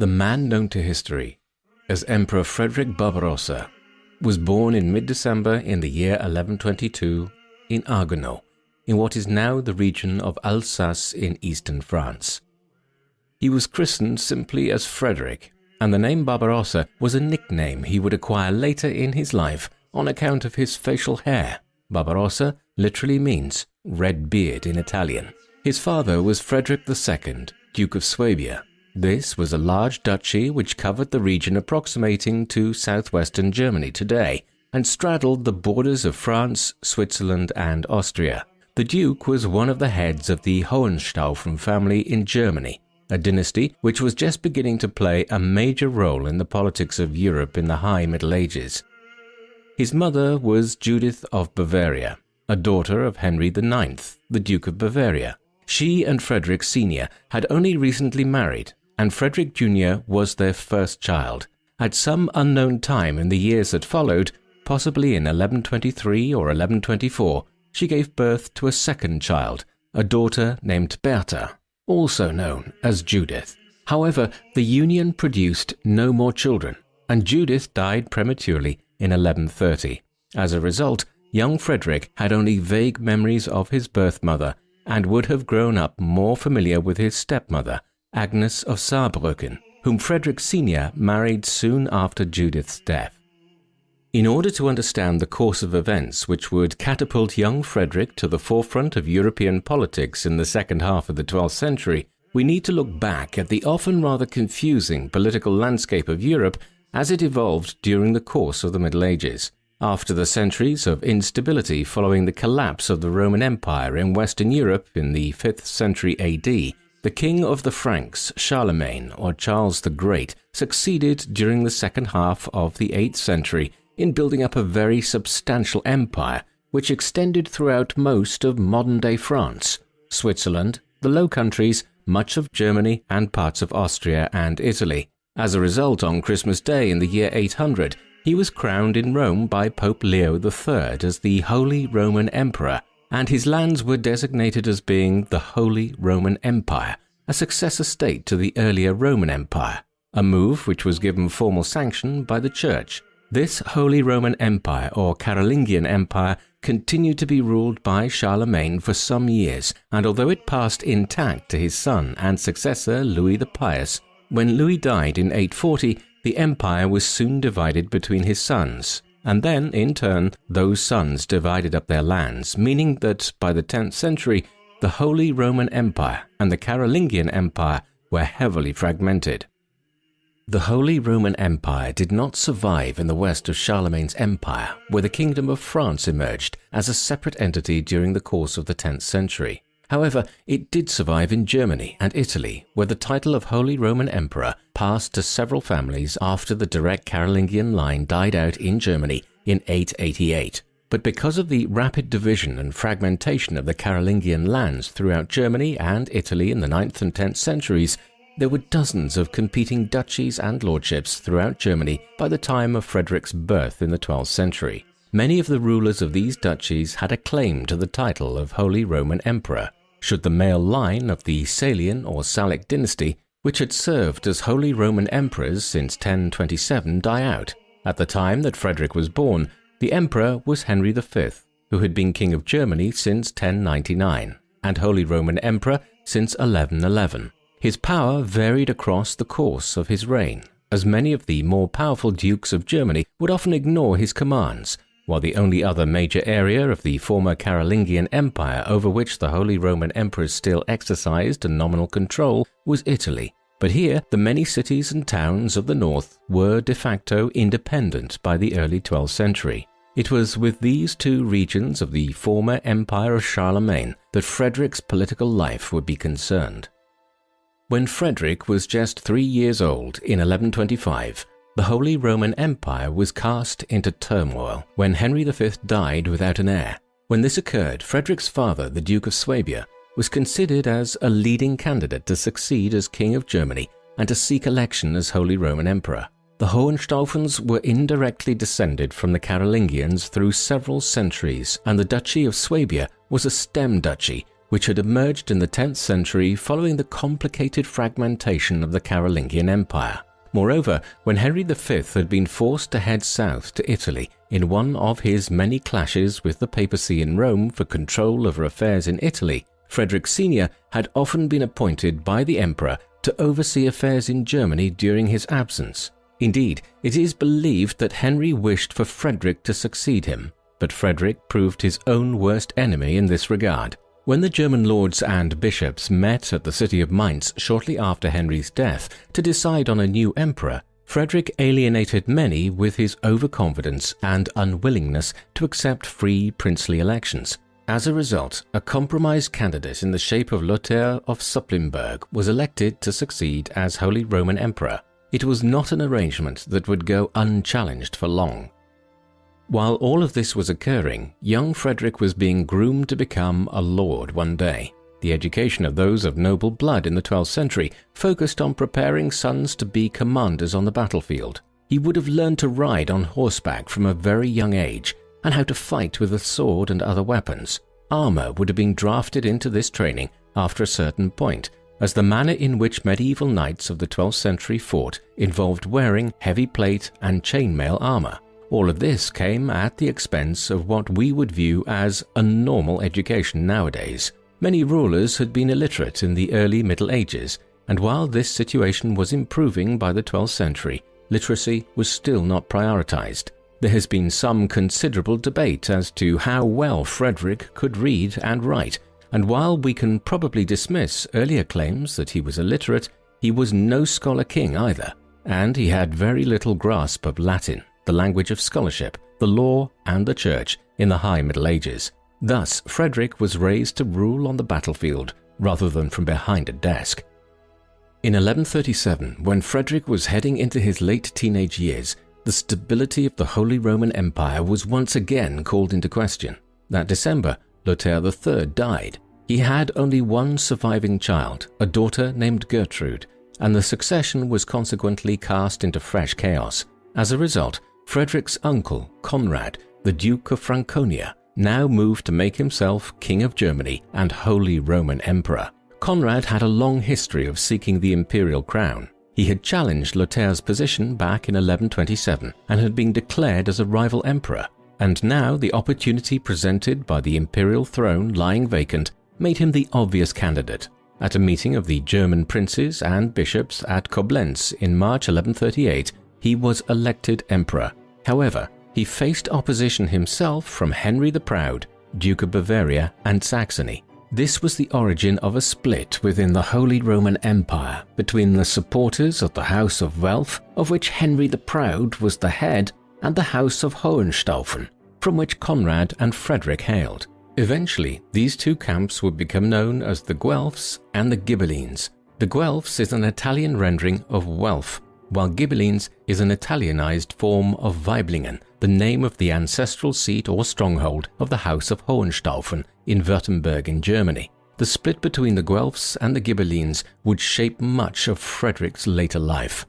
The man known to history as Emperor Frederick Barbarossa was born in mid-December in the year 1122 in Haguenau, in what is now the region of Alsace in eastern France. He was christened simply as Frederick, and the name Barbarossa was a nickname he would acquire later in his life on account of his facial hair. Barbarossa literally means red beard in Italian. His father was Frederick II, Duke of Swabia. This was a large duchy which covered the region approximating to southwestern Germany today and straddled the borders of France, Switzerland, and Austria. The Duke was one of the heads of the Hohenstaufen family in Germany, a dynasty which was just beginning to play a major role in the politics of Europe in the High Middle Ages. His mother was Judith of Bavaria, a daughter of Henry IX, the Duke of Bavaria. She and Frederick Sr. had only recently married, and Frederick Jr. was their first child. At some unknown time in the years that followed, possibly in 1123 or 1124, she gave birth to a second child, a daughter named Bertha, also known as Judith. However, the union produced no more children, and Judith died prematurely in 1130. As a result, young Frederick had only vague memories of his birth mother and would have grown up more familiar with his stepmother, Agnes of Saarbrücken, whom Frederick Sr. married soon after Judith's death. In order to understand the course of events which would catapult young Frederick to the forefront of European politics in the second half of the 12th century, we need to look back at the often rather confusing political landscape of Europe as it evolved during the course of the Middle Ages. After the centuries of instability following the collapse of the Roman Empire in Western Europe in the 5th century AD, the king of the Franks, Charlemagne or Charles the Great, succeeded during the second half of the 8th century in building up a very substantial empire which extended throughout most of modern-day France, Switzerland, the Low Countries, much of Germany and parts of Austria and Italy. As a result, on Christmas Day in the year 800, he was crowned in Rome by Pope Leo III as the Holy Roman Emperor, and his lands were designated as being the Holy Roman Empire, a successor state to the earlier Roman Empire, a move which was given formal sanction by the Church. This Holy Roman Empire, or Carolingian Empire, continued to be ruled by Charlemagne for some years, and although it passed intact to his son and successor Louis the Pious, when Louis died in 840, the empire was soon divided between his sons, and then, in turn, those sons divided up their lands, meaning that by the 10th century, the Holy Roman Empire and the Carolingian Empire were heavily fragmented. The Holy Roman Empire did not survive in the west of Charlemagne's empire, where the Kingdom of France emerged as a separate entity during the course of the 10th century. However, it did survive in Germany and Italy, where the title of Holy Roman Emperor passed to several families after the direct Carolingian line died out in Germany in 888. But because of the rapid division and fragmentation of the Carolingian lands throughout Germany and Italy in the 9th and 10th centuries, there were dozens of competing duchies and lordships throughout Germany by the time of Frederick's birth in the 12th century. Many of the rulers of these duchies had a claim to the title of Holy Roman Emperor. Should the male line of the Salian or Salic dynasty, which had served as Holy Roman Emperors since 1027, die out. At the time that Frederick was born, the emperor was Henry V, who had been King of Germany since 1099, and Holy Roman Emperor since 1111. His power varied across the course of his reign, as many of the more powerful dukes of Germany would often ignore his commands, while the only other major area of the former Carolingian Empire over which the Holy Roman Emperors still exercised a nominal control was Italy. But here, the many cities and towns of the north were de facto independent by the early 12th century. It was with these two regions of the former Empire of Charlemagne that Frederick's political life would be concerned. When Frederick was just 3 years old in 1125, the Holy Roman Empire was cast into turmoil when Henry V died without an heir. When this occurred, Frederick's father, the Duke of Swabia, was considered as a leading candidate to succeed as King of Germany and to seek election as Holy Roman Emperor. The Hohenstaufens were indirectly descended from the Carolingians through several centuries, and the Duchy of Swabia was a stem duchy which had emerged in the 10th century following the complicated fragmentation of the Carolingian Empire. Moreover, when Henry V had been forced to head south to Italy in one of his many clashes with the papacy in Rome for control over affairs in Italy, Frederick Sr. had often been appointed by the emperor to oversee affairs in Germany during his absence. Indeed, it is believed that Henry wished for Frederick to succeed him, but Frederick proved his own worst enemy in this regard. When the German lords and bishops met at the city of Mainz shortly after Henry's death to decide on a new emperor, Frederick alienated many with his overconfidence and unwillingness to accept free princely elections. As a result, a compromise candidate in the shape of Lothair of Supplinburg was elected to succeed as Holy Roman Emperor. It was not an arrangement that would go unchallenged for long. While all of this was occurring, young Frederick was being groomed to become a lord one day. The education of those of noble blood in the 12th century focused on preparing sons to be commanders on the battlefield. He would have learned to ride on horseback from a very young age and how to fight with a sword and other weapons. Armor would have been drafted into this training after a certain point, as the manner in which medieval knights of the 12th century fought involved wearing heavy plate and chainmail armor. All of this came at the expense of what we would view as a normal education nowadays. Many rulers had been illiterate in the early Middle Ages, and while this situation was improving by the 12th century, literacy was still not prioritized. There has been some considerable debate as to how well Frederick could read and write, and while we can probably dismiss earlier claims that he was illiterate, he was no scholar king either, and he had very little grasp of Latin, the language of scholarship, the law, and the church in the High Middle Ages. Thus, Frederick was raised to rule on the battlefield rather than from behind a desk. In 1137, when Frederick was heading into his late teenage years, the stability of the Holy Roman Empire was once again called into question. That December, Lothair III died. He had only one surviving child, a daughter named Gertrude, and the succession was consequently cast into fresh chaos. As a result, Frederick's uncle, Conrad, the Duke of Franconia, now moved to make himself King of Germany and Holy Roman Emperor. Conrad had a long history of seeking the imperial crown. He had challenged Lothair's position back in 1127 and had been declared as a rival emperor, and now the opportunity presented by the imperial throne lying vacant made him the obvious candidate. At a meeting of the German princes and bishops at Koblenz in March 1138, he was elected emperor. However, he faced opposition himself from Henry the Proud, Duke of Bavaria and Saxony. This was the origin of a split within the Holy Roman Empire between the supporters of the House of Welf, of which Henry the Proud was the head, and the House of Hohenstaufen, from which Conrad and Frederick hailed. Eventually, these two camps would become known as the Guelphs and the Ghibellines. The Guelphs is an Italian rendering of Welf, while Ghibellines is an Italianized form of Weiblingen, the name of the ancestral seat or stronghold of the House of Hohenstaufen in Württemberg in Germany. The split between the Guelphs and the Ghibellines would shape much of Frederick's later life.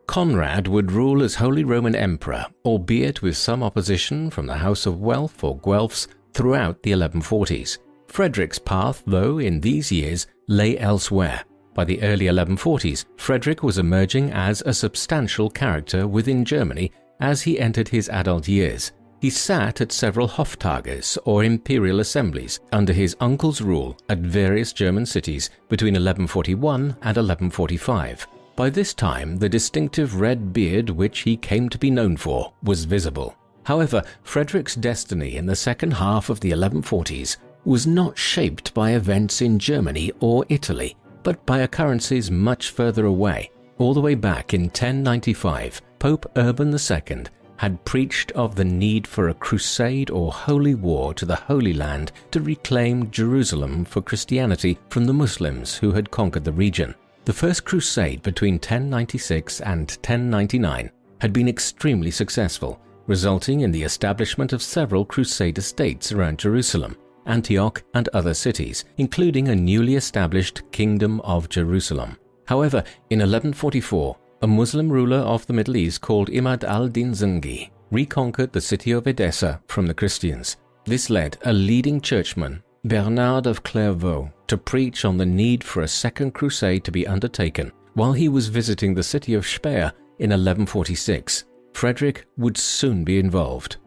Conrad would rule as Holy Roman Emperor, albeit with some opposition from the House of Welf or Guelphs throughout the 1140s. Frederick's path, though, in these years lay elsewhere. By the early 1140s, Frederick was emerging as a substantial character within Germany as he entered his adult years. He sat at several Hoftages or imperial assemblies under his uncle's rule at various German cities between 1141 and 1145. By this time, the distinctive red beard which he came to be known for was visible. However, Frederick's destiny in the second half of the 1140s was not shaped by events in Germany or Italy, but by occurrences much further away. All the way back in 1095, Pope Urban II had preached of the need for a crusade or holy war to the Holy Land to reclaim Jerusalem for Christianity from the Muslims who had conquered the region. The first crusade between 1096 and 1099 had been extremely successful, resulting in the establishment of several Crusader states around Jerusalem, Antioch, and other cities, including a newly established Kingdom of Jerusalem. However, in 1144, a Muslim ruler of the Middle East called Imad al-Din Zengi reconquered the city of Edessa from the Christians. This led a leading churchman, Bernard of Clairvaux, to preach on the need for a second crusade to be undertaken. While he was visiting the city of Speyer in 1146, Frederick would soon be involved.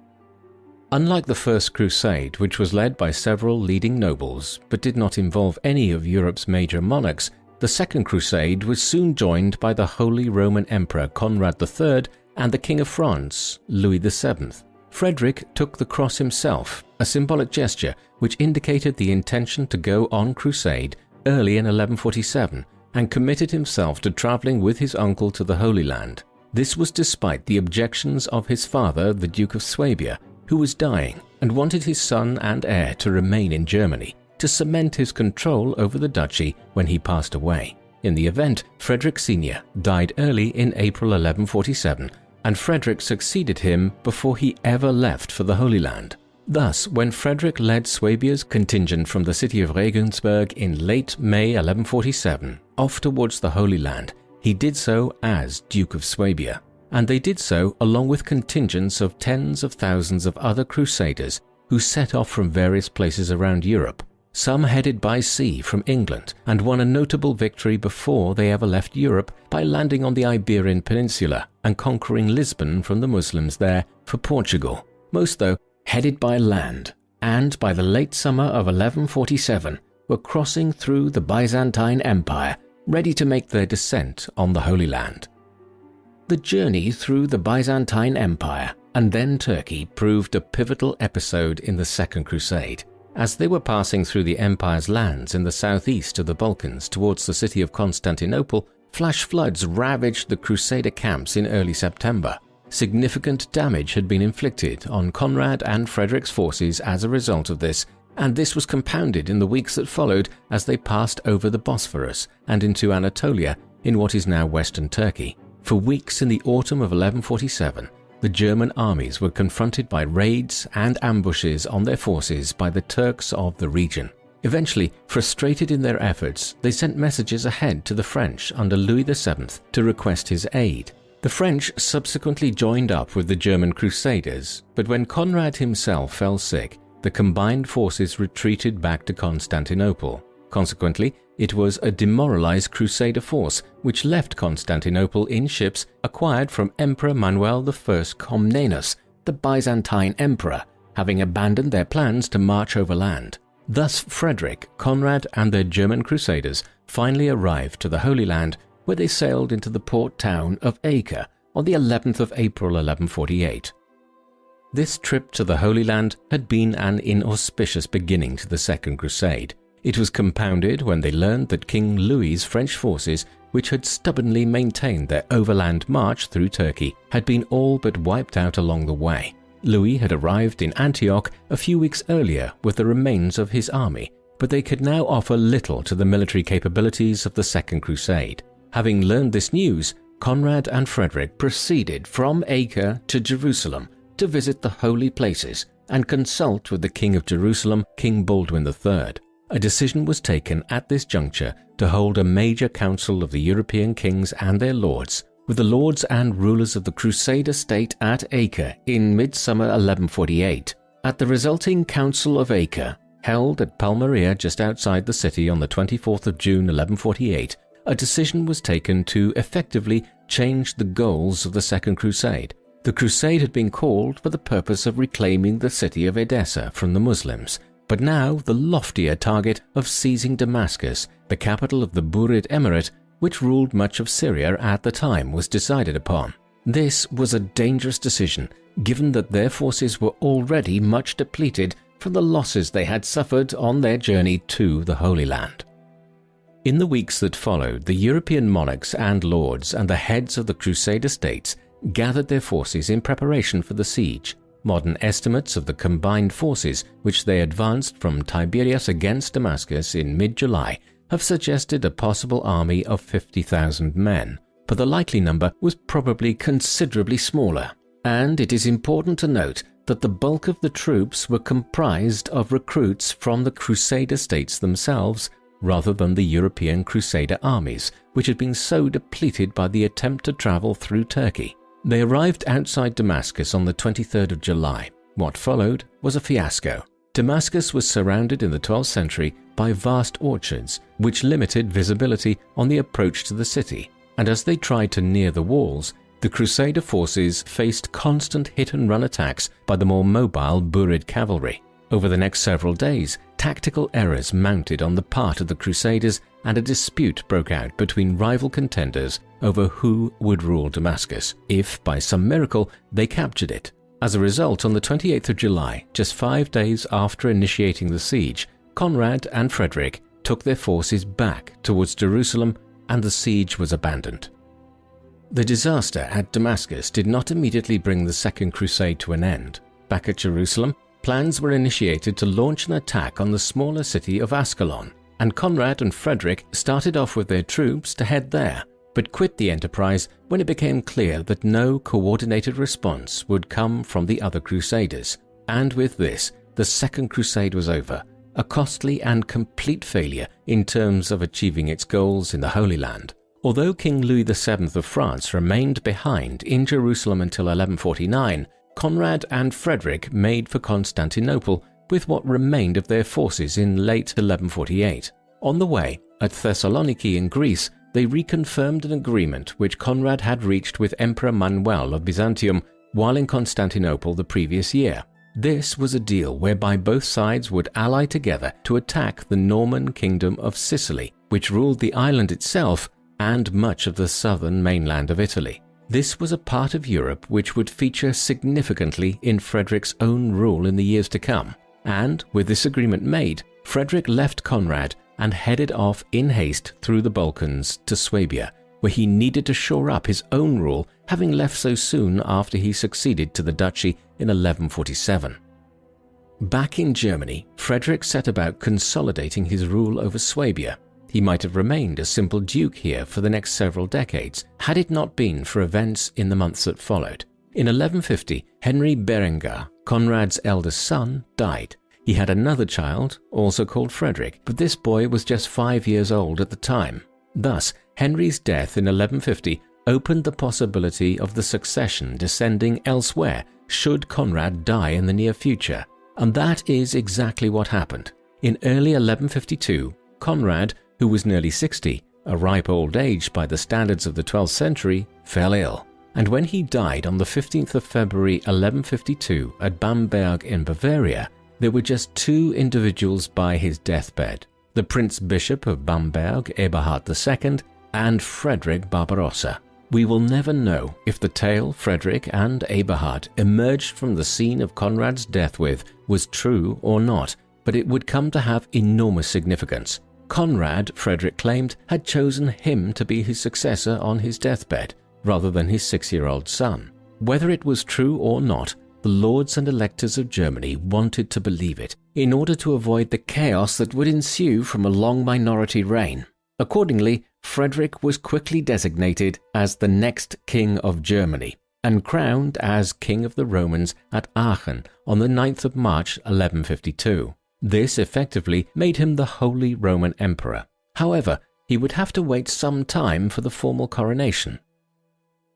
Unlike the First Crusade, which was led by several leading nobles but did not involve any of Europe's major monarchs, the Second Crusade was soon joined by the Holy Roman Emperor Conrad III and the King of France, Louis VII. Frederick took the cross himself, a symbolic gesture which indicated the intention to go on crusade early in 1147, and committed himself to travelling with his uncle to the Holy Land. This was despite the objections of his father, the Duke of Swabia, who was dying and wanted his son and heir to remain in Germany to cement his control over the duchy when he passed away. In the event, Frederick Sr. died early in April 1147, and Frederick succeeded him before he ever left for the Holy Land. Thus, when Frederick led Swabia's contingent from the city of Regensburg in late May 1147 off towards the Holy Land, he did so as Duke of Swabia, and they did so along with contingents of tens of thousands of other crusaders who set off from various places around Europe. Some headed by sea from England and won a notable victory before they ever left Europe by landing on the Iberian Peninsula and conquering Lisbon from the Muslims there for Portugal. Most, though, headed by land, and by the late summer of 1147 were crossing through the Byzantine Empire, ready to make their descent on the Holy Land. The journey through the Byzantine Empire and then Turkey proved a pivotal episode in the Second Crusade. As they were passing through the empire's lands in the southeast of the Balkans towards the city of Constantinople, flash floods ravaged the Crusader camps in early September. Significant damage had been inflicted on Conrad and Frederick's forces as a result of this, and this was compounded in the weeks that followed as they passed over the Bosphorus and into Anatolia in what is now western Turkey. For weeks in the autumn of 1147, the German armies were confronted by raids and ambushes on their forces by the Turks of the region. Eventually, frustrated in their efforts, they sent messages ahead to the French under Louis VII to request his aid. The French subsequently joined up with the German Crusaders, but when Conrad himself fell sick, the combined forces retreated back to Constantinople. Consequently, it was a demoralized Crusader force which left Constantinople in ships acquired from Emperor Manuel I Comnenus, the Byzantine emperor, having abandoned their plans to march overland. Thus Frederick, Conrad and their German Crusaders finally arrived to the Holy Land, where they sailed into the port town of Acre on the 11th of April 1148. This trip to the Holy Land had been an inauspicious beginning to the Second Crusade. It was compounded when they learned that King Louis's French forces, which had stubbornly maintained their overland march through Turkey, had been all but wiped out along the way. Louis had arrived in Antioch a few weeks earlier with the remains of his army, but they could now offer little to the military capabilities of the Second Crusade. Having learned this news, Conrad and Frederick proceeded from Acre to Jerusalem to visit the holy places and consult with the King of Jerusalem, King Baldwin III. A decision was taken at this juncture to hold a major council of the European kings and their lords, with the lords and rulers of the Crusader state at Acre in midsummer 1148. At the resulting Council of Acre, held at Palmyra just outside the city on the 24th of June 1148, a decision was taken to effectively change the goals of the Second Crusade. The crusade had been called for the purpose of reclaiming the city of Edessa from the Muslims, but now the loftier target of seizing Damascus, the capital of the Burid Emirate, which ruled much of Syria at the time, was decided upon. This was a dangerous decision, given that their forces were already much depleted from the losses they had suffered on their journey to the Holy Land. In the weeks that followed, the European monarchs and lords and the heads of the Crusader states gathered their forces in preparation for the siege. Modern estimates of the combined forces which they advanced from Tiberias against Damascus in mid-July have suggested a possible army of 50,000 men, but the likely number was probably considerably smaller. And it is important to note that the bulk of the troops were comprised of recruits from the Crusader states themselves, rather than the European Crusader armies, which had been so depleted by the attempt to travel through Turkey. They arrived outside Damascus on the 23rd of July. What followed was a fiasco. Damascus was surrounded in the 12th century by vast orchards, which limited visibility on the approach to the city, and as they tried to near the walls, the Crusader forces faced constant hit-and-run attacks by the more mobile Burid cavalry. Over the next several days, tactical errors mounted on the part of the Crusaders and a dispute broke out between rival contenders over who would rule Damascus, if by some miracle they captured it. As a result, on the 28th of July, just 5 days after initiating the siege, Conrad and Frederick took their forces back towards Jerusalem and the siege was abandoned. The disaster at Damascus did not immediately bring the Second Crusade to an end. Back at Jerusalem, plans were initiated to launch an attack on the smaller city of Ascalon, and Conrad and Frederick started off with their troops to head there, but quit the enterprise when it became clear that no coordinated response would come from the other Crusaders. And with this, the Second Crusade was over, a costly and complete failure in terms of achieving its goals in the Holy Land. Although King Louis VII of France remained behind in Jerusalem until 1149, Conrad and Frederick made for Constantinople with what remained of their forces in late 1148. On the way, at Thessaloniki in Greece, they reconfirmed an agreement which Conrad had reached with Emperor Manuel of Byzantium while in Constantinople the previous year. This was a deal whereby both sides would ally together to attack the Norman Kingdom of Sicily, which ruled the island itself and much of the southern mainland of Italy. This was a part of Europe which would feature significantly in Frederick's own rule in the years to come. And, with this agreement made, Frederick left Conrad and headed off in haste through the Balkans to Swabia, where he needed to shore up his own rule, having left so soon after he succeeded to the duchy in 1147. Back in Germany, Frederick set about consolidating his rule over Swabia. He might have remained a simple duke here for the next several decades, had it not been for events in the months that followed. In 1150, Henry Berengar, Conrad's eldest son, died. He had another child, also called Frederick, but this boy was just 5 years old at the time. Thus, Henry's death in 1150 opened the possibility of the succession descending elsewhere should Conrad die in the near future. And that is exactly what happened. In early 1152, Conrad, who was nearly 60, a ripe old age by the standards of the 12th century, fell ill. And when he died on the 15th of February 1152 at Bamberg in Bavaria, there were just 2 individuals by his deathbed, the Prince Bishop of Bamberg, Eberhard II, and Frederick Barbarossa. We will never know if the tale Frederick and Eberhard emerged from the scene of Conrad's death with was true or not, but it would come to have enormous significance. Conrad, Frederick claimed, had chosen him to be his successor on his deathbed, rather than his 6-year-old son. Whether it was true or not, the lords and electors of Germany wanted to believe it, in order to avoid the chaos that would ensue from a long minority reign. Accordingly, Frederick was quickly designated as the next King of Germany, and crowned as King of the Romans at Aachen on the 9th of March 1152. This effectively made him the Holy Roman Emperor. However, he would have to wait some time for the formal coronation.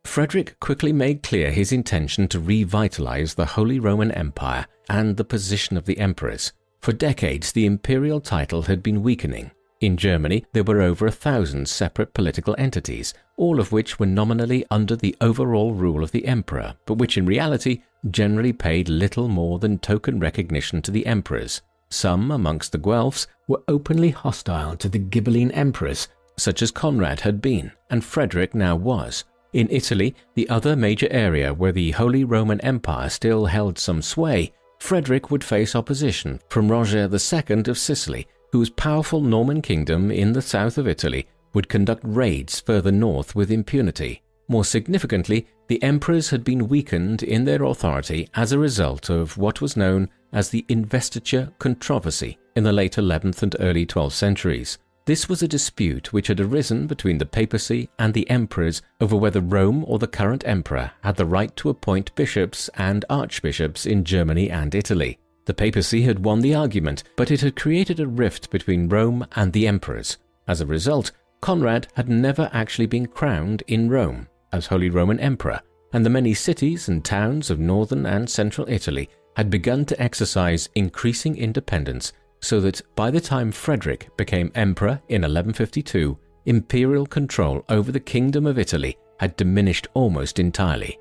Frederick quickly made clear his intention to revitalize the Holy Roman Empire and the position of the emperors. For decades, the imperial title had been weakening. In Germany, there were over 1,000 separate political entities, all of which were nominally under the overall rule of the emperor, but which in reality generally paid little more than token recognition to the emperors. Some amongst the Guelphs were openly hostile to the Ghibelline emperors, such as Conrad had been, and Frederick now was. In Italy, the other major area where the Holy Roman Empire still held some sway, Frederick would face opposition from Roger II of Sicily, whose powerful Norman kingdom in the south of Italy would conduct raids further north with impunity. More significantly, the emperors had been weakened in their authority as a result of what was known as the investiture controversy in the late 11th and early 12th centuries. This was a dispute which had arisen between the papacy and the emperors over whether Rome or the current emperor had the right to appoint bishops and archbishops in Germany and Italy. The papacy had won the argument, but it had created a rift between Rome and the emperors. As a result, Conrad had never actually been crowned in Rome as Holy Roman Emperor, and the many cities and towns of northern and central Italy had begun to exercise increasing independence, so that by the time Frederick became emperor in 1152, imperial control over the Kingdom of Italy had diminished almost entirely.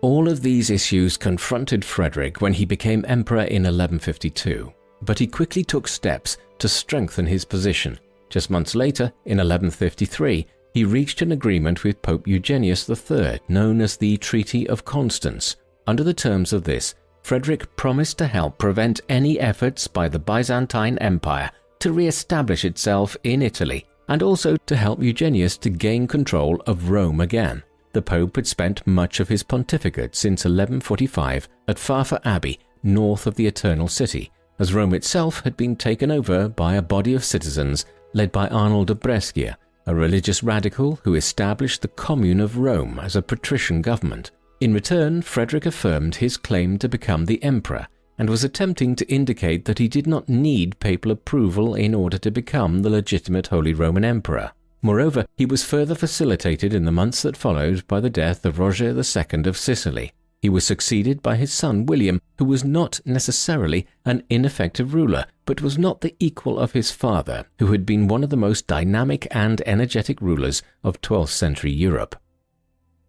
All of these issues confronted Frederick when he became emperor in 1152, but he quickly took steps to strengthen his position. Just months later, in 1153, he reached an agreement with Pope Eugenius III, known as the Treaty of Constance. Under the terms of this, Frederick promised to help prevent any efforts by the Byzantine Empire to re-establish itself in Italy, and also to help Eugenius to gain control of Rome again. The Pope had spent much of his pontificate since 1145 at Farfa Abbey, north of the Eternal City, as Rome itself had been taken over by a body of citizens led by Arnold of Brescia, a religious radical who established the Commune of Rome as a patrician government. In return, Frederick affirmed his claim to become the emperor and was attempting to indicate that he did not need papal approval in order to become the legitimate Holy Roman Emperor. Moreover, he was further facilitated in the months that followed by the death of Roger II of Sicily. He was succeeded by his son William, who was not necessarily an ineffective ruler, but was not the equal of his father, who had been one of the most dynamic and energetic rulers of 12th century Europe.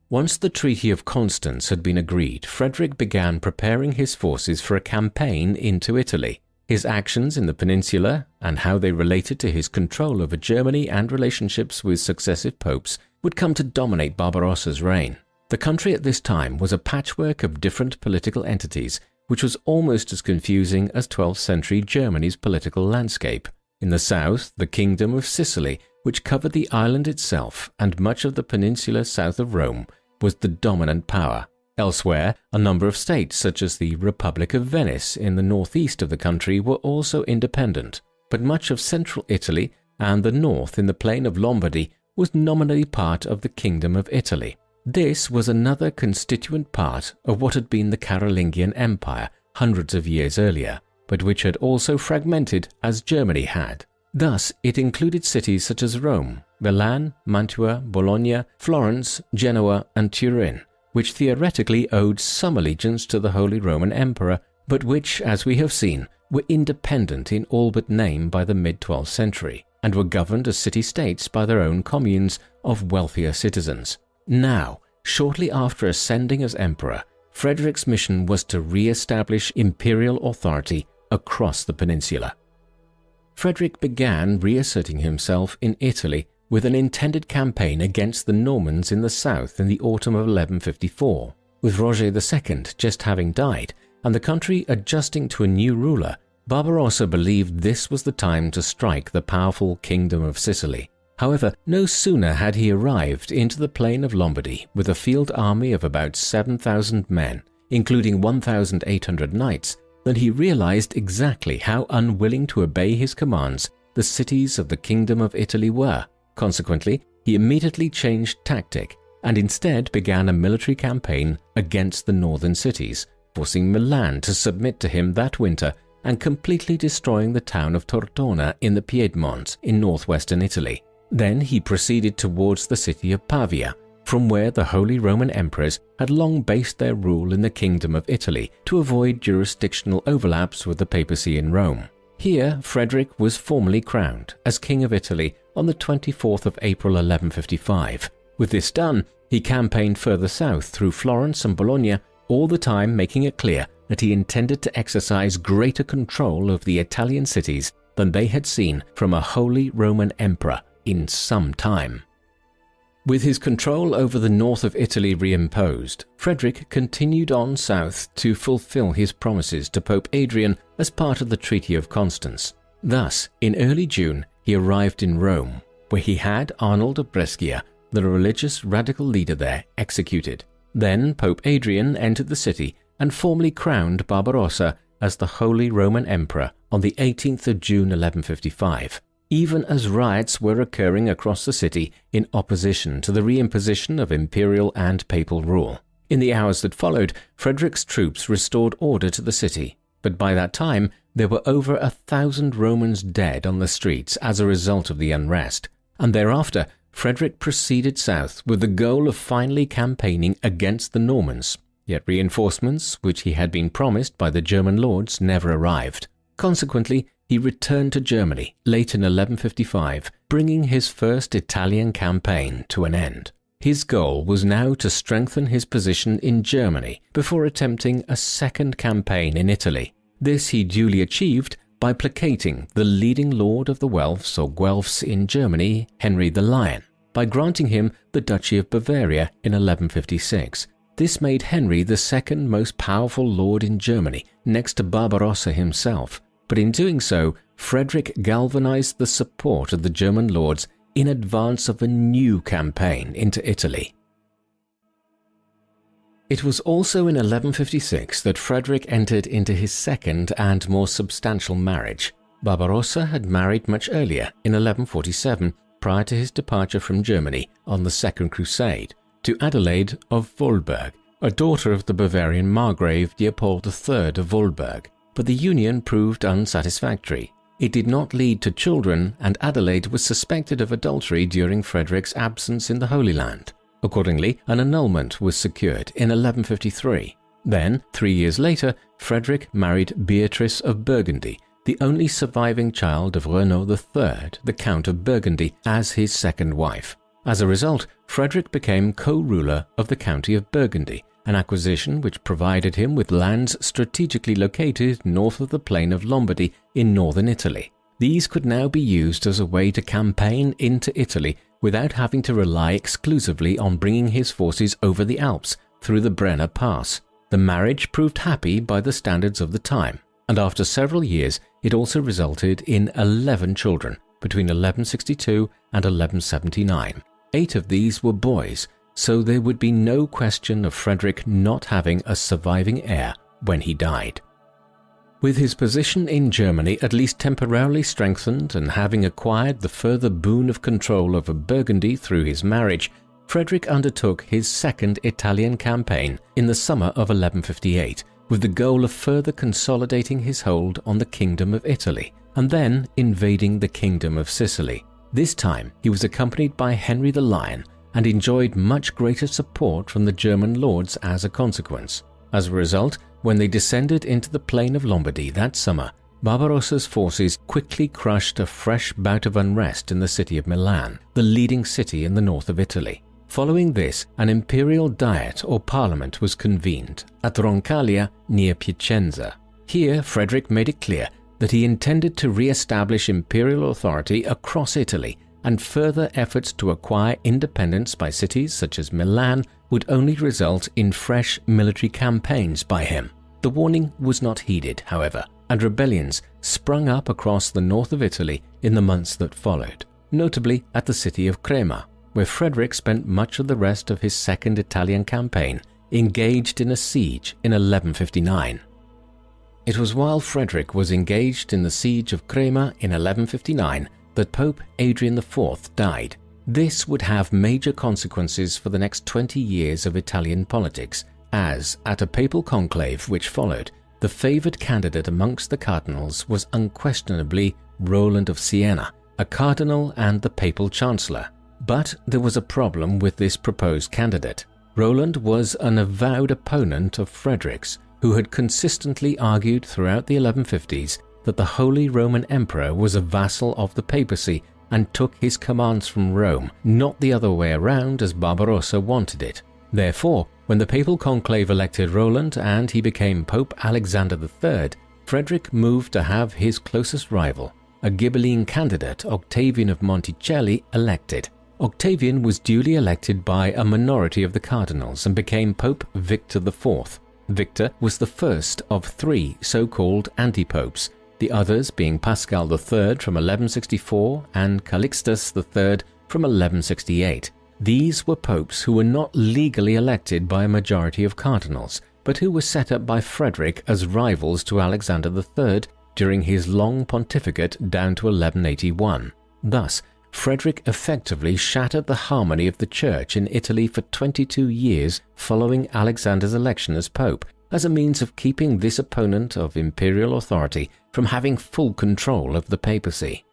Once the Treaty of Constance had been agreed, Frederick began preparing his forces for a campaign into Italy. His actions in the peninsula and how they related to his control over Germany and relationships with successive popes would come to dominate Barbarossa's reign. The country at this time was a patchwork of different political entities, which was almost as confusing as 12th century Germany's political landscape. In the south, the Kingdom of Sicily, which covered the island itself and much of the peninsula south of Rome, was the dominant power. Elsewhere, a number of states, such as the Republic of Venice in the northeast of the country, were also independent, but much of central Italy and the north in the plain of Lombardy was nominally part of the Kingdom of Italy. This was another constituent part of what had been the Carolingian Empire hundreds of years earlier, but which had also fragmented as Germany had. Thus, it included cities such as Rome, Milan, Mantua, Bologna, Florence, Genoa, and Turin, which theoretically owed some allegiance to the Holy Roman Emperor, but which, as we have seen, were independent in all but name by the mid-12th century, and were governed as city-states by their own communes of wealthier citizens. Now, shortly after ascending as emperor, Frederick's mission was to re-establish imperial authority across the peninsula. Frederick began reasserting himself in Italy with an intended campaign against the Normans in the south in the autumn of 1154. With Roger II just having died and the country adjusting to a new ruler, Barbarossa believed this was the time to strike the powerful Kingdom of Sicily. However, no sooner had he arrived into the plain of Lombardy with a field army of about 7,000 men, including 1,800 knights, than he realized exactly how unwilling to obey his commands the cities of the Kingdom of Italy were. Consequently, he immediately changed tactic and instead began a military campaign against the northern cities, forcing Milan to submit to him that winter and completely destroying the town of Tortona in the Piedmont in northwestern Italy. Then he proceeded towards the city of Pavia, from where the Holy Roman Emperors had long based their rule in the Kingdom of Italy to avoid jurisdictional overlaps with the papacy in Rome. Here, Frederick was formally crowned as King of Italy on the 24th of April 1155. With this done, he campaigned further south through Florence and Bologna, all the time making it clear that he intended to exercise greater control of the Italian cities than they had seen from a Holy Roman Emperor in some time. With his control over the north of Italy reimposed, Frederick continued on south to fulfill his promises to Pope Adrian as part of the Treaty of Constance. Thus, in early June, he arrived in Rome, where he had Arnold of Brescia, the religious radical leader there, executed. Then Pope Adrian entered the city and formally crowned Barbarossa as the Holy Roman Emperor on the 18th of June 1155. Even as riots were occurring across the city in opposition to the reimposition of imperial and papal rule. In the hours that followed, Frederick's troops restored order to the city, but by that time there were over 1,000 Romans dead on the streets as a result of the unrest, and thereafter Frederick proceeded south with the goal of finally campaigning against the Normans. yet reinforcements which he had been promised by the German lords never arrived. Consequently, he returned to Germany late in 1155, bringing his first Italian campaign to an end. His goal was now to strengthen his position in Germany before attempting a second campaign in Italy. This he duly achieved by placating the leading lord of the Welfs or Guelphs in Germany, Henry the Lion, by granting him the Duchy of Bavaria in 1156. This made Henry the second most powerful lord in Germany, next to Barbarossa himself. But in doing so, Frederick galvanized the support of the German lords in advance of a new campaign into Italy. It was also in 1156 that Frederick entered into his second and more substantial marriage. Barbarossa had married much earlier, in 1147, prior to his departure from Germany on the Second Crusade, to Adelaide of Wolburg, a daughter of the Bavarian Margrave Leopold III of Wolburg. But the union proved unsatisfactory. It did not lead to children, and Adelaide was suspected of adultery during Frederick's absence in the Holy Land. Accordingly, an annulment was secured in 1153. Then, 3 years later, Frederick married Beatrice of Burgundy, the only surviving child of Renaud III, the Count of Burgundy, as his second wife. As a result, Frederick became co-ruler of the County of Burgundy, an acquisition which provided him with lands strategically located north of the plain of Lombardy in northern Italy. These could now be used as a way to campaign into Italy without having to rely exclusively on bringing his forces over the Alps through the Brenner Pass. The marriage proved happy by the standards of the time, and after several years it also resulted in 11 children between 1162 and 1179. 8 of these were boys, so there would be no question of Frederick not having a surviving heir when he died. With his position in Germany at least temporarily strengthened and having acquired the further boon of control over Burgundy through his marriage, Frederick undertook his second Italian campaign in the summer of 1158, with the goal of further consolidating his hold on the Kingdom of Italy and then invading the Kingdom of Sicily. This time he was accompanied by Henry the Lion and enjoyed much greater support from the German lords as a consequence. As a result, when they descended into the plain of Lombardy that summer, Barbarossa's forces quickly crushed a fresh bout of unrest in the city of Milan, the leading city in the north of Italy. Following this, an imperial diet or parliament was convened at Roncaglia near Piacenza. Here, Frederick made it clear that he intended to re-establish imperial authority across Italy, and further efforts to acquire independence by cities such as Milan would only result in fresh military campaigns by him. The warning was not heeded, however, and rebellions sprung up across the north of Italy in the months that followed, notably at the city of Crema, where Frederick spent much of the rest of his second Italian campaign engaged in a siege in 1159. It was while Frederick was engaged in the siege of Crema in 1159 that Pope Adrian IV died. This would have major consequences for the next 20 years of Italian politics, as, at a papal conclave which followed, the favoured candidate amongst the cardinals was unquestionably Roland of Siena, a cardinal and the papal chancellor. But there was a problem with this proposed candidate. Roland was an avowed opponent of Frederick's, who had consistently argued throughout the 1150s that the Holy Roman Emperor was a vassal of the papacy and took his commands from Rome, not the other way around as Barbarossa wanted it. Therefore, when the papal conclave elected Roland and he became Pope Alexander III, Frederick moved to have his closest rival, a Ghibelline candidate, Octavian of Monticelli, elected. Octavian was duly elected by a minority of the cardinals and became Pope Victor IV. Victor was the first of 3 so-called anti-popes, the others being Pascal III from 1164 and Calixtus III from 1168. These were popes who were not legally elected by a majority of cardinals, but who were set up by Frederick as rivals to Alexander III during his long pontificate down to 1181. Thus, Frederick effectively shattered the harmony of the Church in Italy for 22 years following Alexander's election as Pope, as a means of keeping this opponent of imperial authority from having full control of the papacy.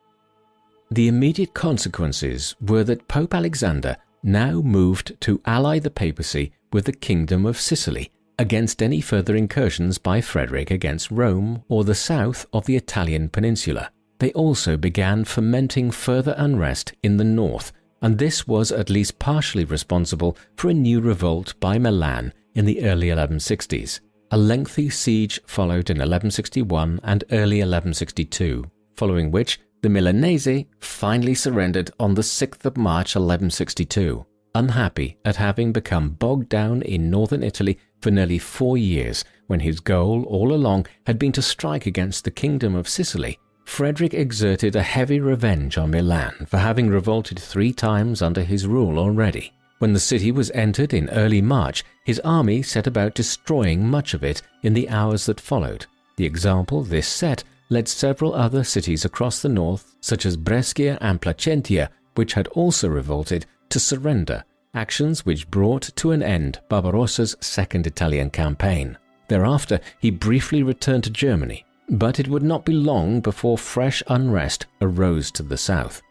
The immediate consequences were that Pope Alexander now moved to ally the papacy with the Kingdom of Sicily, against any further incursions by Frederick against Rome or the south of the Italian peninsula. They also began fomenting further unrest in the north, and this was at least partially responsible for a new revolt by Milan in the early 1160s. A lengthy siege followed in 1161 and early 1162, following which the Milanese finally surrendered on the 6th of March 1162, unhappy at having become bogged down in northern Italy for nearly 4 years when his goal all along had been to strike against the Kingdom of Sicily. Frederick exerted a heavy revenge on Milan for having revolted 3 times under his rule already. When the city was entered in early March, his army set about destroying much of it in the hours that followed. The example this set led several other cities across the north, such as Brescia and Placentia, which had also revolted, to surrender, actions which brought to an end Barbarossa's second Italian campaign. Thereafter, he briefly returned to Germany, but it would not be long before fresh unrest arose to the south.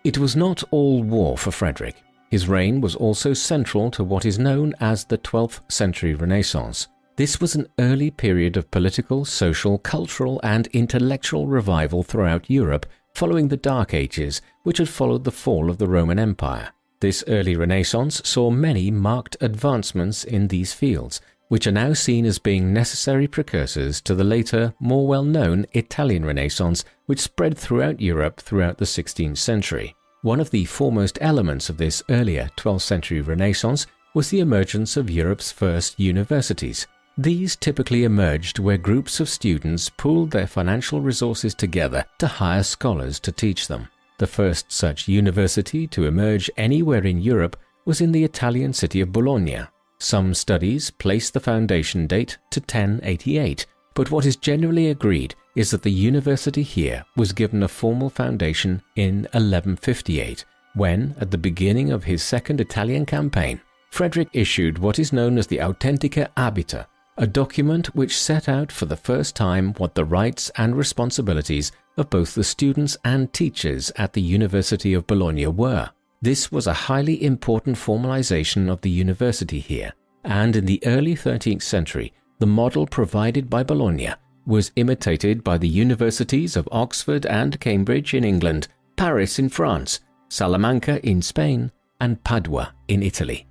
It was not all war for Frederick. His reign was also central to what is known as the 12th century Renaissance. This was an early period of political, social, cultural, and intellectual revival throughout Europe following the Dark Ages, which had followed the fall of the Roman Empire. This early Renaissance saw many marked advancements in these fields, which are now seen as being necessary precursors to the later, more well-known Italian Renaissance, which spread throughout Europe throughout the 16th century. One of the foremost elements of this earlier 12th century Renaissance was the emergence of Europe's first universities. These typically emerged where groups of students pooled their financial resources together to hire scholars to teach them. The first such university to emerge anywhere in Europe was in the Italian city of Bologna. Some studies place the foundation date to 1088, but what is generally agreed is that the university here was given a formal foundation in 1158, when, at the beginning of his second Italian campaign, Frederick issued what is known as the Authentica Abita, a document which set out for the first time what the rights and responsibilities of both the students and teachers at the University of Bologna were. This was a highly important formalization of the university here, and in the early 13th century, the model provided by Bologna was imitated by the universities of Oxford and Cambridge in England, Paris in France, Salamanca in Spain, and Padua in Italy.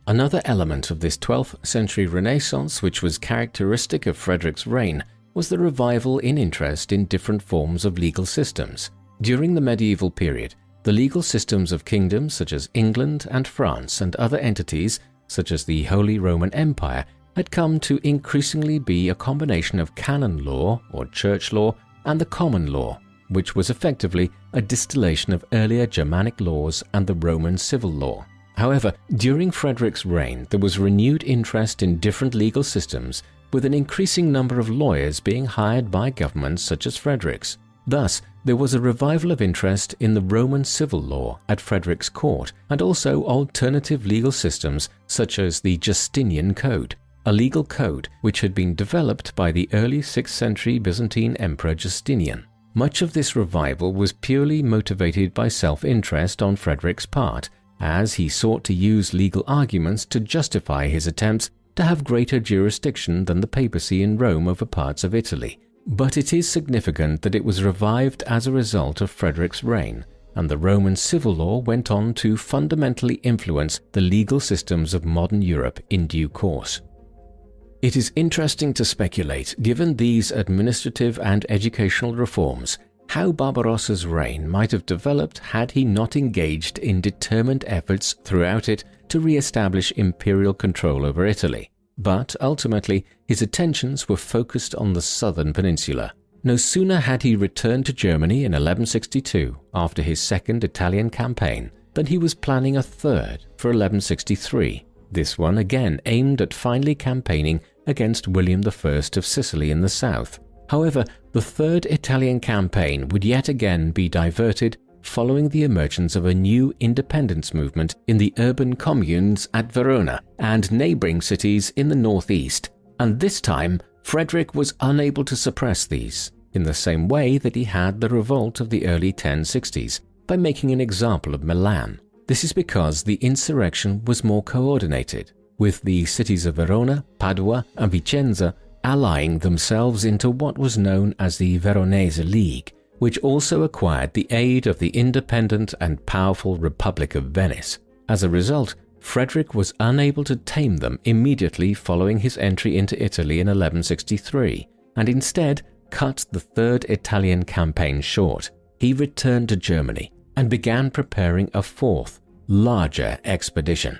Another element of this 12th century Renaissance which was characteristic of Frederick's reign was the revival in interest in different forms of legal systems. During the medieval period, the legal systems of kingdoms such as England and France and other entities such as the Holy Roman Empire had come to increasingly be a combination of canon law or church law and the common law, which was effectively a distillation of earlier Germanic laws and the Roman civil law. However, during Frederick's reign, there was renewed interest in different legal systems, with an increasing number of lawyers being hired by governments such as Frederick's. Thus, there was a revival of interest in the Roman civil law at Frederick's court, and also alternative legal systems such as the Justinian Code, a legal code which had been developed by the early 6th century Byzantine Emperor Justinian. Much of this revival was purely motivated by self-interest on Frederick's part, as he sought to use legal arguments to justify his attempts to have greater jurisdiction than the papacy in Rome over parts of Italy. But it is significant that it was revived as a result of Frederick's reign, and the Roman civil law went on to fundamentally influence the legal systems of modern Europe in due course. It is interesting to speculate, given these administrative and educational reforms, how Barbarossa's reign might have developed had he not engaged in determined efforts throughout it to re-establish imperial control over Italy. But ultimately, his attentions were focused on the southern peninsula. No sooner had he returned to Germany in 1162, after his second Italian campaign, than he was planning a third for 1163. This one again aimed at finally campaigning against William I of Sicily in the south. However, the third Italian campaign would yet again be diverted following the emergence of a new independence movement in the urban communes at Verona and neighboring cities in the northeast, and this time Frederick was unable to suppress these, in the same way that he had the revolt of the early 1060s, by making an example of Milan. This is because the insurrection was more coordinated. with the cities of Verona, Padua, and Vicenza allying themselves into what was known as the Veronese League, which also acquired the aid of the independent and powerful Republic of Venice. As a result, Frederick was unable to tame them immediately following his entry into Italy in 1163, and instead cut the Third Italian campaign short. He returned to Germany and began preparing a fourth, larger expedition.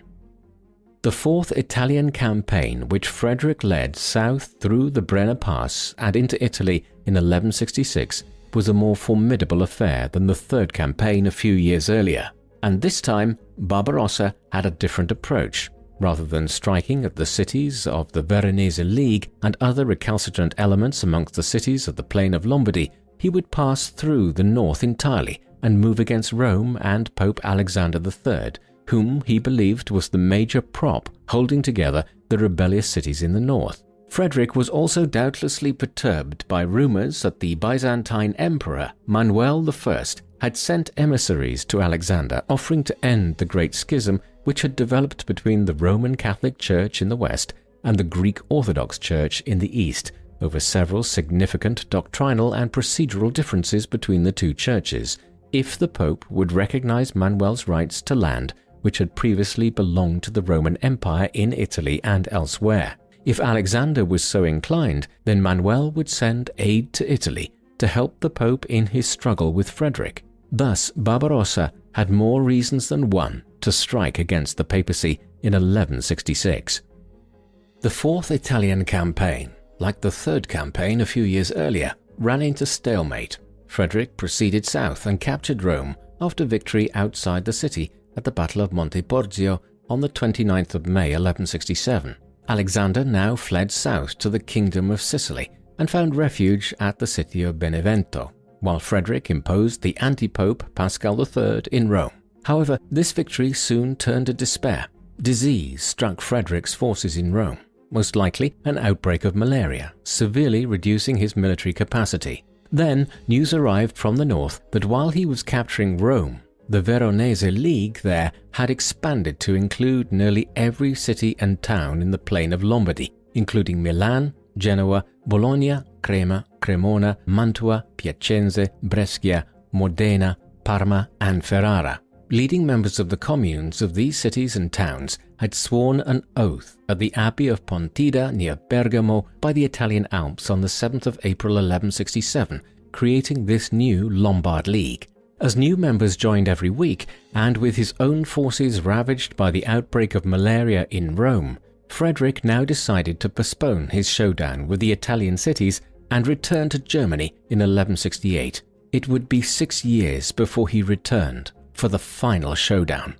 The Fourth Italian Campaign, which Frederick led south through the Brenner Pass and into Italy in 1166, was a more formidable affair than the Third Campaign a few years earlier, and this time Barbarossa had a different approach. Rather than striking at the cities of the Veronese League and other recalcitrant elements amongst the cities of the plain of Lombardy, he would pass through the north entirely and move against Rome and Pope Alexander III, whom he believed was the major prop holding together the rebellious cities in the north. Frederick was also doubtlessly perturbed by rumors that the Byzantine Emperor Manuel I had sent emissaries to Alexander offering to end the Great Schism which had developed between the Roman Catholic Church in the west and the Greek Orthodox Church in the east, over several significant doctrinal and procedural differences between the two churches, if the Pope would recognize Manuel's rights to land which had previously belonged to the Roman Empire in Italy and elsewhere. If Alexander was so inclined, then Manuel would send aid to Italy to help the Pope in his struggle with Frederick. Thus, Barbarossa had more reasons than one to strike against the papacy in 1166. The Fourth Italian Campaign, like the Third Campaign a few years earlier, ran into stalemate. Frederick proceeded south and captured Rome after victory outside the city at the Battle of Monte Porzio on the 29th of May 1167. Alexander now fled south to the Kingdom of Sicily and found refuge at the city of Benevento, while Frederick imposed the anti-pope Paschal III in Rome. However, this victory soon turned to despair. Disease struck Frederick's forces in Rome, most likely an outbreak of malaria, severely reducing his military capacity. Then news arrived from the north that while he was capturing Rome, the Veronese League there had expanded to include nearly every city and town in the plain of Lombardy, including Milan, Genoa, Bologna, Crema, Cremona, Mantua, Piacenza, Brescia, Modena, Parma, and Ferrara. Leading members of the communes of these cities and towns had sworn an oath at the Abbey of Pontida near Bergamo by the Italian Alps on the 7th of April 1167, creating this new Lombard League. As new members joined every week, and with his own forces ravaged by the outbreak of malaria in Rome, Frederick now decided to postpone his showdown with the Italian cities and return to Germany in 1168. It would be 6 years before he returned for the final showdown.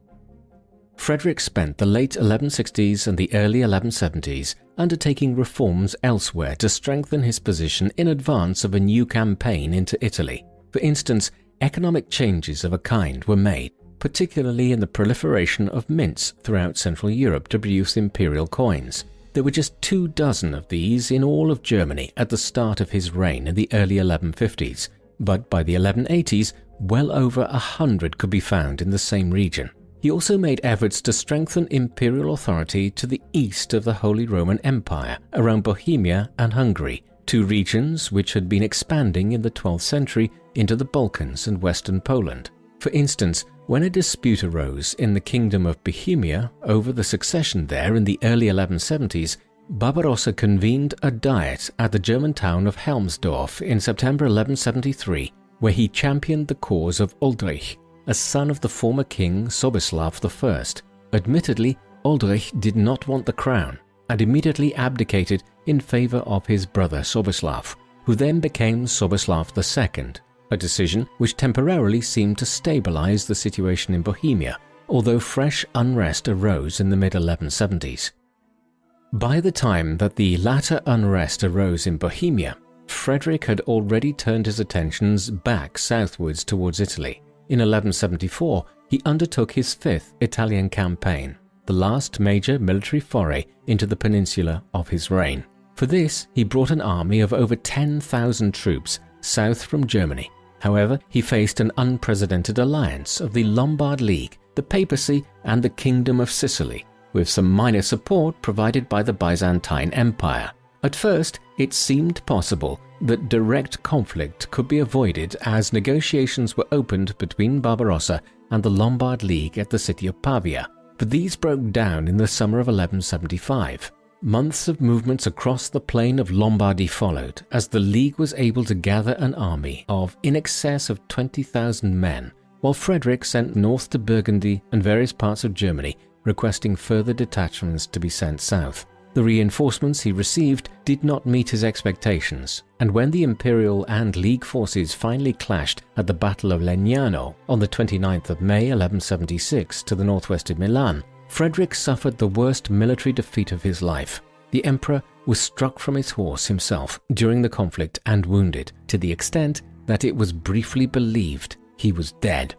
Frederick spent the late 1160s and the early 1170s undertaking reforms elsewhere to strengthen his position in advance of a new campaign into Italy. For instance, economic changes of a kind were made, particularly in the proliferation of mints throughout Central Europe to produce imperial coins. There were just 24 of these in all of Germany at the start of his reign in the early 1150s, but by the 1180s, well over 100 could be found in the same region. He also made efforts to strengthen imperial authority to the east of the Holy Roman Empire, around Bohemia and Hungary, two regions which had been expanding in the 12th century into the Balkans and western Poland. For instance, when a dispute arose in the Kingdom of Bohemia over the succession there in the early 1170s, Barbarossa convened a diet at the German town of Helmsdorf in September 1173, where he championed the cause of Uldrich, a son of the former king Sobislav I. Admittedly, Uldrich did not want the crown and immediately abdicated in favor of his brother Sobislav, who then became Sobislav II, a decision which temporarily seemed to stabilize the situation in Bohemia, although fresh unrest arose in the mid-1170s. By the time that the latter unrest arose in Bohemia, Frederick had already turned his attentions back southwards towards Italy. In 1174, he undertook his fifth Italian campaign, the last major military foray into the peninsula of his reign. For this, he brought an army of over 10,000 troops south from Germany. However, he faced an unprecedented alliance of the Lombard League, the papacy, and the Kingdom of Sicily. with some minor support provided by the Byzantine Empire. At first, it seemed possible that direct conflict could be avoided as negotiations were opened between Barbarossa and the Lombard League at the city of Pavia, but these broke down in the summer of 1175. Months of movements across the plain of Lombardy followed as the League was able to gather an army of in excess of 20,000 men, while Frederick sent north to Burgundy and various parts of Germany, requesting further detachments to be sent south. The reinforcements he received did not meet his expectations, and when the Imperial and League forces finally clashed at the Battle of Legnano on the 29th of May 1176 to the northwest of Milan, Frederick suffered the worst military defeat of his life. The emperor was struck from his horse himself during the conflict and wounded, to the extent that it was briefly believed he was dead.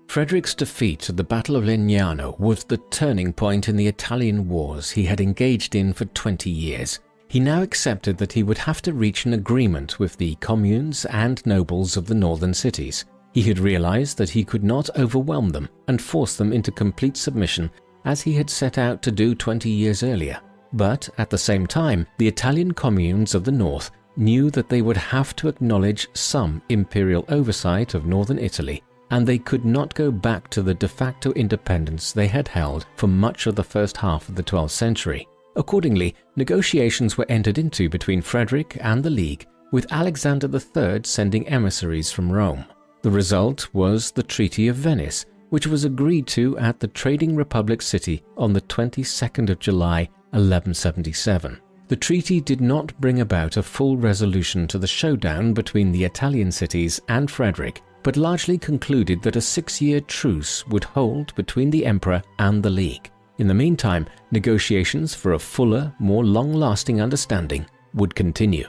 Frederick's defeat at the Battle of Legnano was the turning point in the Italian wars he had engaged in for 20 years. He now accepted that he would have to reach an agreement with the communes and nobles of the northern cities. He had realized that he could not overwhelm them and force them into complete submission as he had set out to do 20 years earlier. But at the same time, the Italian communes of the north knew that they would have to acknowledge some imperial oversight of northern Italy, and they could not go back to the de facto independence they had held for much of the first half of the 12th century. Accordingly, negotiations were entered into between Frederick and the League, with Alexander III sending emissaries from Rome. The result was the Treaty of Venice, which was agreed to at the Trading Republic City on the 22nd of July, 1177. The treaty did not bring about a full resolution to the showdown between the Italian cities and Frederick, but largely concluded that a 6-year truce would hold between the emperor and the League. In the meantime, negotiations for a fuller, more long-lasting understanding would continue.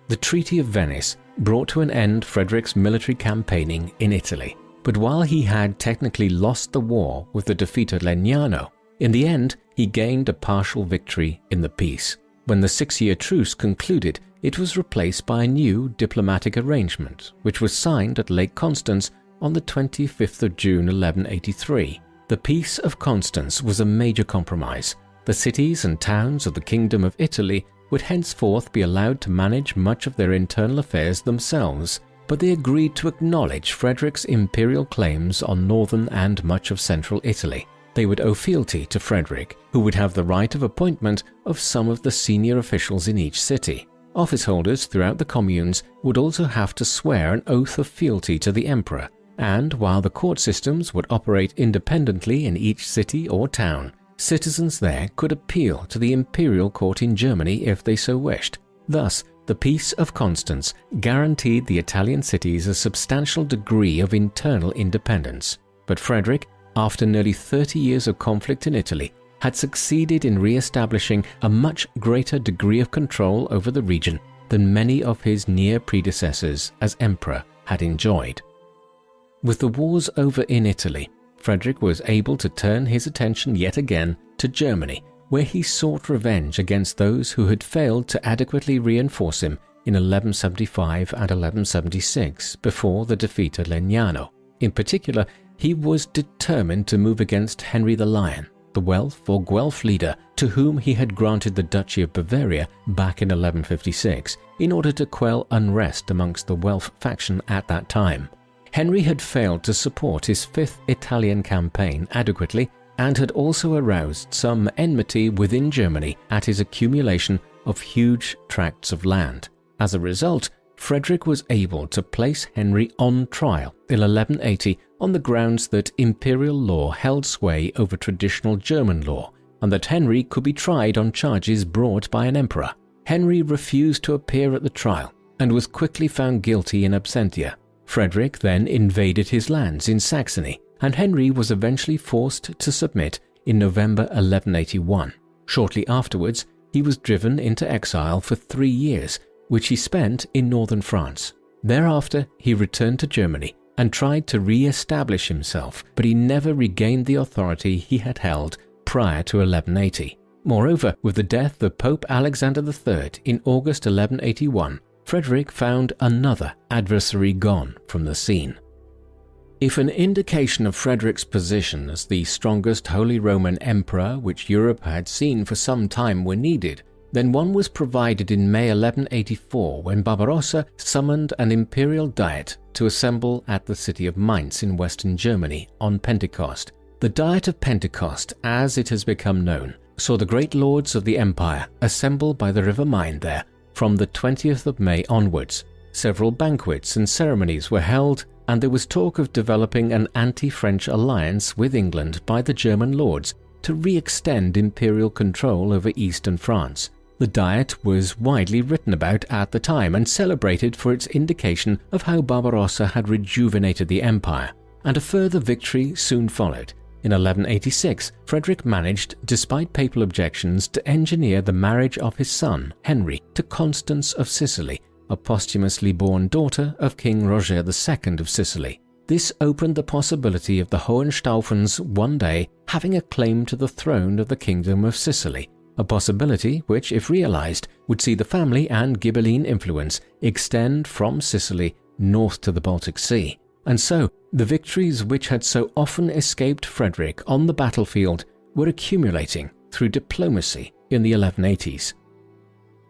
The Treaty of Venice brought to an end Frederick's military campaigning in Italy, but while he had technically lost the war with the defeat at Legnano, in the end he gained a partial victory in the peace. When the 6-year truce concluded, it was replaced by a new diplomatic arrangement, which was signed at Lake Constance on the 25th of June 1183. The Peace of Constance was a major compromise. The cities and towns of the Kingdom of Italy would henceforth be allowed to manage much of their internal affairs themselves, but they agreed to acknowledge Frederick's imperial claims on northern and much of central Italy. They would owe fealty to Frederick, who would have the right of appointment of some of the senior officials in each city. Office holders throughout the communes would also have to swear an oath of fealty to the emperor, and while the court systems would operate independently in each city or town, citizens there could appeal to the imperial court in Germany if they so wished. Thus, the Peace of Constance guaranteed the Italian cities a substantial degree of internal independence. But Frederick, after nearly 30 years of conflict in Italy, had succeeded in re-establishing a much greater degree of control over the region than many of his near predecessors as emperor had enjoyed. With the wars over in Italy, Frederick was able to turn his attention yet again to Germany, where he sought revenge against those who had failed to adequately reinforce him in 1175 and 1176 before the defeat at Legnano. In particular, he was determined to move against Henry the Lion, the Welf or Guelph leader to whom he had granted the Duchy of Bavaria back in 1156 in order to quell unrest amongst the Welf faction at that time. Henry had failed to support his fifth Italian campaign adequately and had also aroused some enmity within Germany at his accumulation of huge tracts of land. As a result, Frederick was able to place Henry on trial in 1180 on the grounds that imperial law held sway over traditional German law and that Henry could be tried on charges brought by an emperor. Henry refused to appear at the trial and was quickly found guilty in absentia. Frederick then invaded his lands in Saxony, and Henry was eventually forced to submit in November 1181. Shortly afterwards, he was driven into exile for 3 years, which he spent in northern France. Thereafter, he returned to Germany and tried to re-establish himself, but he never regained the authority he had held prior to 1180. Moreover, with the death of Pope Alexander III in August 1181, Frederick found another adversary gone from the scene. If an indication of Frederick's position as the strongest Holy Roman Emperor which Europe had seen for some time were needed, then one was provided in May 1184 when Barbarossa summoned an imperial diet to assemble at the city of Mainz in western Germany on Pentecost. The Diet of Pentecost, as it has become known, saw the great lords of the empire assemble by the river Main there from the 20th of May onwards. Several banquets and ceremonies were held, and there was talk of developing an anti-French alliance with England by the German lords to re-extend imperial control over eastern France. The Diet was widely written about at the time and celebrated for its indication of how Barbarossa had rejuvenated the empire, and a further victory soon followed. In 1186, Frederick managed, despite papal objections, to engineer the marriage of his son, Henry, to Constance of Sicily, a posthumously born daughter of King Roger II of Sicily. This opened the possibility of the Hohenstaufens one day having a claim to the throne of the Kingdom of Sicily, a possibility which, if realized, would see the family and Ghibelline influence extend from Sicily north to the Baltic Sea. And so, the victories which had so often escaped Frederick on the battlefield were accumulating through diplomacy in the 1180s.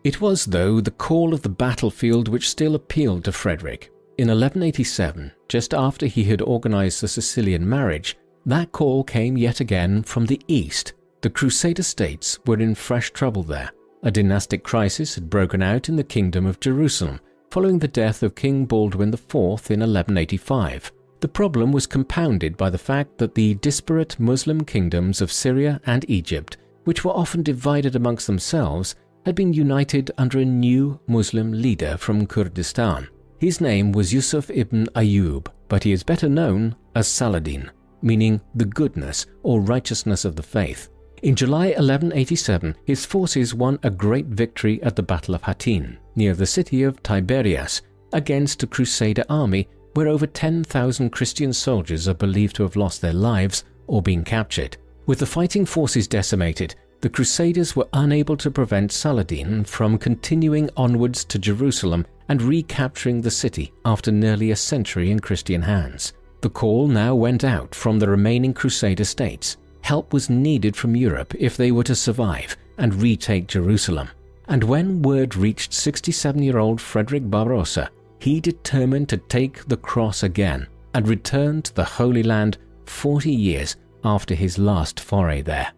It was, though, the call of the battlefield which still appealed to Frederick. In 1187, just after he had organized the Sicilian marriage, that call came yet again from the east. The Crusader states were in fresh trouble there. A dynastic crisis had broken out in the Kingdom of Jerusalem following the death of King Baldwin IV in 1185. The problem was compounded by the fact that the disparate Muslim kingdoms of Syria and Egypt, which were often divided amongst themselves, had been united under a new Muslim leader from Kurdistan. His name was Yusuf ibn Ayyub, but he is better known as Saladin, meaning the goodness or righteousness of the faith. In July 1187, his forces won a great victory at the Battle of Hattin, near the city of Tiberias, against a Crusader army where over 10,000 Christian soldiers are believed to have lost their lives or been captured. With the fighting forces decimated, the Crusaders were unable to prevent Saladin from continuing onwards to Jerusalem and recapturing the city after nearly a century in Christian hands. The call now went out from the remaining Crusader states. Help was needed from Europe if they were to survive and retake Jerusalem. And when word reached 67-year-old Frederick Barbarossa, he determined to take the cross again and return to the Holy Land 40 years after his last foray there.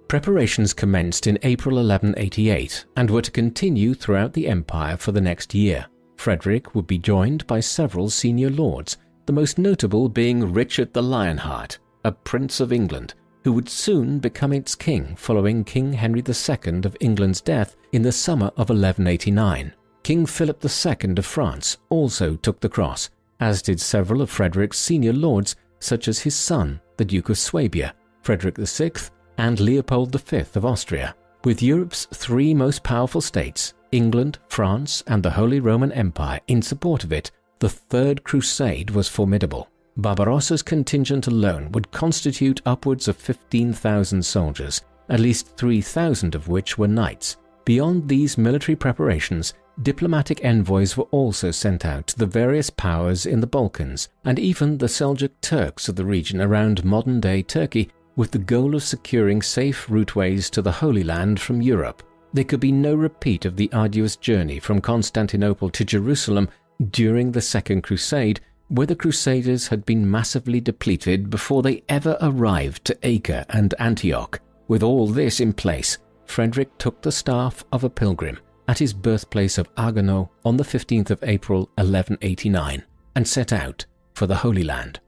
Preparations commenced in April 1188 and were to continue throughout the empire for the next year. Frederick would be joined by several senior lords, the most notable being Richard the Lionheart, a prince of England, who would soon become its king following King Henry II of England's death in the summer of 1189. King Philip II of France also took the cross, as did several of Frederick's senior lords such as his son, the Duke of Swabia, Frederick VI, and Leopold V of Austria. With Europe's three most powerful states, England, France, and the Holy Roman Empire in support of it, the Third Crusade was formidable. Barbarossa's contingent alone would constitute upwards of 15,000 soldiers, at least 3,000 of which were knights. Beyond these military preparations, diplomatic envoys were also sent out to the various powers in the Balkans and even the Seljuk Turks of the region around modern-day Turkey, with the goal of securing safe routeways to the Holy Land from Europe. There could be no repeat of the arduous journey from Constantinople to Jerusalem during the Second Crusade, where the Crusaders had been massively depleted before they ever arrived to Acre and Antioch. With all this in place, Frederick took the staff of a pilgrim at his birthplace of Haguenau on the 15th of April 1189 and set out for the Holy Land.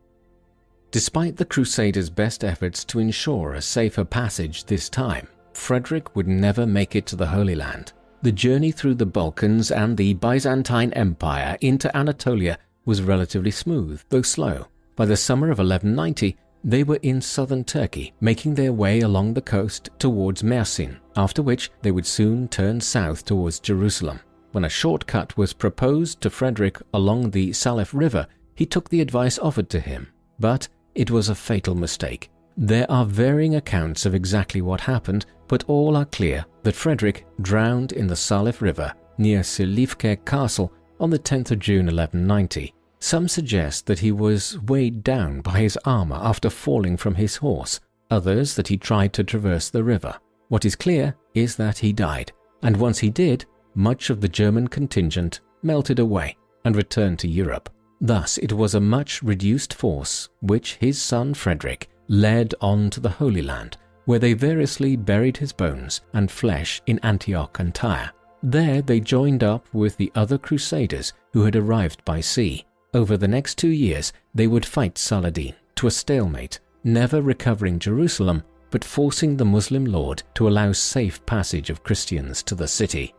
Despite the Crusaders' best efforts to ensure a safer passage this time, Frederick would never make it to the Holy Land. The journey through the Balkans and the Byzantine Empire into Anatolia was relatively smooth, though slow. By the summer of 1190, they were in southern Turkey, making their way along the coast towards Mersin, after which they would soon turn south towards Jerusalem. When a shortcut was proposed to Frederick along the Salef River, he took the advice offered to him, but it was a fatal mistake. There are varying accounts of exactly what happened, but all are clear that Frederick drowned in the Salef River near Silifke Castle on the 10th of June 1190. Some suggest that he was weighed down by his armor after falling from his horse, others that he tried to traverse the river. What is clear is that he died, and once he did, much of the German contingent melted away and returned to Europe. Thus it was a much reduced force which his son Frederick led on to the Holy Land, where they variously buried his bones and flesh in Antioch and Tyre. There they joined up with the other Crusaders who had arrived by sea. Over the next 2 years they would fight Saladin to a stalemate, never recovering Jerusalem but forcing the Muslim lord to allow safe passage of Christians to the city.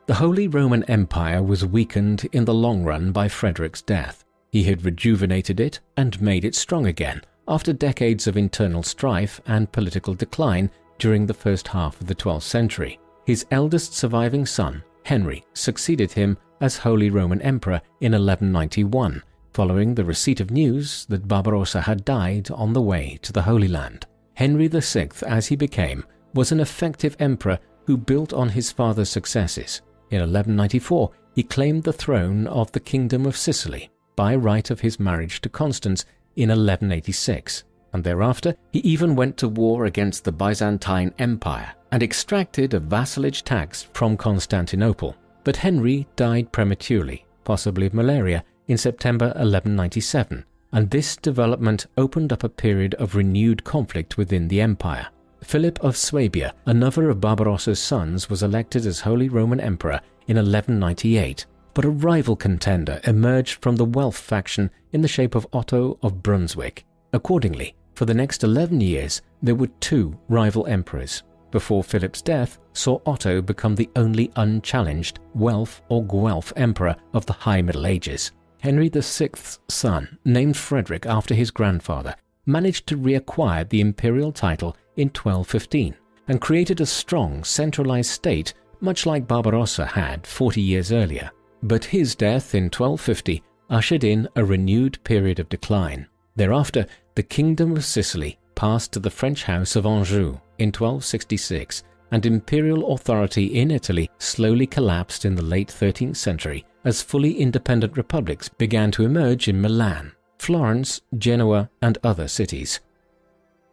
The Holy Roman Empire was weakened in the long run by Frederick's death. He had rejuvenated it and made it strong again after decades of internal strife and political decline during the first half of the 12th century. His eldest surviving son, Henry, succeeded him as Holy Roman Emperor in 1191, following the receipt of news that Barbarossa had died on the way to the Holy Land. Henry VI, as he became, was an effective emperor who built on his father's successes. In 1194, he claimed the throne of the Kingdom of Sicily by right of his marriage to Constance in 1186, and thereafter he even went to war against the Byzantine Empire and extracted a vassalage tax from Constantinople. But Henry died prematurely, possibly of malaria, in September 1197, and this development opened up a period of renewed conflict within the empire. Philip of Swabia, another of Barbarossa's sons, was elected as Holy Roman Emperor in 1198, but a rival contender emerged from the Welf faction in the shape of Otto of Brunswick. Accordingly, for the next 11 years, there were 2 rival emperors, before Philip's death saw Otto become the only unchallenged Welf or Guelph emperor of the High Middle Ages. Henry VI's son, named Frederick after his grandfather, managed to reacquire the imperial title in 1215 and created a strong centralized state much like Barbarossa had 40 years earlier. But his death in 1250 ushered in a renewed period of decline. Thereafter, the Kingdom of Sicily passed to the French House of Anjou in 1266, and imperial authority in Italy slowly collapsed in the late 13th century as fully independent republics began to emerge in Milan, Florence, Genoa, and other cities.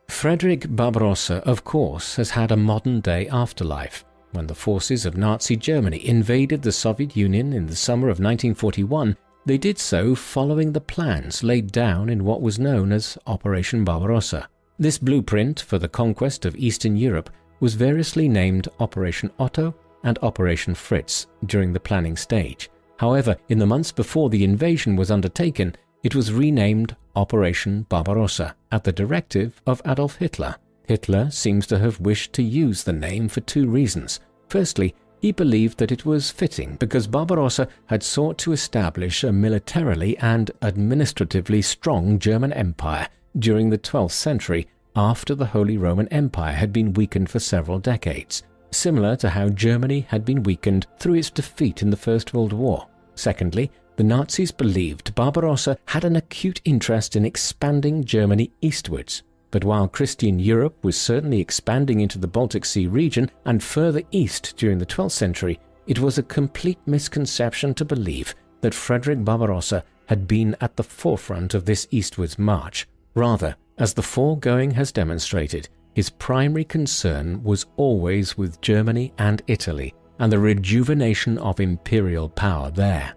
Frederick Barbarossa, of course, has had a modern-day afterlife. When the forces of Nazi Germany invaded the Soviet Union in the summer of 1941, they did so following the plans laid down in what was known as Operation Barbarossa. This blueprint for the conquest of Eastern Europe was variously named Operation Otto and Operation Fritz during the planning stage. However, in the months before the invasion was undertaken, it was renamed Operation Barbarossa at the directive of Adolf Hitler. Hitler seems to have wished to use the name for 2 reasons. Firstly, he believed that it was fitting because Barbarossa had sought to establish a militarily and administratively strong German empire during the 12th century after the Holy Roman Empire had been weakened for several decades, similar to how Germany had been weakened through its defeat in the First World War. Secondly, the Nazis believed Barbarossa had an acute interest in expanding Germany eastwards. But while Christian Europe was certainly expanding into the Baltic Sea region and further east during the 12th century, it was a complete misconception to believe that Frederick Barbarossa had been at the forefront of this eastwards march. Rather, as the foregoing has demonstrated, his primary concern was always with Germany and Italy and the rejuvenation of imperial power there.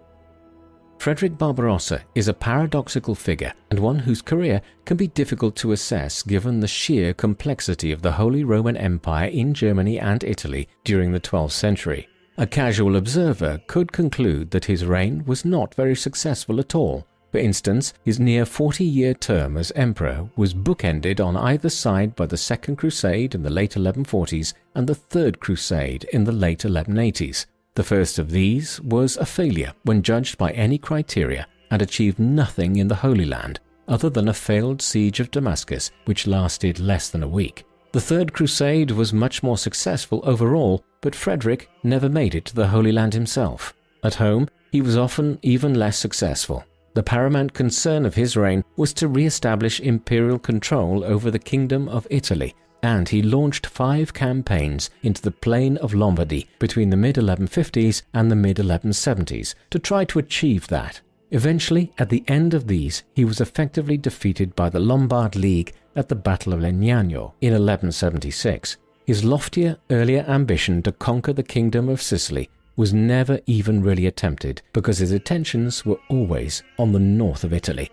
Frederick Barbarossa is a paradoxical figure and one whose career can be difficult to assess given the sheer complexity of the Holy Roman Empire in Germany and Italy during the 12th century. A casual observer could conclude that his reign was not very successful at all. For instance, his near 40-year term as emperor was bookended on either side by the Second Crusade in the late 1140s and the Third Crusade in the late 1180s. The first of these was a failure when judged by any criteria and achieved nothing in the Holy Land other than a failed siege of Damascus which lasted less than a week. The Third Crusade was much more successful overall, but Frederick never made it to the Holy Land himself. At home, he was often even less successful. The paramount concern of his reign was to re-establish imperial control over the Kingdom of Italy, and he launched 5 campaigns into the plain of Lombardy between the mid-1150s and the mid-1170s to try to achieve that. Eventually, at the end of these, he was effectively defeated by the Lombard League at the Battle of Legnano in 1176. His loftier, earlier ambition to conquer the Kingdom of Sicily was never even really attempted because his attentions were always on the north of Italy.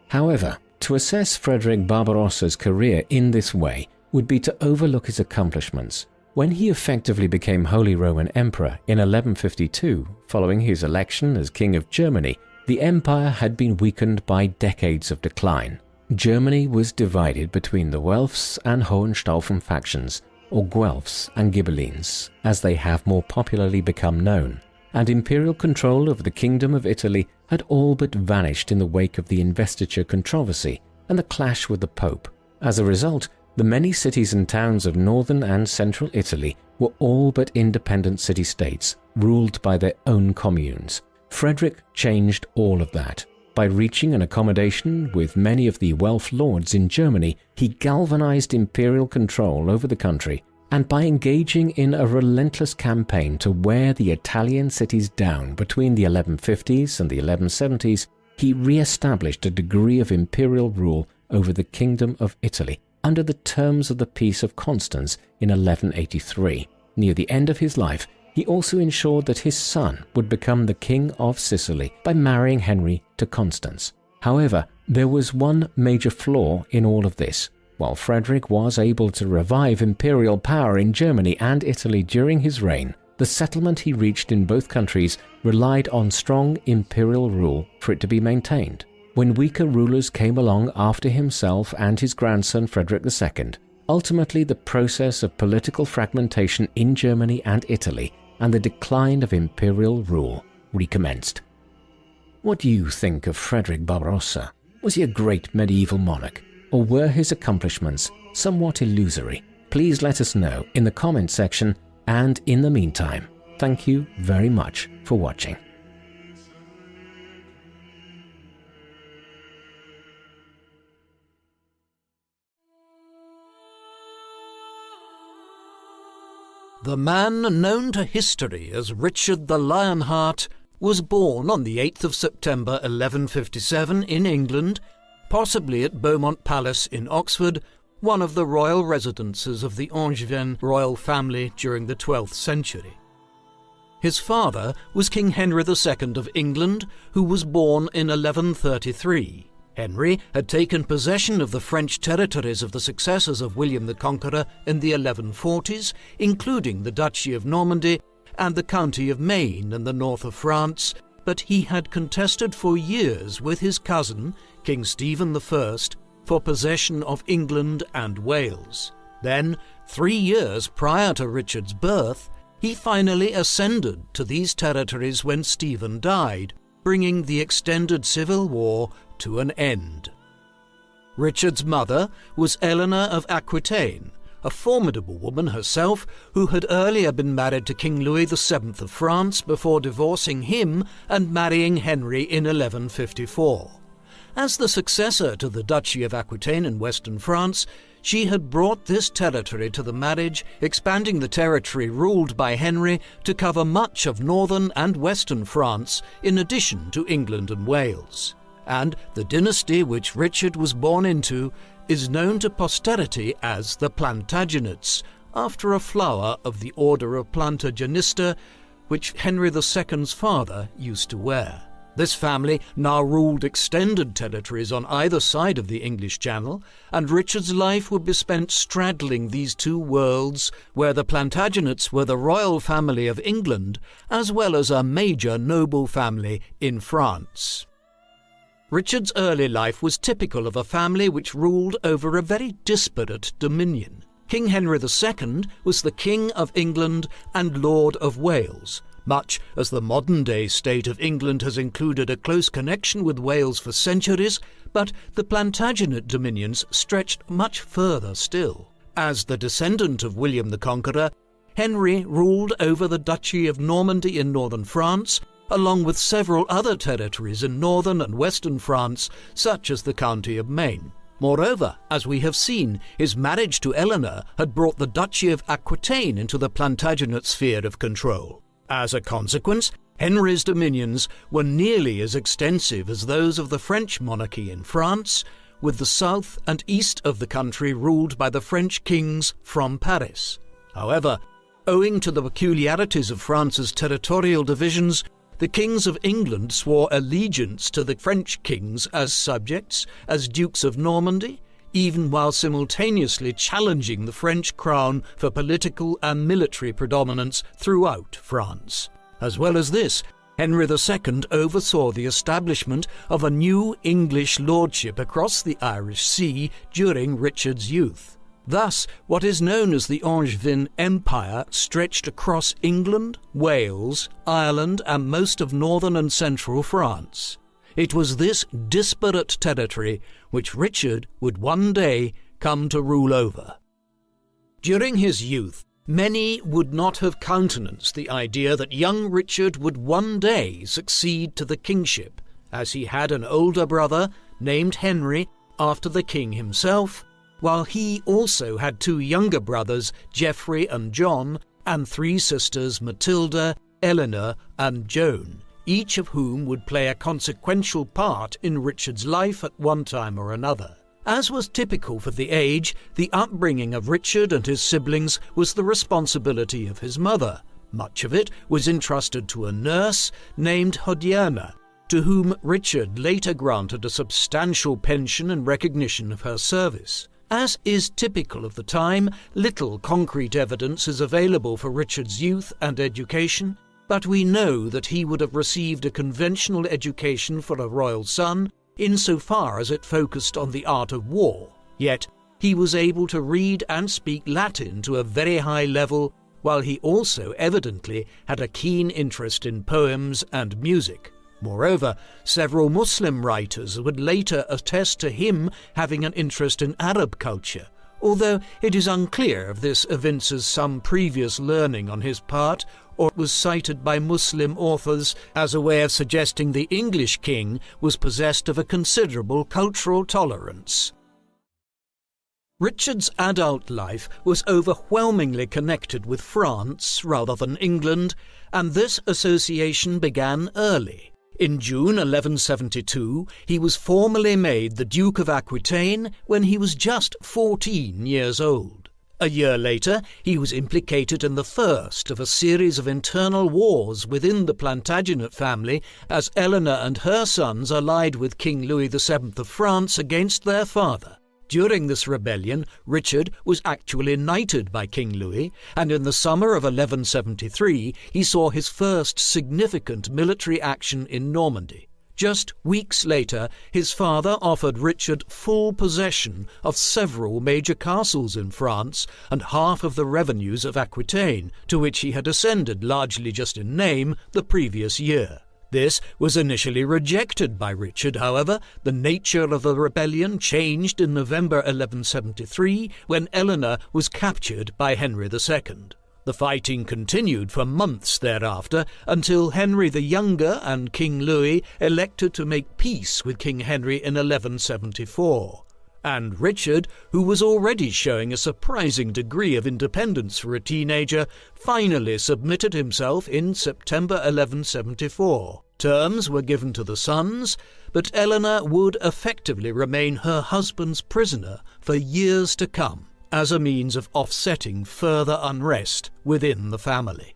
However, to assess Frederick Barbarossa's career in this way would be to overlook his accomplishments. When he effectively became Holy Roman Emperor in 1152, following his election as King of Germany, the empire had been weakened by decades of decline. Germany was divided between the Welfs and Hohenstaufen factions, or Guelphs and Ghibellines, as they have more popularly become known, and imperial control of the Kingdom of Italy had all but vanished in the wake of the investiture controversy and the clash with the Pope. As a result, the many cities and towns of northern and central Italy were all but independent city-states, ruled by their own communes. Frederick changed all of that. By reaching an accommodation with many of the Welf lords in Germany, he galvanized imperial control over the country, and by engaging in a relentless campaign to wear the Italian cities down between the 1150s and the 1170s, he re-established a degree of imperial rule over the Kingdom of Italy under the terms of the Peace of Constance in 1183. Near the end of his life, he also ensured that his son would become the King of Sicily by marrying Henry to Constance. However, there was one major flaw in all of this. While Frederick was able to revive imperial power in Germany and Italy during his reign, the settlement he reached in both countries relied on strong imperial rule for it to be maintained. When weaker rulers came along after himself and his grandson Frederick II, ultimately the process of political fragmentation in Germany and Italy and the decline of imperial rule recommenced. What do you think of Frederick Barbarossa? Was he a great medieval monarch, or were his accomplishments somewhat illusory? Please let us know in the comment section, and in the meantime, thank you very much for watching. The man known to history as Richard the Lionheart was born on the 8th of September 1157 in England, possibly at Beaumont Palace in Oxford, one of the royal residences of the Angevin royal family during the 12th century. His father was King Henry II of England, who was born in 1133. Henry had taken possession of the French territories of the successors of William the Conqueror in the 1140s, including the Duchy of Normandy and the County of Maine in the north of France, but he had contested for years with his cousin, King Stephen I, for possession of England and Wales. Then, 3 years prior to Richard's birth, he finally ascended to these territories when Stephen died, bringing the extended civil war to an end. Richard's mother was Eleanor of Aquitaine, a formidable woman herself who had earlier been married to King Louis VII of France before divorcing him and marrying Henry in 1154. As the successor to the Duchy of Aquitaine in western France, she had brought this territory to the marriage, expanding the territory ruled by Henry to cover much of northern and western France, in addition to England and Wales. And the dynasty which Richard was born into is known to posterity as the Plantagenets, after a flower of the order of Plantagenista, which Henry II's father used to wear. This family now ruled extended territories on either side of the English Channel, and Richard's life would be spent straddling these two worlds, where the Plantagenets were the royal family of England, as well as a major noble family in France. Richard's early life was typical of a family which ruled over a very disparate dominion. King Henry II was the King of England and Lord of Wales, much as the modern-day state of England has included a close connection with Wales for centuries, but the Plantagenet dominions stretched much further still. As the descendant of William the Conqueror, Henry ruled over the Duchy of Normandy in northern France, along with several other territories in northern and western France, such as the County of Maine. Moreover, as we have seen, his marriage to Eleanor had brought the Duchy of Aquitaine into the Plantagenet sphere of control. As a consequence, Henry's dominions were nearly as extensive as those of the French monarchy in France, with the south and east of the country ruled by the French kings from Paris. However, owing to the peculiarities of France's territorial divisions, the kings of England swore allegiance to the French kings as subjects, as dukes of Normandy, even while simultaneously challenging the French crown for political and military predominance throughout France. As well as this, Henry II oversaw the establishment of a new English lordship across the Irish Sea during Richard's youth. Thus, what is known as the Angevin Empire stretched across England, Wales, Ireland, and most of northern and central France. It was this disparate territory which Richard would one day come to rule over. During his youth, many would not have countenanced the idea that young Richard would one day succeed to the kingship, as he had an older brother named Henry after the king himself, while he also had two younger brothers, Geoffrey and John, and three sisters, Matilda, Eleanor, and Joan, each of whom would play a consequential part in Richard's life at one time or another. As was typical for the age, the upbringing of Richard and his siblings was the responsibility of his mother. Much of it was entrusted to a nurse named Hodiana, to whom Richard later granted a substantial pension in recognition of her service. As is typical of the time, little concrete evidence is available for Richard's youth and education, but we know that he would have received a conventional education for a royal son, insofar as it focused on the art of war. Yet he was able to read and speak Latin to a very high level, while he also evidently had a keen interest in poems and music. Moreover, several Muslim writers would later attest to him having an interest in Arab culture, although it is unclear if this evinces some previous learning on his part or was cited by Muslim authors as a way of suggesting the English king was possessed of a considerable cultural tolerance. Richard's adult life was overwhelmingly connected with France rather than England, and this association began early. In June 1172, he was formally made the Duke of Aquitaine when he was just 14 years old. A year later, he was implicated in the first of a series of internal wars within the Plantagenet family, as Eleanor and her sons allied with King Louis VII of France against their father. During this rebellion, Richard was actually knighted by King Louis, and in the summer of 1173 he saw his first significant military action in Normandy. Just weeks later, his father offered Richard full possession of several major castles in France and half of the revenues of Aquitaine, to which he had ascended largely just in name the previous year. This was initially rejected by Richard, however. The nature of the rebellion changed in November 1173 when Eleanor was captured by Henry II. The fighting continued for months thereafter until Henry the Younger and King Louis elected to make peace with King Henry in 1174. And Richard, who was already showing a surprising degree of independence for a teenager, finally submitted himself in September 1174. Terms were given to the sons, but Eleanor would effectively remain her husband's prisoner for years to come, as a means of offsetting further unrest within the family.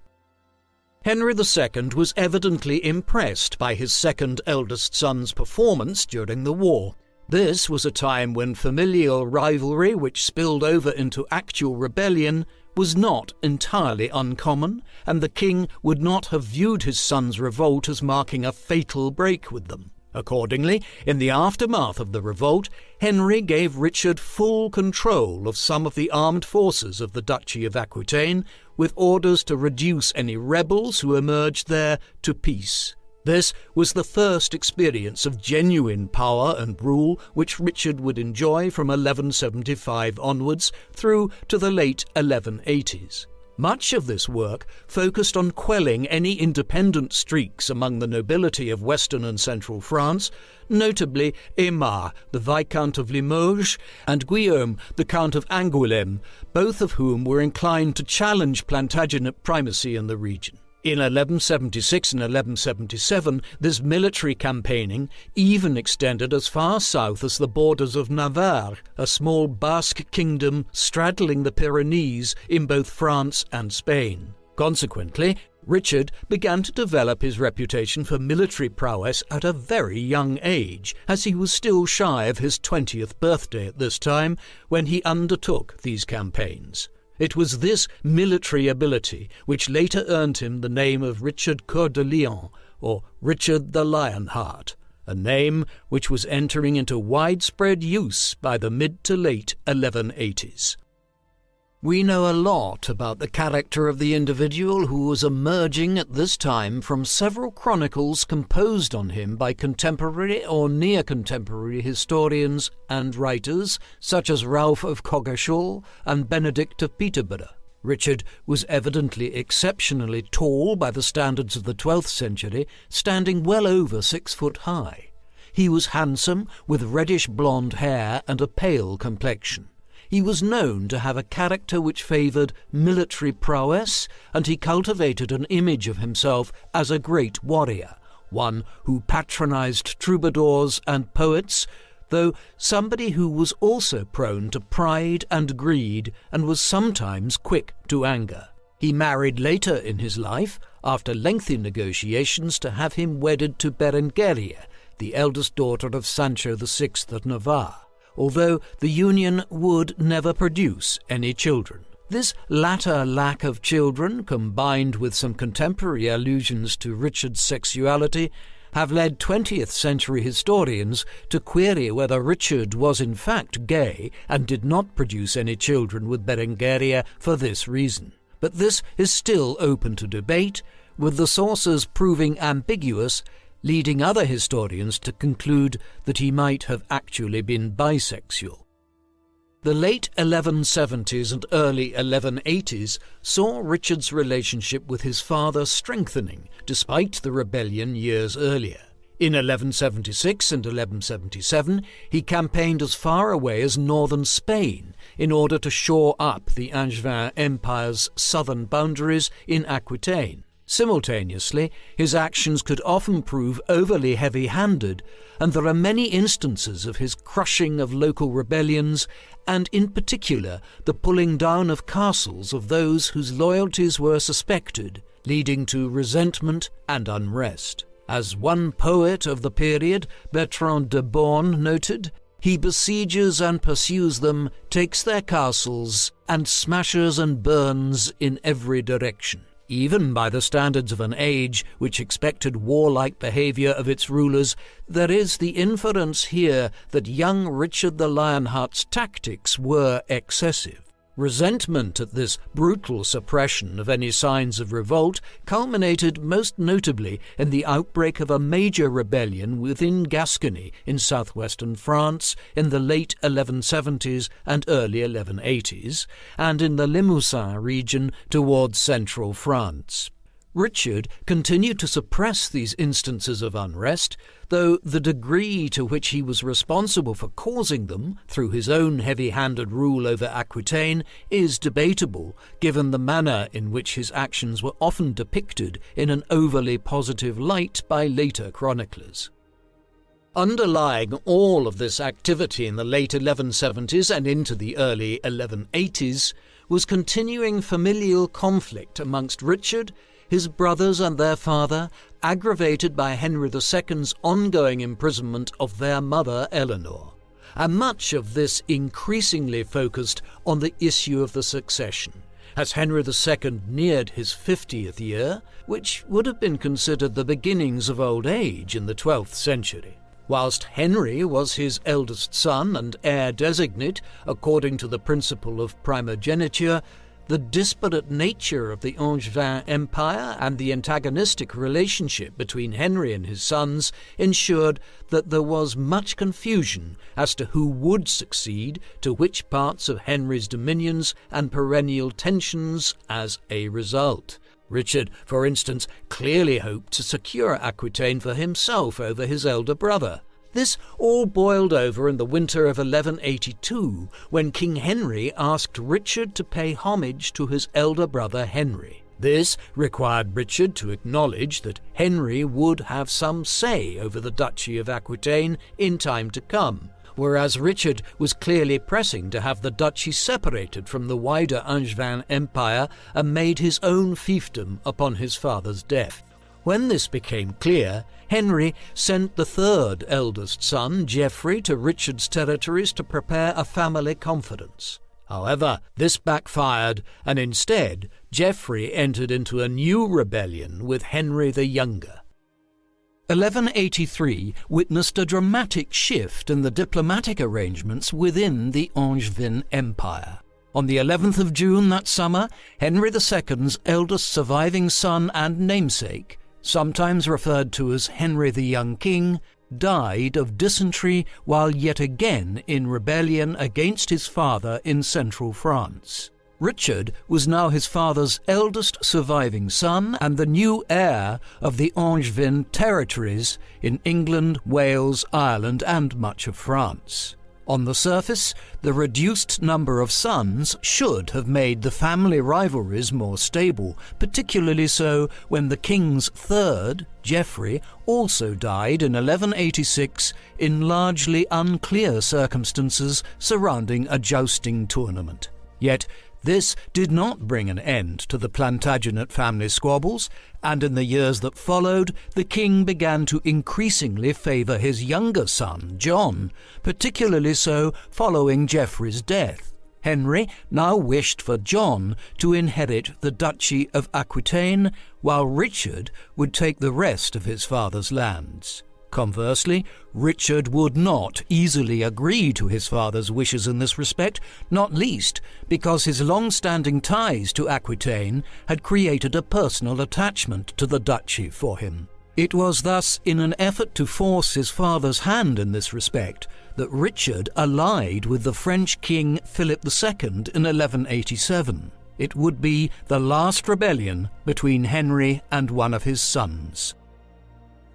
Henry II was evidently impressed by his second eldest son's performance during the war. This was a time when familial rivalry, which spilled over into actual rebellion, was not entirely uncommon, and the king would not have viewed his son's revolt as marking a fatal break with them. Accordingly, in the aftermath of the revolt, Henry gave Richard full control of some of the armed forces of the Duchy of Aquitaine, with orders to reduce any rebels who emerged there to peace. This was the first experience of genuine power and rule which Richard would enjoy from 1175 onwards through to the late 1180s. Much of this work focused on quelling any independent streaks among the nobility of western and central France, notably Aymar, the Viscount of Limoges, and Guillaume, the Count of Angoulême, both of whom were inclined to challenge Plantagenet primacy in the region. In 1176 and 1177, this military campaigning even extended as far south as the borders of Navarre, a small Basque kingdom straddling the Pyrenees in both France and Spain. Consequently, Richard began to develop his reputation for military prowess at a very young age, as he was still shy of his 20th birthday at this time when he undertook these campaigns. It was this military ability which later earned him the name of Richard Coeur de Lion, or Richard the Lionheart, a name which was entering into widespread use by the mid to late 1180s. We know a lot about the character of the individual who was emerging at this time from several chronicles composed on him by contemporary or near-contemporary historians and writers such as Ralph of Coggeshall and Benedict of Peterborough. Richard was evidently exceptionally tall by the standards of the 12th century, standing well over 6 foot high. He was handsome, with reddish-blonde hair and a pale complexion. He was known to have a character which favoured military prowess, and he cultivated an image of himself as a great warrior, one who patronised troubadours and poets, though somebody who was also prone to pride and greed and was sometimes quick to anger. He married later in his life, after lengthy negotiations, to have him wedded to Berengaria, the eldest daughter of Sancho VI of Navarre, although the union would never produce any children. This latter lack of children, combined with some contemporary allusions to Richard's sexuality, have led 20th century historians to query whether Richard was in fact gay and did not produce any children with Berengaria for this reason. But this is still open to debate, with the sources proving ambiguous, leading other historians to conclude that he might have actually been bisexual. The late 1170s and early 1180s saw Richard's relationship with his father strengthening, despite the rebellion years earlier. In 1176 and 1177, he campaigned as far away as northern Spain in order to shore up the Angevin Empire's southern boundaries in Aquitaine. Simultaneously, his actions could often prove overly heavy-handed, and there are many instances of his crushing of local rebellions, and in particular the pulling down of castles of those whose loyalties were suspected, leading to resentment and unrest. As one poet of the period, Bertrand de Born, noted, "He besieges and pursues them, takes their castles, and smashes and burns in every direction." Even by the standards of an age which expected warlike behaviour of its rulers, there is the inference here that young Richard the Lionheart's tactics were excessive. Resentment at this brutal suppression of any signs of revolt culminated most notably in the outbreak of a major rebellion within Gascony in southwestern France in the late 1170s and early 1180s, and in the Limousin region towards central France. Richard continued to suppress these instances of unrest, though the degree to which he was responsible for causing them through his own heavy-handed rule over Aquitaine is debatable, given the manner in which his actions were often depicted in an overly positive light by later chroniclers. Underlying all of this activity in the late 1170s and into the early 1180s was continuing familial conflict amongst Richard, his brothers and their father, aggravated by Henry II's ongoing imprisonment of their mother Eleanor, and much of this increasingly focused on the issue of the succession, as Henry II neared his 50th year, which would have been considered the beginnings of old age in the 12th century. Whilst Henry was his eldest son and heir designate, according to the principle of primogeniture, the disparate nature of the Angevin Empire and the antagonistic relationship between Henry and his sons ensured that there was much confusion as to who would succeed to which parts of Henry's dominions, and perennial tensions as a result. Richard, for instance, clearly hoped to secure Aquitaine for himself over his elder brother. This all boiled over in the winter of 1182, when King Henry asked Richard to pay homage to his elder brother Henry. This required Richard to acknowledge that Henry would have some say over the Duchy of Aquitaine in time to come, whereas Richard was clearly pressing to have the duchy separated from the wider Angevin Empire and made his own fiefdom upon his father's death. When this became clear, Henry sent the third eldest son, Geoffrey, to Richard's territories to prepare a family confidence. However, this backfired, and instead, Geoffrey entered into a new rebellion with Henry the Younger. 1183 witnessed a dramatic shift in the diplomatic arrangements within the Angevin Empire. On the 11th of June that summer, Henry II's eldest surviving son and namesake, sometimes referred to as Henry the Young King, died of dysentery while yet again in rebellion against his father in central France. Richard was now his father's eldest surviving son and the new heir of the Angevin territories in England, Wales, Ireland, and much of France. On the surface, the reduced number of sons should have made the family rivalries more stable, particularly so when the king's third, Geoffrey, also died in 1186 in largely unclear circumstances surrounding a jousting tournament. Yet, this did not bring an end to the Plantagenet family squabbles, and in the years that followed, the king began to increasingly favour his younger son, John, particularly so following Geoffrey's death. Henry now wished for John to inherit the Duchy of Aquitaine, while Richard would take the rest of his father's lands. Conversely, Richard would not easily agree to his father's wishes in this respect, not least because his long-standing ties to Aquitaine had created a personal attachment to the duchy for him. It was thus in an effort to force his father's hand in this respect that Richard allied with the French king Philip II in 1187. It would be the last rebellion between Henry and one of his sons.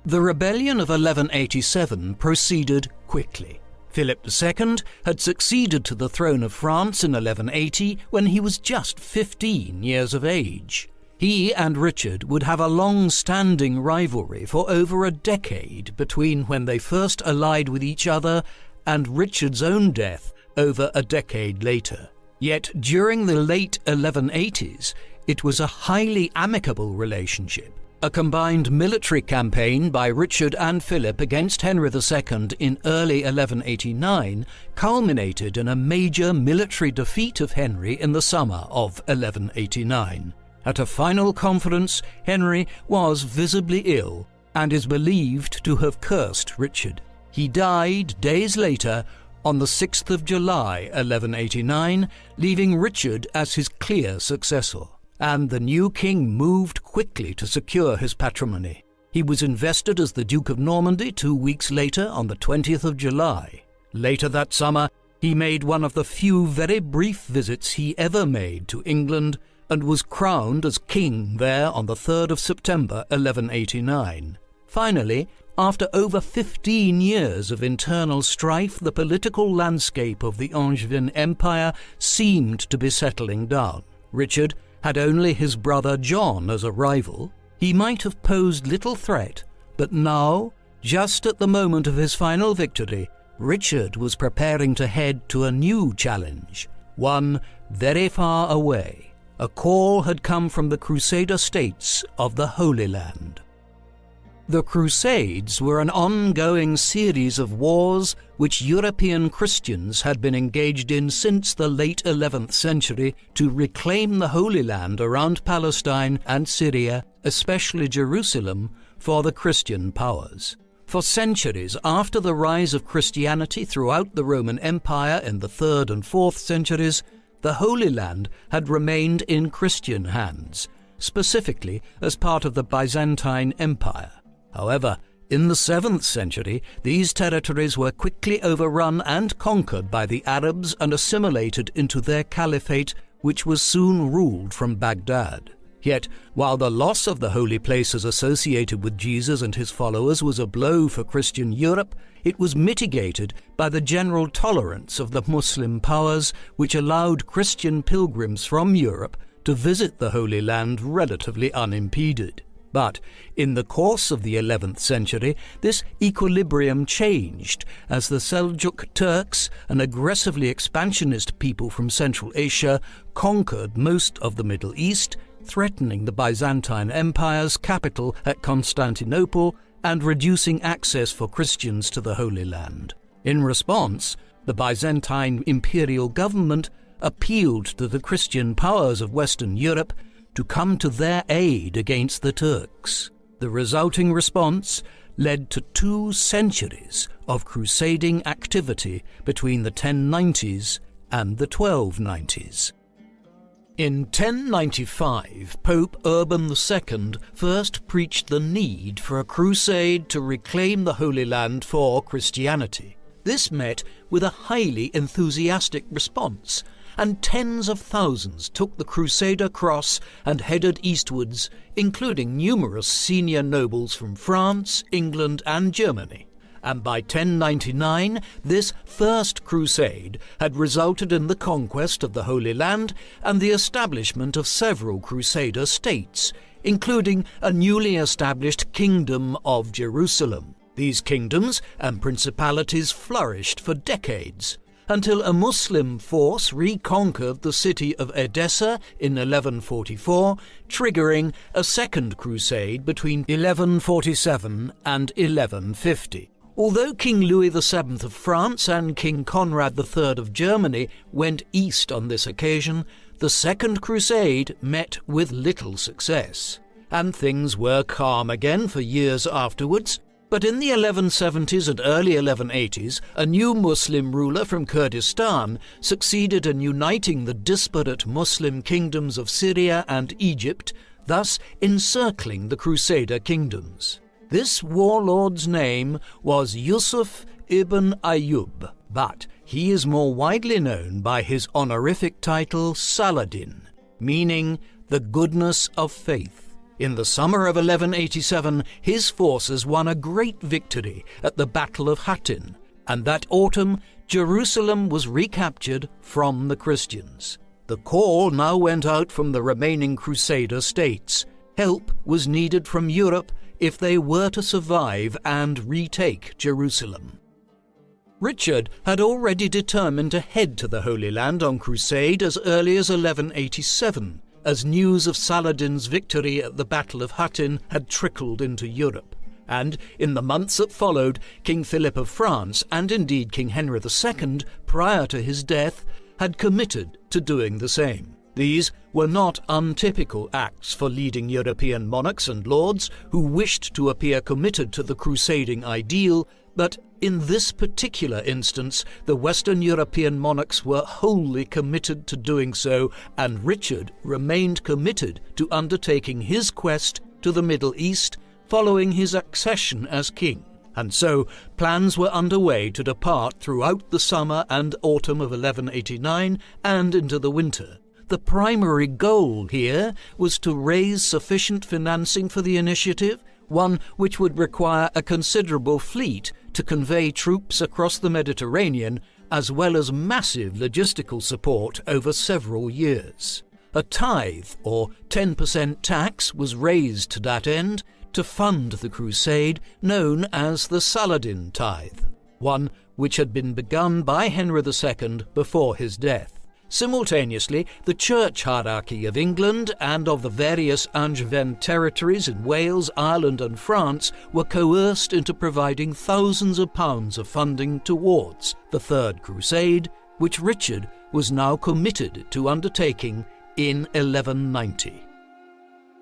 The rebellion of 1187 proceeded quickly. Philip II had succeeded to the throne of France in 1180 when he was just 15 years of age. He and Richard would have a long-standing rivalry for over a decade between when they first allied with each other and Richard's own death over a decade later. Yet during the late 1180s, it was a highly amicable relationship. A combined military campaign by Richard and Philip against Henry II in early 1189 culminated in a major military defeat of Henry in the summer of 1189. At a final conference, Henry was visibly ill and is believed to have cursed Richard. He died days later on the 6th of July 1189, leaving Richard as his clear successor. And the new king moved quickly to secure his patrimony. He was invested as the Duke of Normandy 2 weeks later on the 20th of July. Later that summer, he made one of the few very brief visits he ever made to England and was crowned as king there on the 3rd of September 1189. Finally, after over 15 years of internal strife, the political landscape of the Angevin Empire seemed to be settling down. Richard had only his brother John as a rival. He might have posed little threat, but now, just at the moment of his final victory, Richard was preparing to head to a new challenge, one very far away. A call had come from the Crusader states of the Holy Land. The Crusades were an ongoing series of wars which European Christians had been engaged in since the late 11th century to reclaim the Holy Land around Palestine and Syria, especially Jerusalem, for the Christian powers. For centuries after the rise of Christianity throughout the Roman Empire in the 3rd and 4th centuries, the Holy Land had remained in Christian hands, specifically as part of the Byzantine Empire. However, in the 7th century, these territories were quickly overrun and conquered by the Arabs and assimilated into their caliphate, which was soon ruled from Baghdad. Yet, while the loss of the holy places associated with Jesus and his followers was a blow for Christian Europe, it was mitigated by the general tolerance of the Muslim powers, which allowed Christian pilgrims from Europe to visit the Holy Land relatively unimpeded. But in the course of the 11th century, this equilibrium changed as the Seljuk Turks, an aggressively expansionist people from Central Asia, conquered most of the Middle East, threatening the Byzantine Empire's capital at Constantinople and reducing access for Christians to the Holy Land. In response, the Byzantine imperial government appealed to the Christian powers of Western Europe to come to their aid against the Turks. The resulting response led to 2 centuries of crusading activity between the 1090s and the 1290s. In 1095, Pope Urban II first preached the need for a crusade to reclaim the Holy Land for Christianity. This met with a highly enthusiastic response, and tens of thousands took the Crusader cross and headed eastwards, including numerous senior nobles from France, England and Germany. And by 1099, this first crusade had resulted in the conquest of the Holy Land and the establishment of several Crusader states, including a newly established Kingdom of Jerusalem. These kingdoms and principalities flourished for decades, until a Muslim force reconquered the city of Edessa in 1144, triggering a second crusade between 1147 and 1150. Although King Louis VII of France and King Conrad III of Germany went east on this occasion, the Second Crusade met with little success, and things were calm again for years afterwards. But in the 1170s and early 1180s, a new Muslim ruler from Kurdistan succeeded in uniting the disparate Muslim kingdoms of Syria and Egypt, thus encircling the Crusader kingdoms. This warlord's name was Yusuf ibn Ayyub, but he is more widely known by his honorific title Saladin, meaning the goodness of faith. In the summer of 1187, his forces won a great victory at the Battle of Hattin, and that autumn, Jerusalem was recaptured from the Christians. The call now went out from the remaining Crusader states. Help was needed from Europe if they were to survive and retake Jerusalem. Richard had already determined to head to the Holy Land on crusade as early as 1187, as news of Saladin's victory at the Battle of Hattin had trickled into Europe. And in the months that followed, King Philip of France, and indeed King Henry II, prior to his death, had committed to doing the same. These were not untypical acts for leading European monarchs and lords who wished to appear committed to the crusading ideal, but in this particular instance, the Western European monarchs were wholly committed to doing so, and Richard remained committed to undertaking his quest to the Middle East following his accession as king. And so plans were underway to depart throughout the summer and autumn of 1189 and into the winter. The primary goal here was to raise sufficient financing for the initiative, one which would require a considerable fleet to convey troops across the Mediterranean, as well as massive logistical support over several years. A tithe, or 10% tax, was raised to that end to fund the crusade, known as the Saladin tithe, one which had been begun by Henry II before his death. Simultaneously, the church hierarchy of England and of the various Angevin territories in Wales, Ireland and France were coerced into providing thousands of pounds of funding towards the Third Crusade, which Richard was now committed to undertaking in 1190.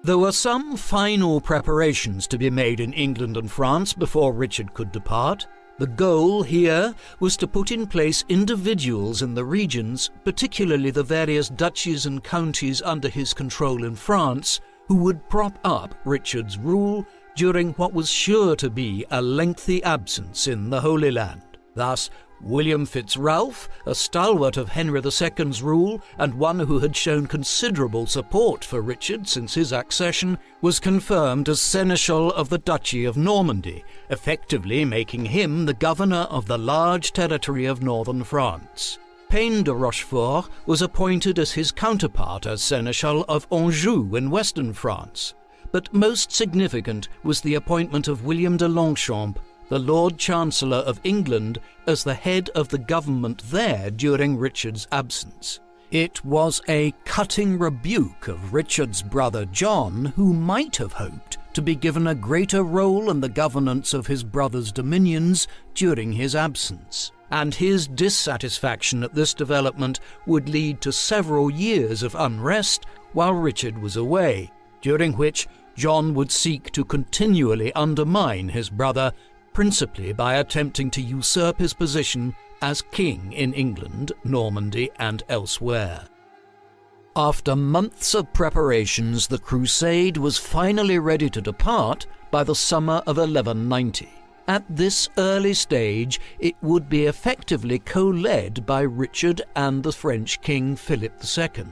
There were some final preparations to be made in England and France before Richard could depart. The goal here was to put in place individuals in the regions, particularly the various duchies and counties under his control in France, who would prop up Richard's rule during what was sure to be a lengthy absence in the Holy Land. Thus, William Fitzralph, a stalwart of Henry II's rule and one who had shown considerable support for Richard since his accession, was confirmed as Seneschal of the Duchy of Normandy, effectively making him the governor of the large territory of northern France. Champagne de Rochefort was appointed as his counterpart as Seneschal of Anjou in western France, but most significant was the appointment of William de Longchamp, the Lord Chancellor of England, as the head of the government there during Richard's absence. It was a cutting rebuke of Richard's brother John, who might have hoped to be given a greater role in the governance of his brother's dominions during his absence, and his dissatisfaction at this development would lead to several years of unrest while Richard was away, during which John would seek to continually undermine his brother, principally by attempting to usurp his position as king in England, Normandy, and elsewhere. After months of preparations, the crusade was finally ready to depart by the summer of 1190. At this early stage, it would be effectively co-led by Richard and the French king Philip II,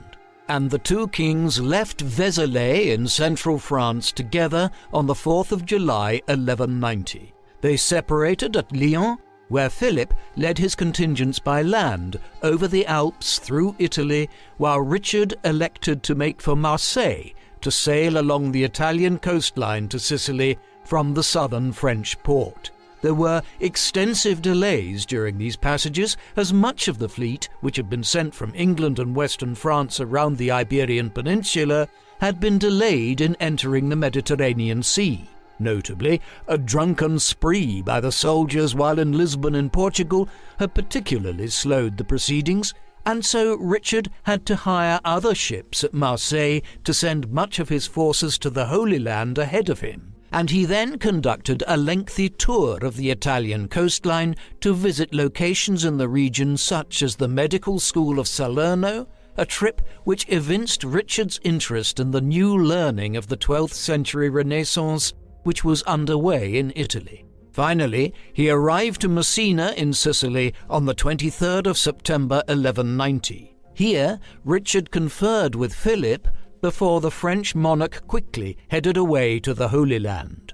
and the two kings left Vézelay in central France together on the 4th of July 1190. They separated at Lyon, where Philip led his contingents by land over the Alps through Italy, while Richard elected to make for Marseille to sail along the Italian coastline to Sicily from the southern French port. There were extensive delays during these passages, as much of the fleet, which had been sent from England and western France around the Iberian Peninsula, had been delayed in entering the Mediterranean Sea. Notably, a drunken spree by the soldiers while in Lisbon in Portugal had particularly slowed the proceedings, and so Richard had to hire other ships at Marseille to send much of his forces to the Holy Land ahead of him, and he then conducted a lengthy tour of the Italian coastline to visit locations in the region such as the Medical School of Salerno, a trip which evinced Richard's interest in the new learning of the 12th century Renaissance which was underway in Italy. Finally, he arrived to Messina in Sicily on the 23rd of September 1190. Here, Richard conferred with Philip before the French monarch quickly headed away to the Holy Land.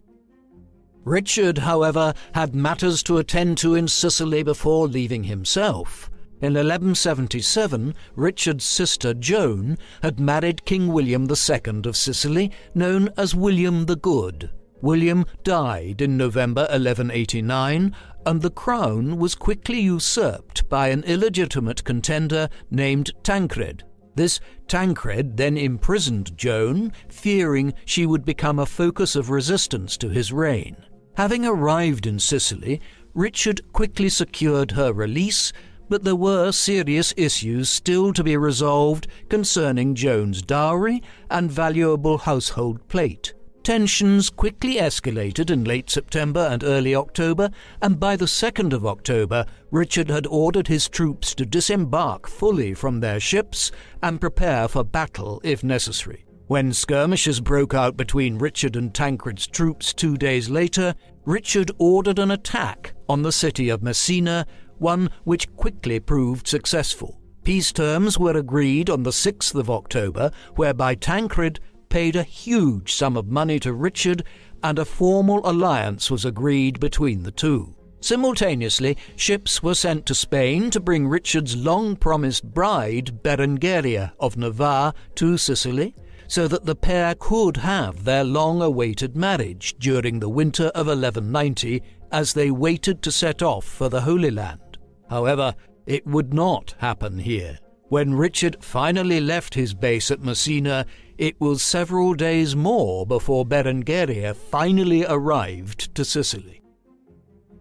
Richard, however, had matters to attend to in Sicily before leaving himself. In 1177, Richard's sister Joan had married King William II of Sicily, known as William the Good. William died in November 1189, and the crown was quickly usurped by an illegitimate contender named Tancred. This Tancred then imprisoned Joan, fearing she would become a focus of resistance to his reign. Having arrived in Sicily, Richard quickly secured her release, but there were serious issues still to be resolved concerning Joan's dowry and valuable household plate. Tensions quickly escalated in late September and early October, and by the 2nd of October, Richard had ordered his troops to disembark fully from their ships and prepare for battle if necessary. When skirmishes broke out between Richard and Tancred's troops 2 days later, Richard ordered an attack on the city of Messina, one which quickly proved successful. Peace terms were agreed on the 6th of October, whereby Tancred paid a huge sum of money to Richard, and a formal alliance was agreed between the two. Simultaneously, ships were sent to Spain to bring Richard's long-promised bride, Berengaria of Navarre, to Sicily, so that the pair could have their long-awaited marriage during the winter of 1190 as they waited to set off for the Holy Land. However, it would not happen here. When Richard finally left his base at Messina, it was several days more before Berengaria finally arrived to Sicily.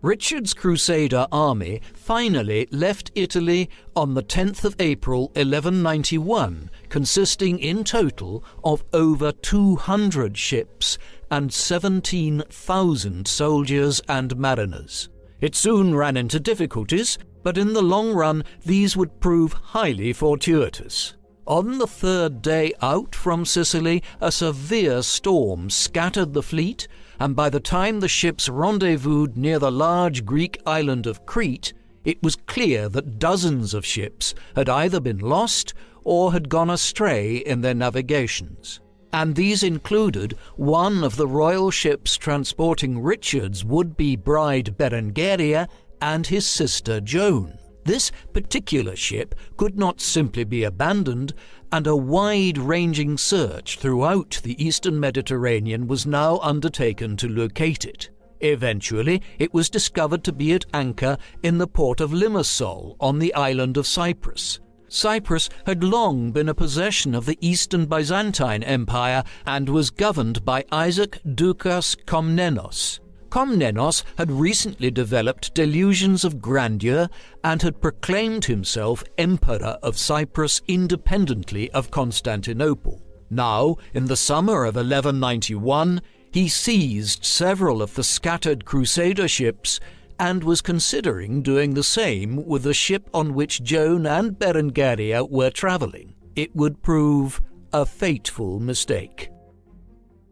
Richard's Crusader army finally left Italy on the 10th of April 1191, consisting in total of over 200 ships and 17,000 soldiers and mariners. It soon ran into difficulties, but in the long run these would prove highly fortuitous. On the third day out from Sicily, a severe storm scattered the fleet, and by the time the ships rendezvoused near the large Greek island of Crete, it was clear that dozens of ships had either been lost or had gone astray in their navigations. And these included one of the royal ships transporting Richard's would-be bride Berengaria and his sister Joan. This particular ship could not simply be abandoned, and a wide-ranging search throughout the eastern Mediterranean was now undertaken to locate it. Eventually, it was discovered to be at anchor in the port of Limassol on the island of Cyprus. Cyprus had long been a possession of the Eastern Byzantine Empire and was governed by Isaac Doukas Komnenos. Komnenos had recently developed delusions of grandeur and had proclaimed himself Emperor of Cyprus independently of Constantinople. Now, in the summer of 1191, he seized several of the scattered Crusader ships and was considering doing the same with the ship on which Joan and Berengaria were travelling. It would prove a fateful mistake.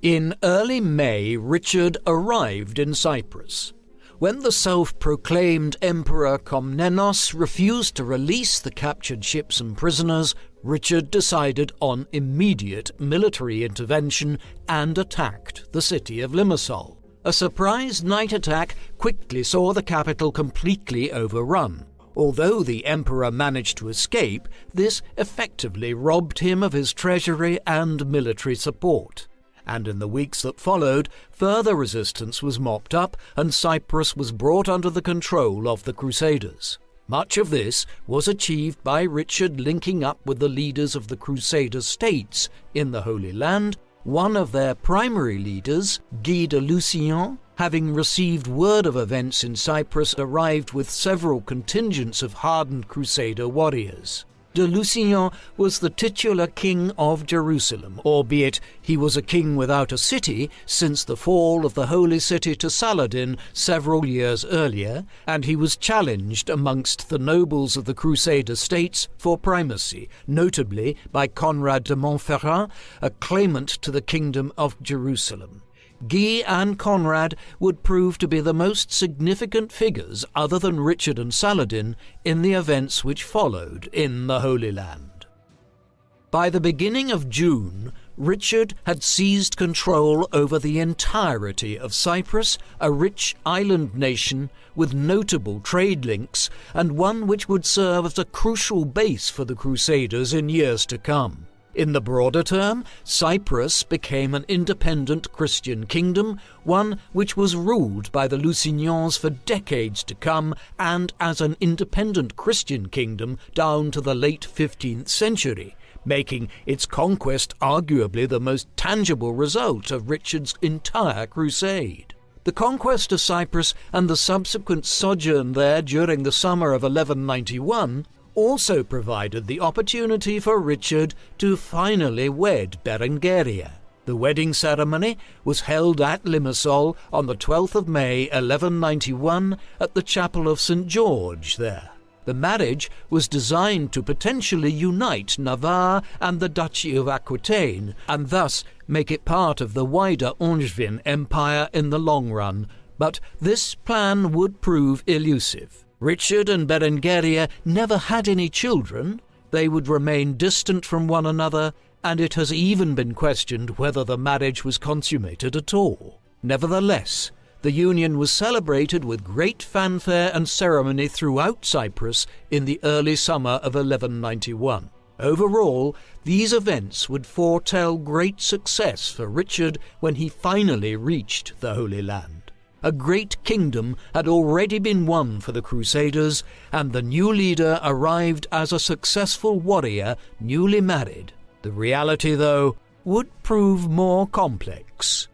In early May, Richard arrived in Cyprus. When the self-proclaimed Emperor Komnenos refused to release the captured ships and prisoners, Richard decided on immediate military intervention and attacked the city of Limassol. A surprise night attack quickly saw the capital completely overrun. Although the emperor managed to escape, this effectively robbed him of his treasury and military support. And in the weeks that followed, further resistance was mopped up and Cyprus was brought under the control of the Crusaders. Much of this was achieved by Richard linking up with the leaders of the Crusader states in the Holy Land. One of their primary leaders, Guy de Lusignan, having received word of events in Cyprus, arrived with several contingents of hardened Crusader warriors. De Lusignan was the titular king of Jerusalem, albeit he was a king without a city since the fall of the Holy City to Saladin several years earlier, and he was challenged amongst the nobles of the Crusader states for primacy, notably by Conrad de Montferrat, a claimant to the kingdom of Jerusalem. Guy and Conrad would prove to be the most significant figures, other than Richard and Saladin, in the events which followed in the Holy Land. By the beginning of June, Richard had seized control over the entirety of Cyprus, a rich island nation with notable trade links, and one which would serve as a crucial base for the Crusaders in years to come. In the broader term, Cyprus became an independent Christian kingdom, one which was ruled by the Lusignans for decades to come, and as an independent Christian kingdom down to the late 15th century, making its conquest arguably the most tangible result of Richard's entire crusade. The conquest of Cyprus and the subsequent sojourn there during the summer of 1191 also provided the opportunity for Richard to finally wed Berengaria. The wedding ceremony was held at Limassol on the 12th of May 1191 at the chapel of St. George there. The marriage was designed to potentially unite Navarre and the Duchy of Aquitaine, and thus make it part of the wider Angevin Empire in the long run, but this plan would prove elusive. Richard and Berengaria never had any children, they would remain distant from one another, and it has even been questioned whether the marriage was consummated at all. Nevertheless, the union was celebrated with great fanfare and ceremony throughout Cyprus in the early summer of 1191. Overall, these events would foretell great success for Richard when he finally reached the Holy Land. A great kingdom had already been won for the Crusaders, and the new leader arrived as a successful warrior, newly married. The reality, though, would prove more complex.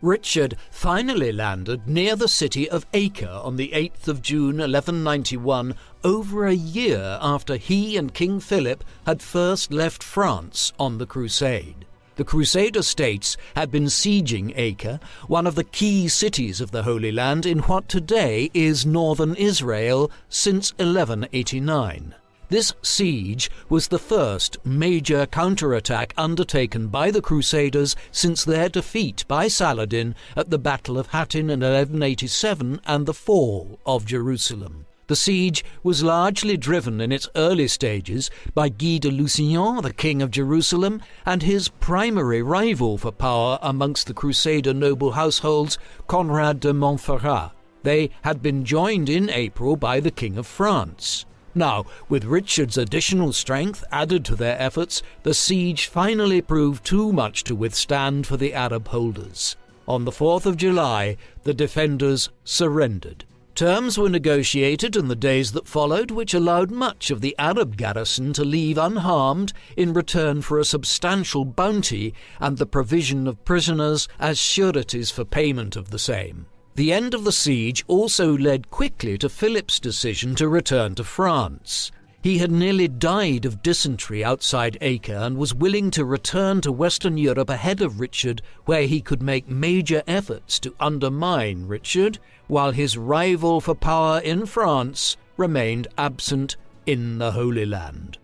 Richard finally landed near the city of Acre on the 8th of June 1191, over a year after he and King Philip had first left France on the crusade. The Crusader states had been sieging Acre, one of the key cities of the Holy Land in what today is northern Israel, since 1189. This siege was the first major counterattack undertaken by the Crusaders since their defeat by Saladin at the Battle of Hattin in 1187 and the fall of Jerusalem. The siege was largely driven in its early stages by Guy de Lusignan, the king of Jerusalem, and his primary rival for power amongst the Crusader noble households, Conrad de Montferrat. They had been joined in April by the King of France. Now, with Richard's additional strength added to their efforts, the siege finally proved too much to withstand for the Arab holders. On the 4th of July, the defenders surrendered. Terms were negotiated in the days that followed, which allowed much of the Arab garrison to leave unharmed in return for a substantial bounty and the provision of prisoners as sureties for payment of the same. The end of the siege also led quickly to Philip's decision to return to France. He had nearly died of dysentery outside Acre and was willing to return to Western Europe ahead of Richard, where he could make major efforts to undermine Richard, while his rival for power in France remained absent in the Holy Land.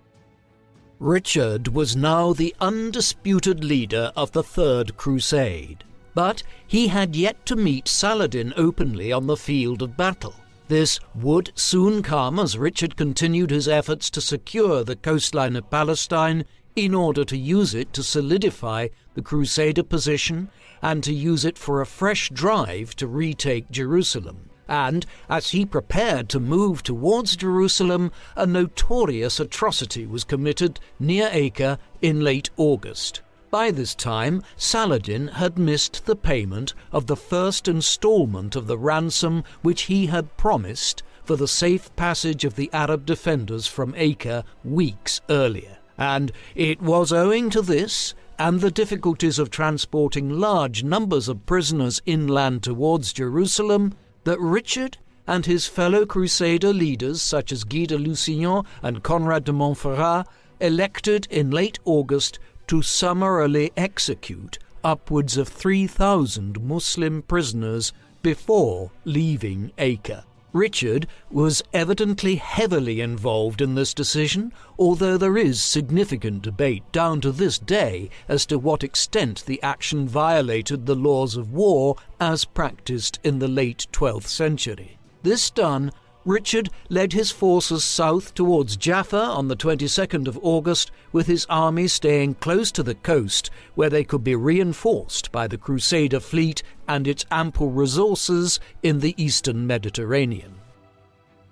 Richard was now the undisputed leader of the Third Crusade, but he had yet to meet Saladin openly on the field of battle. This would soon come as Richard continued his efforts to secure the coastline of Palestine in order to use it to solidify the Crusader position and to use it for a fresh drive to retake Jerusalem. And as he prepared to move towards Jerusalem, a notorious atrocity was committed near Acre in late August. By this time, Saladin had missed the payment of the first installment of the ransom which he had promised for the safe passage of the Arab defenders from Acre weeks earlier. And it was owing to this and the difficulties of transporting large numbers of prisoners inland towards Jerusalem that Richard and his fellow Crusader leaders such as Guy de Lusignan and Conrad de Montferrat elected in late August to summarily execute upwards of 3,000 Muslim prisoners before leaving Acre. Richard was evidently heavily involved in this decision, although there is significant debate down to this day as to what extent the action violated the laws of war as practiced in the late 12th century. This done, Richard led his forces south towards Jaffa on the 22nd of August, with his army staying close to the coast where they could be reinforced by the Crusader fleet and its ample resources in the eastern Mediterranean.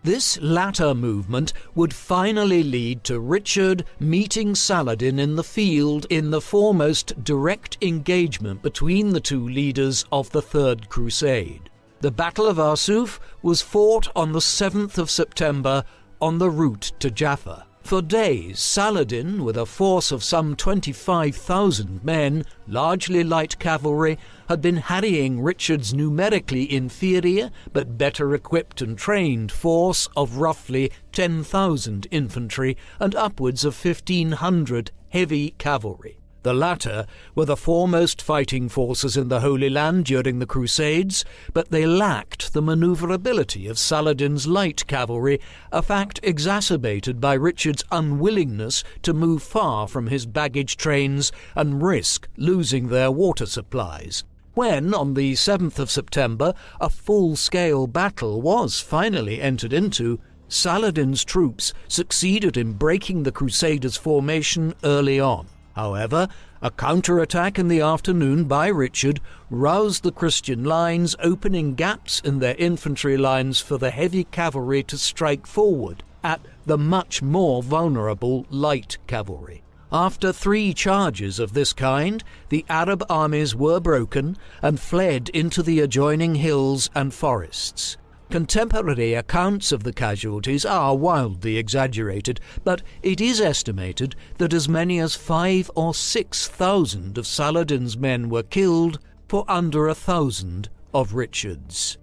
This latter movement would finally lead to Richard meeting Saladin in the field in the foremost direct engagement between the two leaders of the Third Crusade. The Battle of Arsuf was fought on the 7th of September on the route to Jaffa. For days, Saladin, with a force of some 25,000 men, largely light cavalry, had been harrying Richard's numerically inferior but better equipped and trained force of roughly 10,000 infantry and upwards of 1,500 heavy cavalry. The latter were the foremost fighting forces in the Holy Land during the Crusades, but they lacked the maneuverability of Saladin's light cavalry, a fact exacerbated by Richard's unwillingness to move far from his baggage trains and risk losing their water supplies. When, on the 7th of September, a full-scale battle was finally entered into, Saladin's troops succeeded in breaking the Crusaders' formation early on. However, a counterattack in the afternoon by Richard roused the Christian lines, opening gaps in their infantry lines for the heavy cavalry to strike forward at the much more vulnerable light cavalry. After 3 charges of this kind, the Arab armies were broken and fled into the adjoining hills and forests. Contemporary accounts of the casualties are wildly exaggerated, but it is estimated that as many as 5,000 or 6,000 of Saladin's men were killed for under 1,000 of Richard's.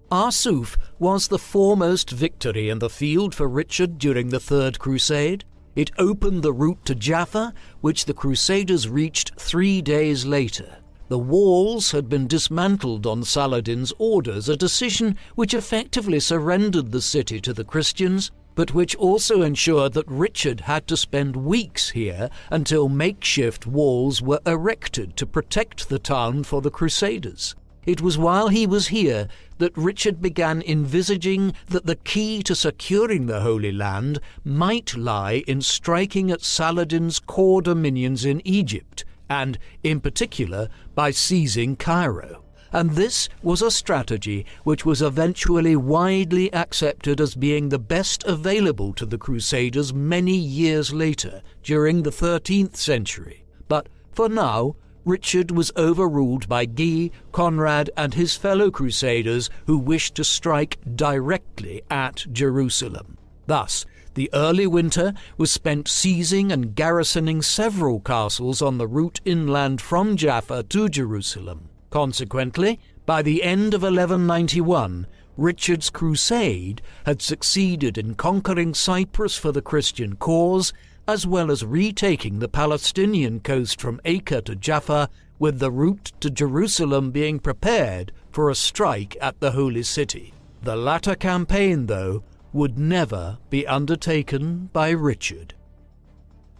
Arsuf was the foremost victory in the field for Richard during the Third Crusade. It opened the route to Jaffa, which the Crusaders reached 3 days later. The walls had been dismantled on Saladin's orders, a decision which effectively surrendered the city to the Christians, but which also ensured that Richard had to spend weeks here until makeshift walls were erected to protect the town for the Crusaders. It was while he was here that Richard began envisaging that the key to securing the Holy Land might lie in striking at Saladin's core dominions in Egypt, and, in particular, by seizing Cairo. and this was a strategy which was eventually widely accepted as being the best available to the Crusaders many years later, during the 13th century. But for now, Richard was overruled by Guy, Conrad, and his fellow Crusaders who wished to strike directly at Jerusalem. Thus, the early winter was spent seizing and garrisoning several castles on the route inland from Jaffa to Jerusalem. Consequently, by the end of 1191, Richard's crusade had succeeded in conquering Cyprus for the Christian cause, as well as retaking the Palestinian coast from Acre to Jaffa, with the route to Jerusalem being prepared for a strike at the Holy City. The latter campaign, though, would never be undertaken by Richard.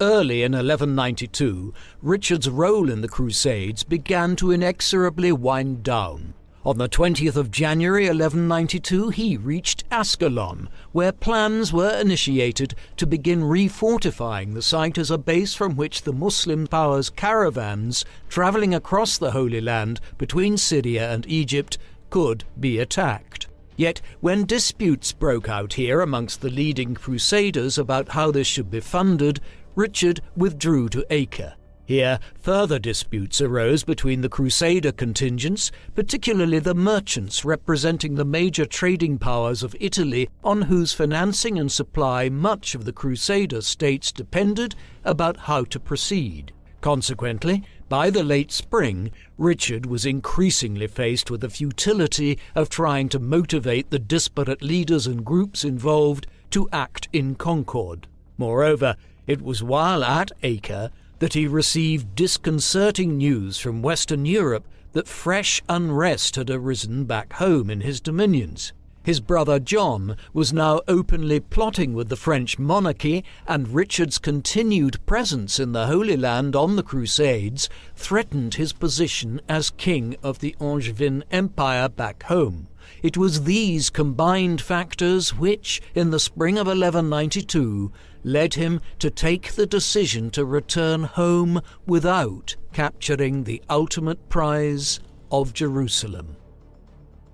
Early in 1192, Richard's role in the Crusades began to inexorably wind down. On the 20th of January 1192, he reached Ascalon, where plans were initiated to begin refortifying the site as a base from which the Muslim powers' caravans travelling across the Holy Land between Syria and Egypt could be attacked. Yet, when disputes broke out here amongst the leading Crusaders about how this should be funded, Richard withdrew to Acre. Here, further disputes arose between the Crusader contingents, particularly the merchants representing the major trading powers of Italy, on whose financing and supply much of the Crusader states depended, about how to proceed. Consequently, by the late spring, Richard was increasingly faced with the futility of trying to motivate the disparate leaders and groups involved to act in concord. Moreover, it was while at Acre that he received disconcerting news from Western Europe that fresh unrest had arisen back home in his dominions. His brother John was now openly plotting with the French monarchy, and Richard's continued presence in the Holy Land on the Crusades threatened his position as king of the Angevin Empire back home. It was these combined factors which, in the spring of 1192, led him to take the decision to return home without capturing the ultimate prize of Jerusalem.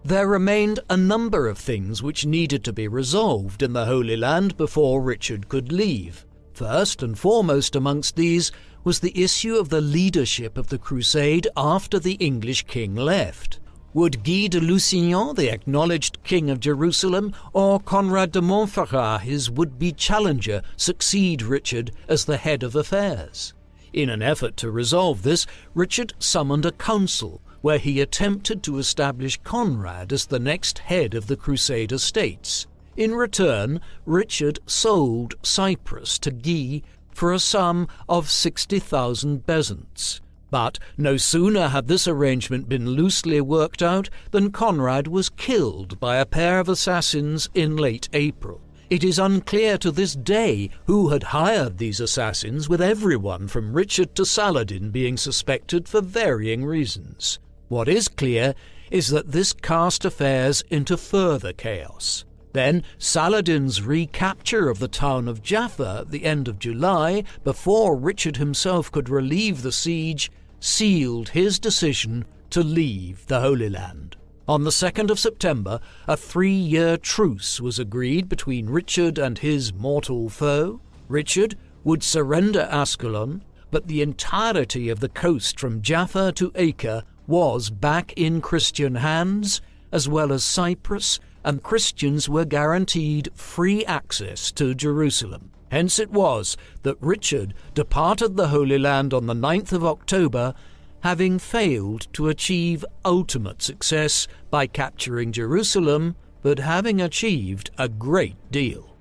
There remained a number of things which needed to be resolved in the Holy Land before Richard could leave. First and foremost amongst these was the issue of the leadership of the crusade after the English king left. Would Guy de Lusignan, the acknowledged king of Jerusalem, or Conrad de Montferrat, his would-be challenger, succeed Richard as the head of affairs? In an effort to resolve this, Richard summoned a council, where he attempted to establish Conrad as the next head of the Crusader states. In return, Richard sold Cyprus to Guy for a sum of 60,000 bezants. But no sooner had this arrangement been loosely worked out than Conrad was killed by a pair of assassins in late April. It is unclear to this day who had hired these assassins, with everyone from Richard to Saladin being suspected for varying reasons. What is clear is that this cast affairs into further chaos. Then Saladin's recapture of the town of Jaffa at the end of July, before Richard himself could relieve the siege, sealed his decision to leave the Holy Land. On the 2nd of September, a 3-year truce was agreed between Richard and his mortal foe. Richard would surrender Ascalon, but the entirety of the coast from Jaffa to Acre was back in Christian hands, as well as Cyprus, and Christians were guaranteed free access to Jerusalem. Hence it was that Richard departed the Holy Land on the 9th of October, having failed to achieve ultimate success by capturing Jerusalem, but having achieved a great deal.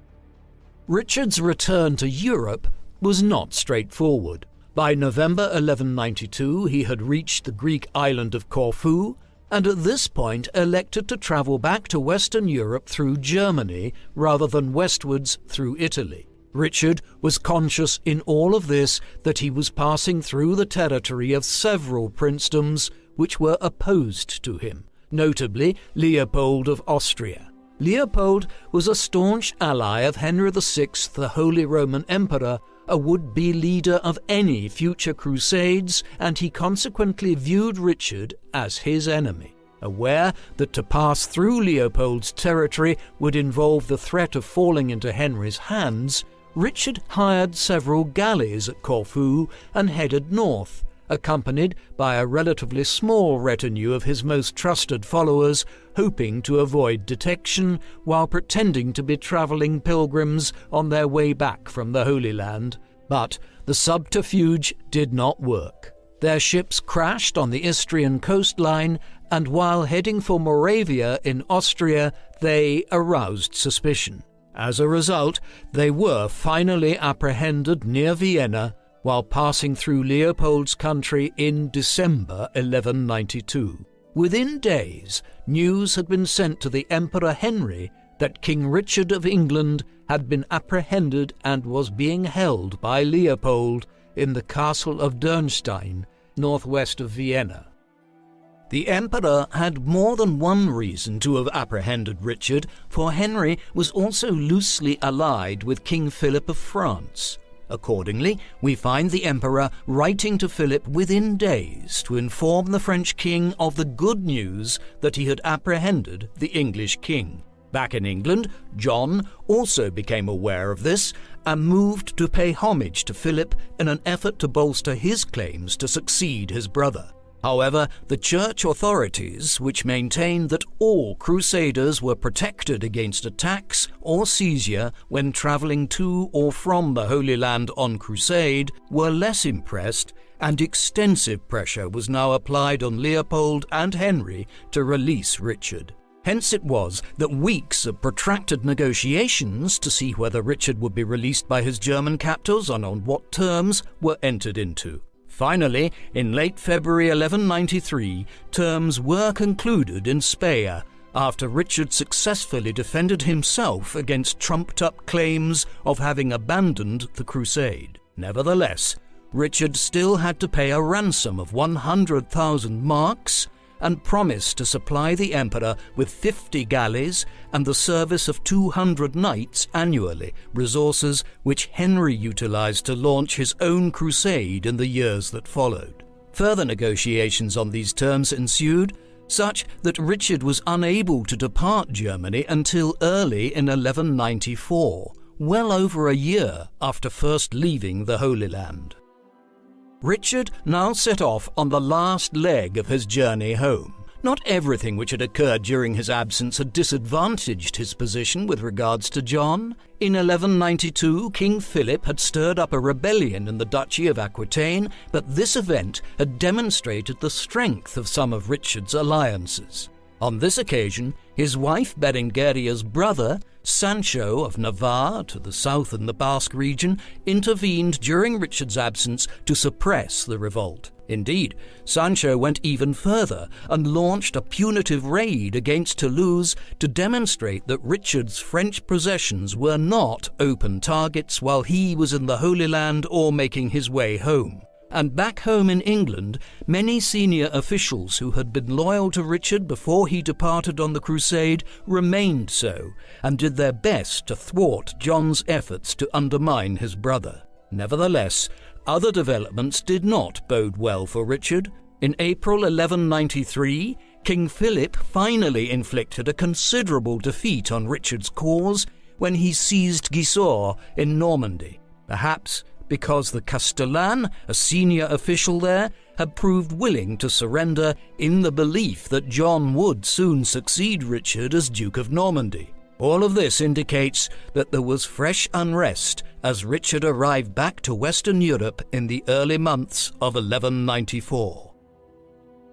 Richard's return to Europe was not straightforward. By November 1192 he had reached the Greek island of Corfu, and at this point elected to travel back to Western Europe through Germany rather than westwards through Italy. Richard was conscious in all of this that he was passing through the territory of several princedoms which were opposed to him, notably Leopold of Austria. Leopold was a staunch ally of Henry VI, the Holy Roman Emperor, a would-be leader of any future crusades, and he consequently viewed Richard as his enemy. Aware that to pass through Leopold's territory would involve the threat of falling into Henry's hands, Richard hired several galleys at Corfu and headed north, accompanied by a relatively small retinue of his most trusted followers, hoping to avoid detection while pretending to be travelling pilgrims on their way back from the Holy Land. But the subterfuge did not work. Their ships crashed on the Istrian coastline, and while heading for Moravia in Austria, they aroused suspicion. As a result, they were finally apprehended near Vienna while passing through Leopold's country in December 1192. Within days, news had been sent to the Emperor Henry that King Richard of England had been apprehended and was being held by Leopold in the castle of Dürnstein, northwest of Vienna. The emperor had more than one reason to have apprehended Richard, for Henry was also loosely allied with King Philip of France. Accordingly, we find the emperor writing to Philip within days to inform the French king of the good news that he had apprehended the English king. Back in England, John also became aware of this and moved to pay homage to Philip in an effort to bolster his claims to succeed his brother. However, the church authorities, which maintained that all crusaders were protected against attacks or seizure when travelling to or from the Holy Land on crusade, were less impressed, and extensive pressure was now applied on Leopold and Henry to release Richard. Hence it was that weeks of protracted negotiations to see whether Richard would be released by his German captors and on what terms were entered into. Finally, in late February 1193, terms were concluded in Speyer, after Richard successfully defended himself against trumped-up claims of having abandoned the crusade. Nevertheless, Richard still had to pay a ransom of 100,000 marks and promised to supply the emperor with 50 galleys and the service of 200 knights annually, resources which Henry utilized to launch his own crusade in the years that followed. Further negotiations on these terms ensued, such that Richard was unable to depart Germany until early in 1194, well over a year after first leaving the Holy Land. Richard now set off on the last leg of his journey home. Not everything which had occurred during his absence had disadvantaged his position with regards to John. In 1192, King Philip had stirred up a rebellion in the Duchy of Aquitaine, but this event had demonstrated the strength of some of Richard's alliances. On this occasion, his wife Berengaria's brother, Sancho of Navarre, to the south in the Basque region, intervened during Richard's absence to suppress the revolt. Indeed, Sancho went even further and launched a punitive raid against Toulouse to demonstrate that Richard's French possessions were not open targets while he was in the Holy Land or making his way home. And back home in England, many senior officials who had been loyal to Richard before he departed on the crusade remained so, and did their best to thwart John's efforts to undermine his brother. Nevertheless, other developments did not bode well for Richard. In April 1193, King Philip finally inflicted a considerable defeat on Richard's cause when he seized Gisors in Normandy, perhaps because the Castellan, a senior official there, had proved willing to surrender in the belief that John would soon succeed Richard as Duke of Normandy. All of this indicates that there was fresh unrest as Richard arrived back to Western Europe in the early months of 1194.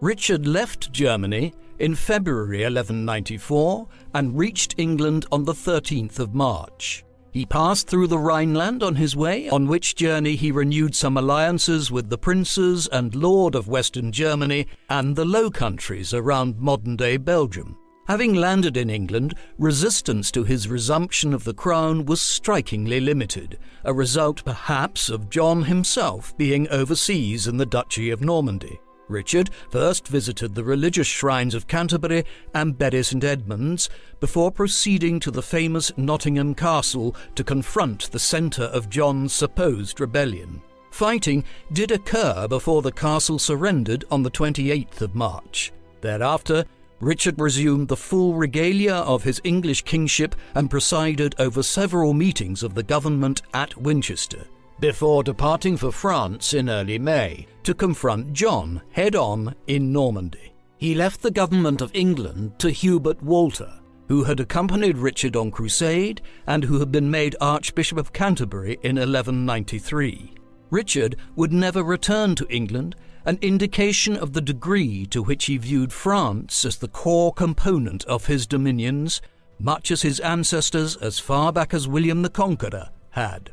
Richard left Germany in February 1194 and reached England on the 13th of March. He passed through the Rhineland on his way, on which journey he renewed some alliances with the princes and lord of Western Germany and the Low Countries around modern-day Belgium. Having landed in England, resistance to his resumption of the crown was strikingly limited, a result perhaps of John himself being overseas in the Duchy of Normandy. Richard first visited the religious shrines of Canterbury and Bury St Edmunds before proceeding to the famous Nottingham Castle to confront the centre of John's supposed rebellion. Fighting did occur before the castle surrendered on the 28th of March. Thereafter, Richard resumed the full regalia of his English kingship and presided over several meetings of the government at Winchester, before departing for France in early May to confront John head-on in Normandy. He left the government of England to Hubert Walter, who had accompanied Richard on crusade and who had been made Archbishop of Canterbury in 1193. Richard would never return to England, an indication of the degree to which he viewed France as the core component of his dominions, much as his ancestors as far back as William the Conqueror had.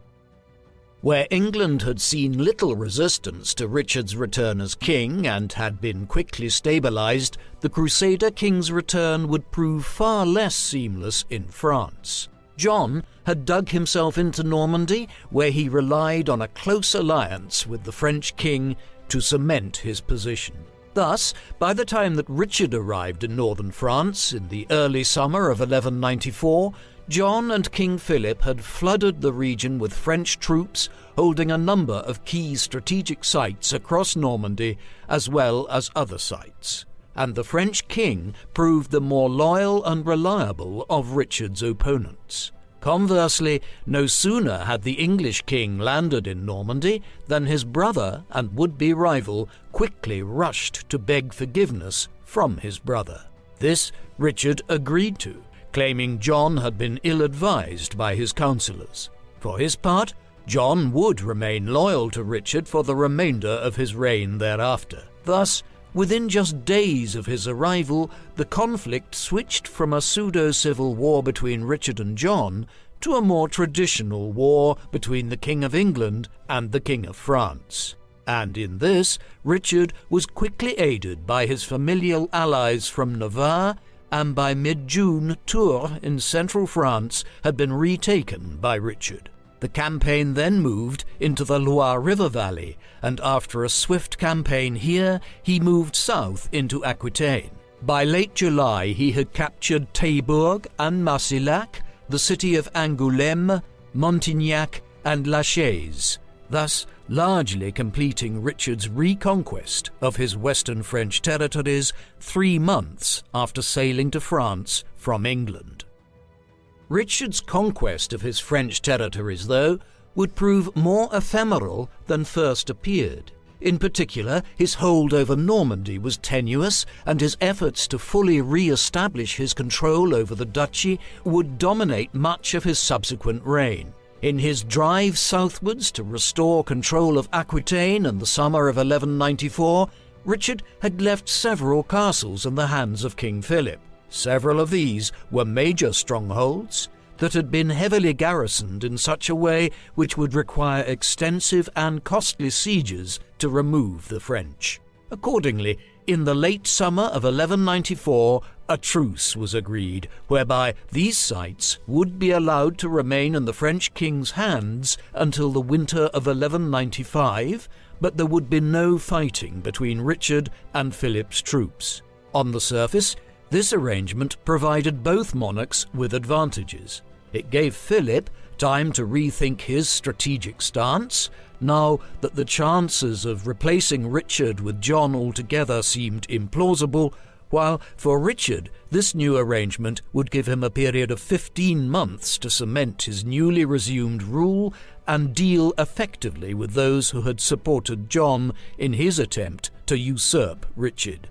Where England had seen little resistance to Richard's return as king and had been quickly stabilised, the Crusader king's return would prove far less seamless in France. John had dug himself into Normandy, where he relied on a close alliance with the French king to cement his position. Thus, by the time that Richard arrived in northern France in the early summer of 1194, John and King Philip had flooded the region with French troops, holding a number of key strategic sites across Normandy as well as other sites, and the French king proved the more loyal and reliable of Richard's opponents. Conversely, no sooner had the English king landed in Normandy than his brother and would-be rival quickly rushed to beg forgiveness from his brother. This Richard agreed to, claiming John had been ill-advised by his counsellors. For his part, John would remain loyal to Richard for the remainder of his reign thereafter. Thus, within just days of his arrival, the conflict switched from a pseudo-civil war between Richard and John to a more traditional war between the King of England and the King of France. And in this, Richard was quickly aided by his familial allies from Navarre, and by mid-June, Tours in central France had been retaken by Richard. The campaign then moved into the Loire River Valley, and after a swift campaign here, he moved south into Aquitaine. By late July, he had captured Taillebourg and Marcillac, the city of Angoulême, Montignac, and La Chaise, thus largely completing Richard's reconquest of his western French territories 3 months after sailing to France from England. Richard's conquest of his French territories, though, would prove more ephemeral than first appeared. In particular, his hold over Normandy was tenuous, and his efforts to fully re-establish his control over the duchy would dominate much of his subsequent reign. In his drive southwards to restore control of Aquitaine in the summer of 1194, Richard had left several castles in the hands of King Philip. Several of these were major strongholds that had been heavily garrisoned in such a way which would require extensive and costly sieges to remove the French. Accordingly, in the late summer of 1194, a truce was agreed, whereby these sites would be allowed to remain in the French king's hands until the winter of 1195, but there would be no fighting between Richard and Philip's troops. On the surface, this arrangement provided both monarchs with advantages. It gave Philip time to rethink his strategic stance, now that the chances of replacing Richard with John altogether seemed implausible, while for Richard this new arrangement would give him a period of 15 months to cement his newly resumed rule and deal effectively with those who had supported John in his attempt to usurp Richard.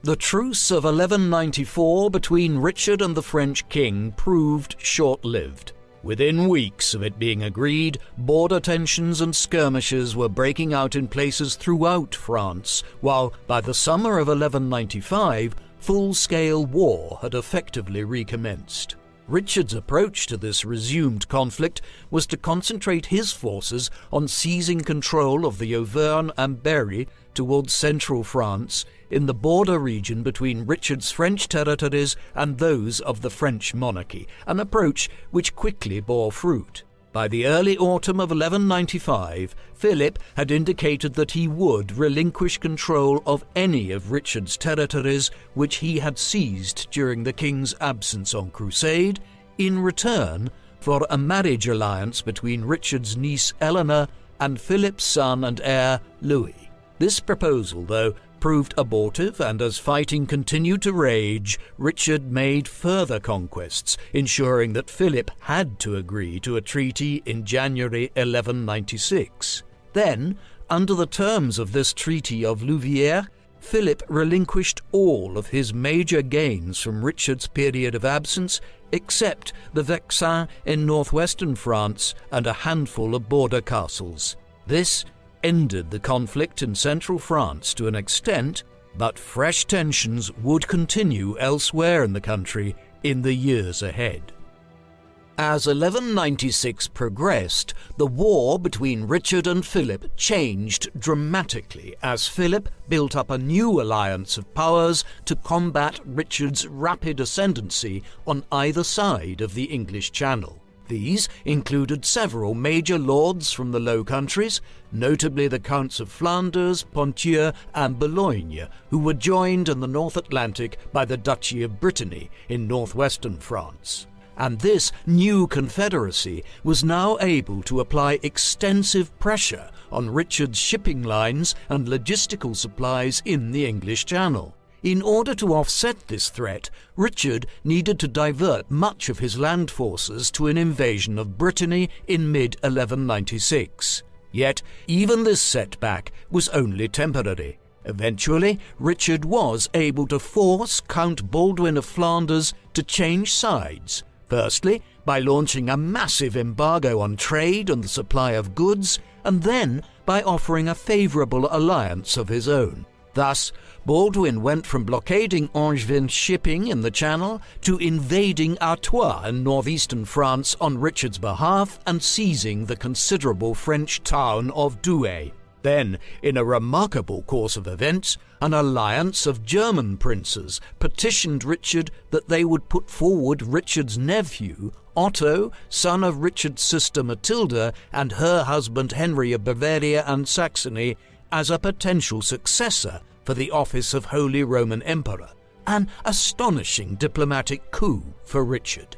The truce of 1194 between Richard and the French king proved short-lived. Within weeks of it being agreed, border tensions and skirmishes were breaking out in places throughout France, while by the summer of 1195, full-scale war had effectively recommenced. Richard's approach to this resumed conflict was to concentrate his forces on seizing control of the Auvergne and Berry towards central France, in the border region between Richard's French territories and those of the French monarchy, an approach which quickly bore fruit. By the early autumn of 1195, Philip had indicated that he would relinquish control of any of Richard's territories which he had seized during the king's absence on crusade, in return for a marriage alliance between Richard's niece Eleanor and Philip's son and heir Louis. This proposal, though, proved abortive, and as fighting continued to rage, Richard made further conquests, ensuring that Philip had to agree to a treaty in January 1196. Then, under the terms of this Treaty of Louviers, Philip relinquished all of his major gains from Richard's period of absence, except the Vexin in northwestern France and a handful of border castles. This ended the conflict in central France to an extent, but fresh tensions would continue elsewhere in the country in the years ahead. As 1196 progressed, the war between Richard and Philip changed dramatically as Philip built up a new alliance of powers to combat Richard's rapid ascendancy on either side of the English Channel. These included several major lords from the Low Countries, notably the Counts of Flanders, Ponthieu and Boulogne, who were joined in the North Atlantic by the Duchy of Brittany in northwestern France. And this new confederacy was now able to apply extensive pressure on Richard's shipping lines and logistical supplies in the English Channel. In order to offset this threat, Richard needed to divert much of his land forces to an invasion of Brittany in mid-1196. Yet, even this setback was only temporary. Eventually, Richard was able to force Count Baldwin of Flanders to change sides, firstly by launching a massive embargo on trade and the supply of goods, and then by offering a favourable alliance of his own. Thus, Baldwin went from blockading Angevin shipping in the Channel to invading Artois in northeastern France on Richard's behalf and seizing the considerable French town of Douai. Then, in a remarkable course of events, an alliance of German princes petitioned Richard that they would put forward Richard's nephew, Otto, son of Richard's sister Matilda, and her husband Henry of Bavaria and Saxony, as a potential successor for the office of Holy Roman Emperor, an astonishing diplomatic coup for Richard.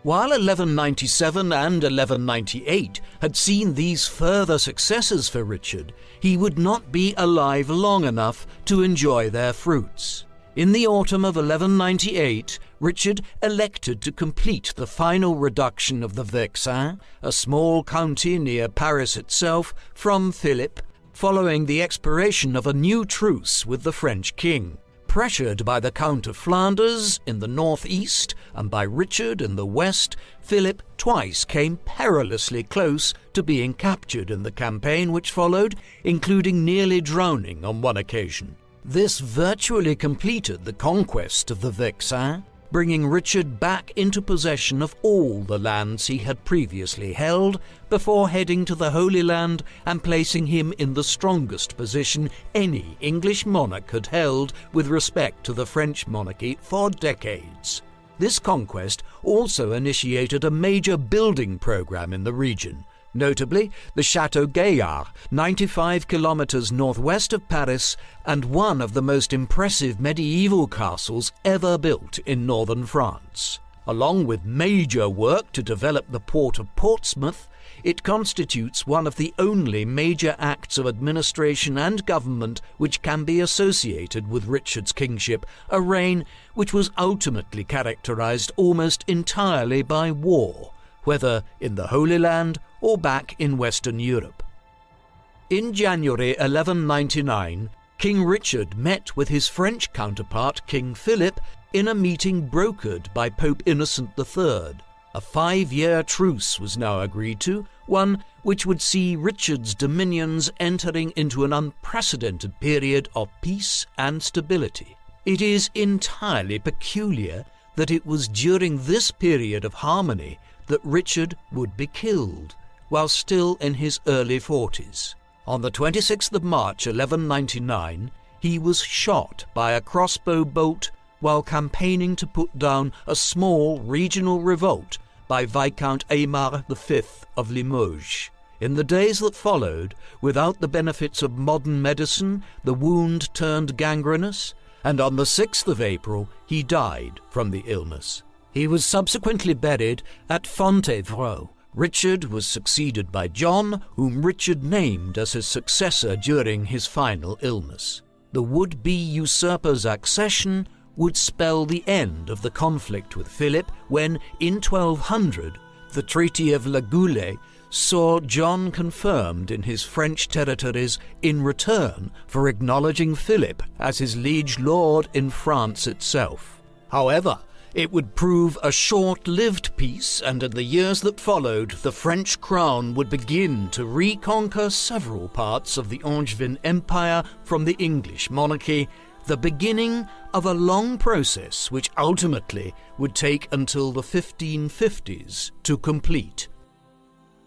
While 1197 and 1198 had seen these further successes for Richard, he would not be alive long enough to enjoy their fruits. In the autumn of 1198, Richard elected to complete the final reduction of the Vexin, a small county near Paris itself, from Philip, following the expiration of a new truce with the French king. Pressured by the Count of Flanders in the northeast and by Richard in the west, Philip twice came perilously close to being captured in the campaign which followed, including nearly drowning on one occasion. This virtually completed the conquest of the Vexin, bringing Richard back into possession of all the lands he had previously held, before heading to the Holy Land and placing him in the strongest position any English monarch had held with respect to the French monarchy for decades. This conquest also initiated a major building program in the region, notably the Château Gaillard, 95 kilometers northwest of Paris and one of the most impressive medieval castles ever built in northern France. Along with major work to develop the port of Portsmouth, it constitutes one of the only major acts of administration and government which can be associated with Richard's kingship, a reign which was ultimately characterized almost entirely by war, whether in the Holy Land or back in Western Europe. In January 1199, King Richard met with his French counterpart King Philip in a meeting brokered by Pope Innocent III. A 5-year truce was now agreed to, one which would see Richard's dominions entering into an unprecedented period of peace and stability. It is entirely peculiar that it was during this period of harmony that Richard would be killed, while still in his early 40s. On the 26th of March 1199, he was shot by a crossbow bolt while campaigning to put down a small regional revolt by Viscount Aymar V of Limoges. In the days that followed, without the benefits of modern medicine, the wound turned gangrenous, and on the 6th of April he died from the illness. He was subsequently buried at Fontevraud. Richard was succeeded by John, whom Richard named as his successor during his final illness. The would-be usurper's accession would spell the end of the conflict with Philip when, in 1200, the Treaty of La Goulée saw John confirmed in his French territories in return for acknowledging Philip as his liege lord in France itself. However, it would prove a short-lived peace, and in the years that followed, the French crown would begin to reconquer several parts of the Angevin Empire from the English monarchy, the beginning of a long process which ultimately would take until the 1550s to complete.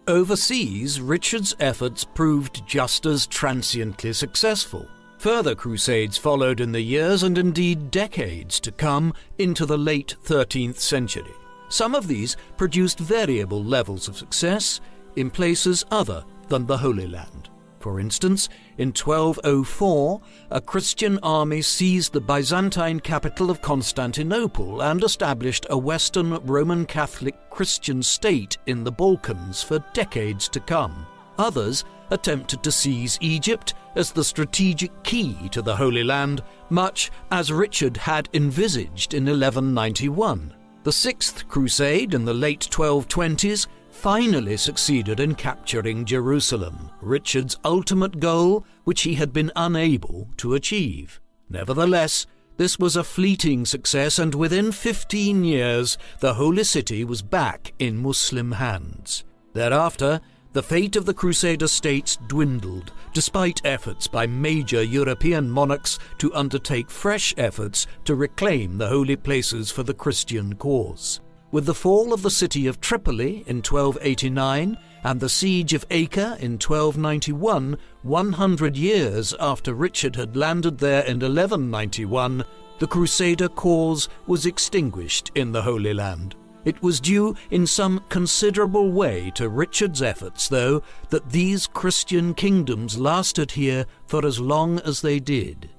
Overseas, Richard's efforts proved just as transiently successful. Further crusades followed in the years and indeed decades to come into the late 13th century. Some of these produced variable levels of success in places other than the Holy Land. For instance, in 1204, a Christian army seized the Byzantine capital of Constantinople and established a Western Roman Catholic Christian state in the Balkans for decades to come. Others attempted to seize Egypt as the strategic key to the Holy Land, much as Richard had envisaged in 1191. The Sixth Crusade in the late 1220s finally succeeded in capturing Jerusalem, Richard's ultimate goal, which he had been unable to achieve. Nevertheless, this was a fleeting success, and within 15 years, the Holy City was back in Muslim hands. Thereafter, the fate of the Crusader states dwindled, despite efforts by major European monarchs to undertake fresh efforts to reclaim the holy places for the Christian cause. With the fall of the city of Tripoli in 1289 and the siege of Acre in 1291, 100 years after Richard had landed there in 1191, the Crusader cause was extinguished in the Holy Land. It was due in some considerable way to Richard's efforts, though, that these Christian kingdoms lasted here for as long as they did.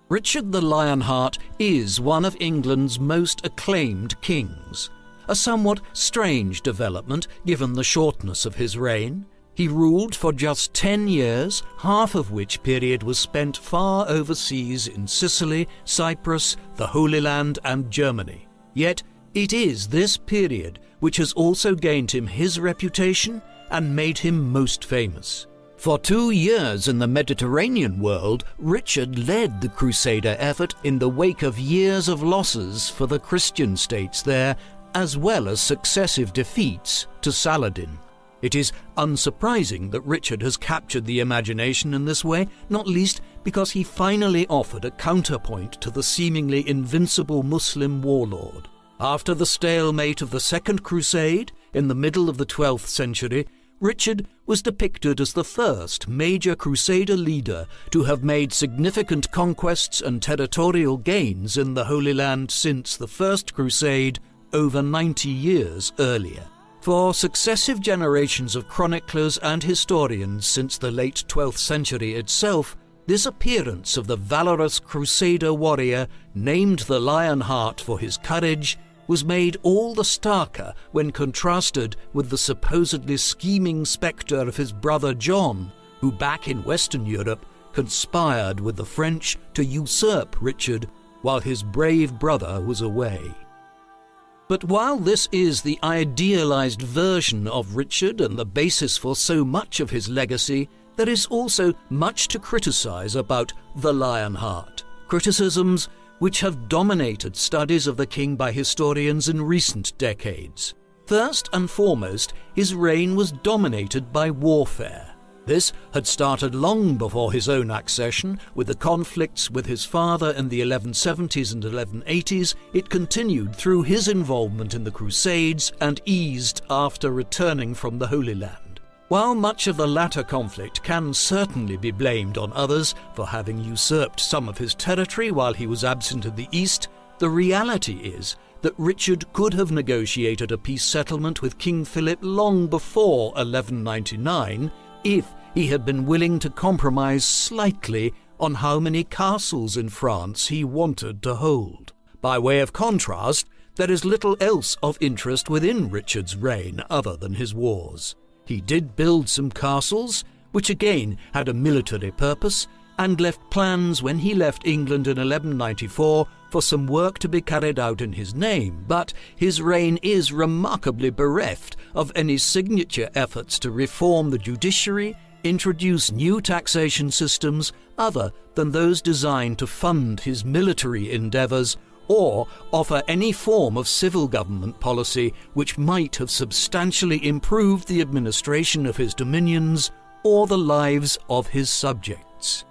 Richard the Lionheart is one of England's most acclaimed kings, a somewhat strange development given the shortness of his reign. He ruled for just 10 years, half of which period was spent far overseas in Sicily, Cyprus, the Holy Land, and Germany. Yet, it is this period which has also gained him his reputation and made him most famous. For 2 years in the Mediterranean world, Richard led the Crusader effort in the wake of years of losses for the Christian states there, as well as successive defeats to Saladin. It is unsurprising that Richard has captured the imagination in this way, not least because he finally offered a counterpoint to the seemingly invincible Muslim warlord. After the stalemate of the Second Crusade, in the middle of the 12th century, Richard was depicted as the first major Crusader leader to have made significant conquests and territorial gains in the Holy Land since the First Crusade over 90 years earlier. For successive generations of chroniclers and historians since the late 12th century itself, this appearance of the valorous Crusader warrior, named the Lionheart for his courage, was made all the starker when contrasted with the supposedly scheming spectre of his brother John, who back in Western Europe conspired with the French to usurp Richard while his brave brother was away. But while this is the idealized version of Richard and the basis for so much of his legacy, there is also much to criticize about the Lionheart, criticisms which have dominated studies of the king by historians in recent decades. First and foremost, his reign was dominated by warfare. This had started long before his own accession, with the conflicts with his father in the 1170s and 1180s. It continued through his involvement in the Crusades and eased after returning from the Holy Land. While much of the latter conflict can certainly be blamed on others for having usurped some of his territory while he was absent in the East, the reality is that Richard could have negotiated a peace settlement with King Philip long before 1199 if he had been willing to compromise slightly on how many castles in France he wanted to hold. By way of contrast, there is little else of interest within Richard's reign other than his wars. He did build some castles, which again had a military purpose, and left plans when he left England in 1194 for some work to be carried out in his name, but his reign is remarkably bereft of any signature efforts to reform the judiciary, introduce new taxation systems other than those designed to fund his military endeavours, or offer any form of civil government policy which might have substantially improved the administration of his dominions or the lives of his subjects.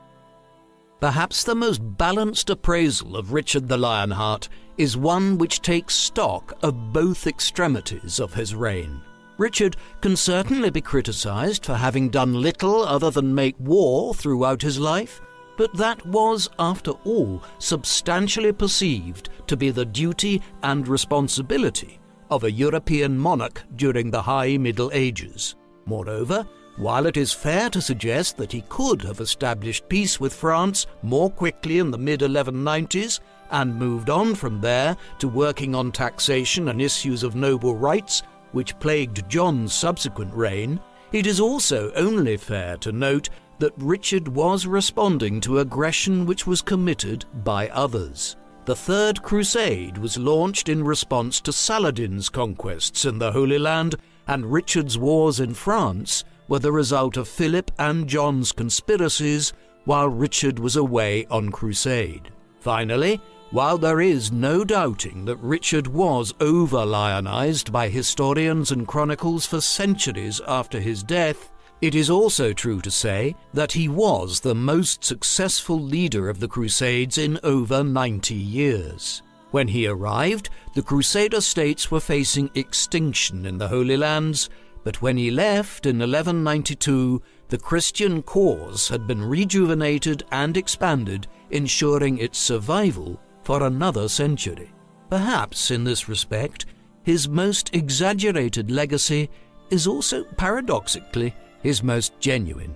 Perhaps the most balanced appraisal of Richard the Lionheart is one which takes stock of both extremities of his reign. Richard can certainly be criticised for having done little other than make war throughout his life, but that was, after all, substantially perceived to be the duty and responsibility of a European monarch during the High Middle Ages. Moreover, while it is fair to suggest that he could have established peace with France more quickly in the mid-1190s and moved on from there to working on taxation and issues of noble rights, which plagued John's subsequent reign, it is also only fair to note that Richard was responding to aggression which was committed by others. The Third Crusade was launched in response to Saladin's conquests in the Holy Land, and Richard's wars in France were the result of Philip and John's conspiracies while Richard was away on crusade. Finally, while there is no doubting that Richard was over-lionized by historians and chronicles for centuries after his death, it is also true to say that he was the most successful leader of the Crusades in over 90 years. When he arrived, the Crusader states were facing extinction in the Holy Lands, but when he left in 1192, the Christian cause had been rejuvenated and expanded, ensuring its survival for another century. Perhaps in this respect, his most exaggerated legacy is also paradoxically his most genuine.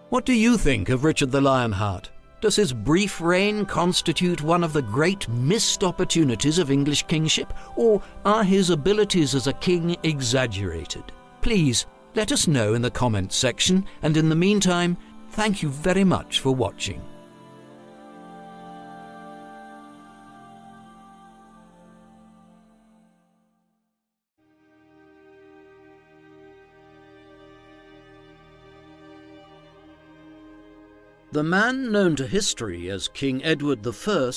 What do you think of Richard the Lionheart? Does his brief reign constitute one of the great missed opportunities of English kingship, or are his abilities as a king exaggerated? Please let us know in the comments section, and in the meantime, thank you very much for watching. The man known to history as King Edward I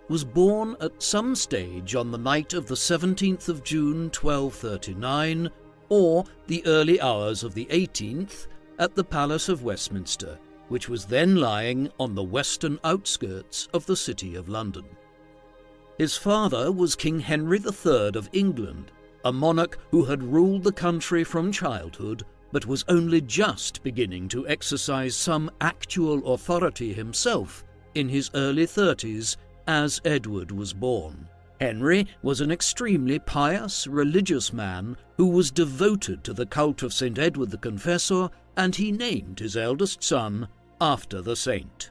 was born at some stage on the night of the 17th of June 1239, or the early hours of the 18th, at the Palace of Westminster, which was then lying on the western outskirts of the City of London. His father was King Henry III of England, a monarch who had ruled the country from childhood, but was only just beginning to exercise some actual authority himself in his early 30s as Edward was born. Henry was an extremely pious, religious man who was devoted to the cult of St. Edward the Confessor, and he named his eldest son after the saint.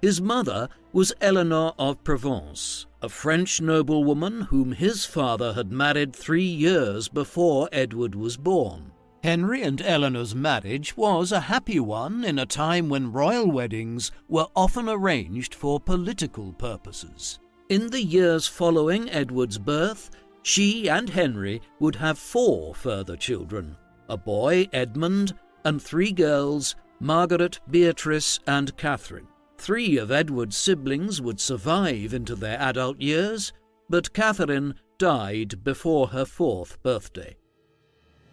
His mother was Eleanor of Provence, a French noblewoman whom his father had married 3 years before Edward was born. Henry and Eleanor's marriage was a happy one in a time when royal weddings were often arranged for political purposes. In the years following Edward's birth, she and Henry would have 4 further children, a boy, Edmund, and 3 girls, Margaret, Beatrice, and Catherine. 3 of Edward's siblings would survive into their adult years, but Catherine died before her 4th birthday.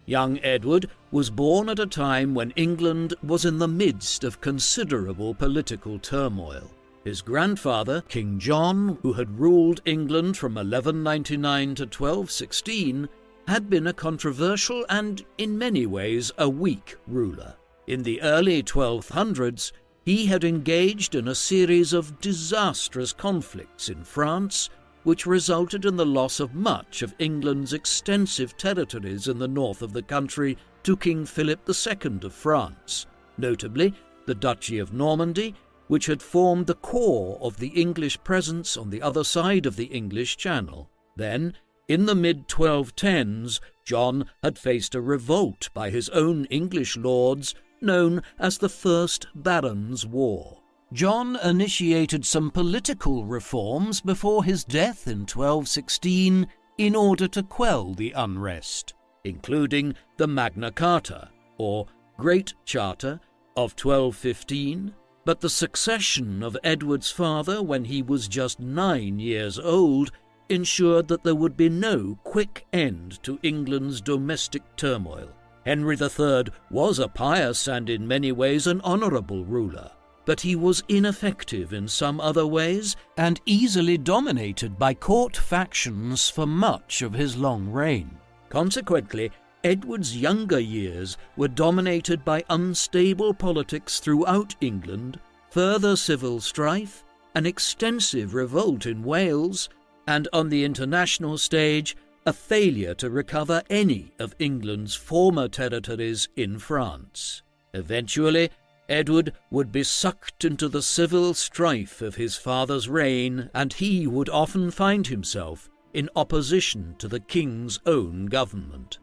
Young Edward was born at a time when England was in the midst of considerable political turmoil. His grandfather, King John, who had ruled England from 1199 to 1216, had been a controversial and, in many ways, a weak ruler. In the early 1200s, he had engaged in a series of disastrous conflicts in France, which resulted in the loss of much of England's extensive territories in the north of the country to King Philip II of France, notably the Duchy of Normandy, which had formed the core of the English presence on the other side of the English Channel. Then, in the mid-1210s, John had faced a revolt by his own English lords, known as the First Barons' War. John initiated some political reforms before his death in 1216 in order to quell the unrest, including the Magna Carta, or Great Charter, of 1215, but the succession of Edward's father when he was just 9 years old ensured that there would be no quick end to England's domestic turmoil. Henry III was a pious and in many ways an honourable ruler, but he was ineffective in some other ways and easily dominated by court factions for much of his long reign. Consequently, Edward's younger years were dominated by unstable politics throughout England, further civil strife, an extensive revolt in Wales, and on the international stage, a failure to recover any of England's former territories in France. Eventually, Edward would be sucked into the civil strife of his father's reign, and he would often find himself in opposition to the king's own government.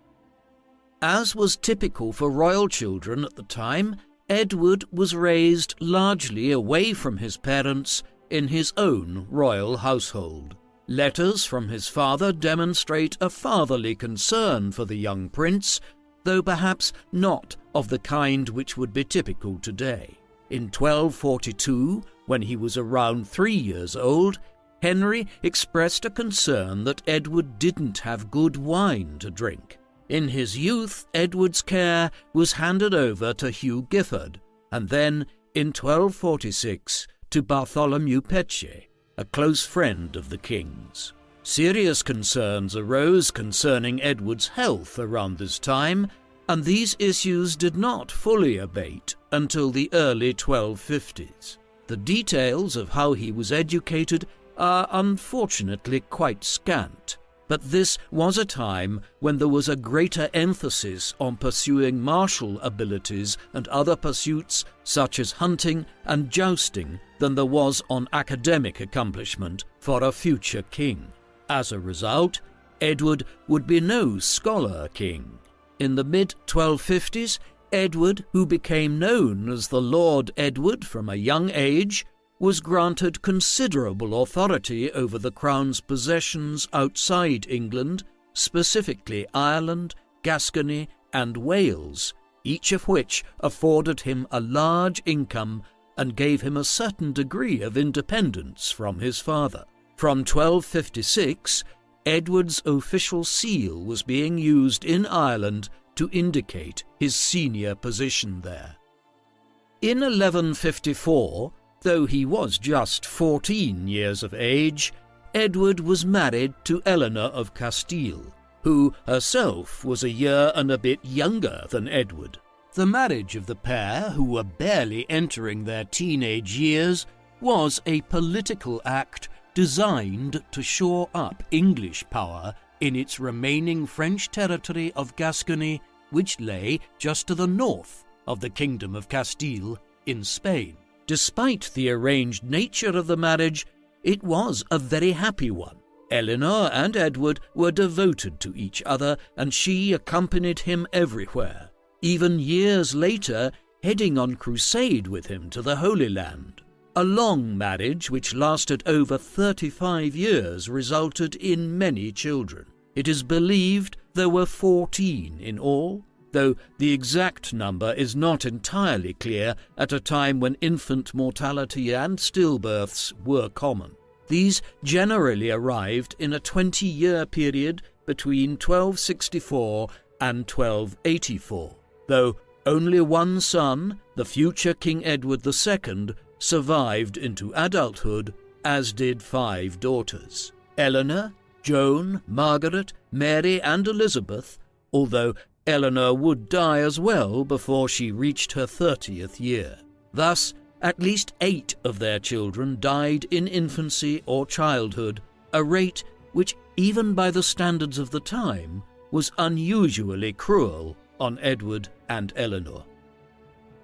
As was typical for royal children at the time, Edward was raised largely away from his parents in his own royal household. Letters from his father demonstrate a fatherly concern for the young prince, though perhaps not of the kind which would be typical today. In 1242, when he was around 3 years old, Henry expressed a concern that Edward didn't have good wine to drink. In his youth, Edward's care was handed over to Hugh Giffard, and then, in 1246, to Bartholomew Peche, a close friend of the king's. Serious concerns arose concerning Edward's health around this time, and these issues did not fully abate until the early 1250s. The details of how he was educated are unfortunately quite scant, but this was a time when there was a greater emphasis on pursuing martial abilities and other pursuits such as hunting and jousting than there was on academic accomplishment for a future king. As a result, Edward would be no scholar king. In the mid-1250s, Edward, who became known as the Lord Edward from a young age, was granted considerable authority over the Crown's possessions outside England, specifically Ireland, Gascony, and Wales, each of which afforded him a large income and gave him a certain degree of independence from his father. From 1256, Edward's official seal was being used in Ireland to indicate his senior position there. In 1154, though he was just 14 years of age, Edward was married to Eleanor of Castile, who herself was a year and a bit younger than Edward. The marriage of the pair, who were barely entering their teenage years, was a political act designed to shore up English power in its remaining French territory of Gascony, which lay just to the north of the Kingdom of Castile in Spain. Despite the arranged nature of the marriage, it was a very happy one. Eleanor and Edward were devoted to each other, and she accompanied him everywhere, even years later heading on crusade with him to the Holy Land. A long marriage which lasted over 35 years resulted in many children. It is believed there were 14 in all, though the exact number is not entirely clear at a time when infant mortality and stillbirths were common. These generally arrived in a 20-year period between 1264 and 1284, though only one son, the future King Edward II, survived into adulthood, as did 5 daughters: Eleanor, Joan, Margaret, Mary, and Elizabeth, although Eleanor would die as well before she reached her 30th year. Thus, at least 8 of their children died in infancy or childhood, a rate which, even by the standards of the time, was unusually cruel on Edward and Eleanor.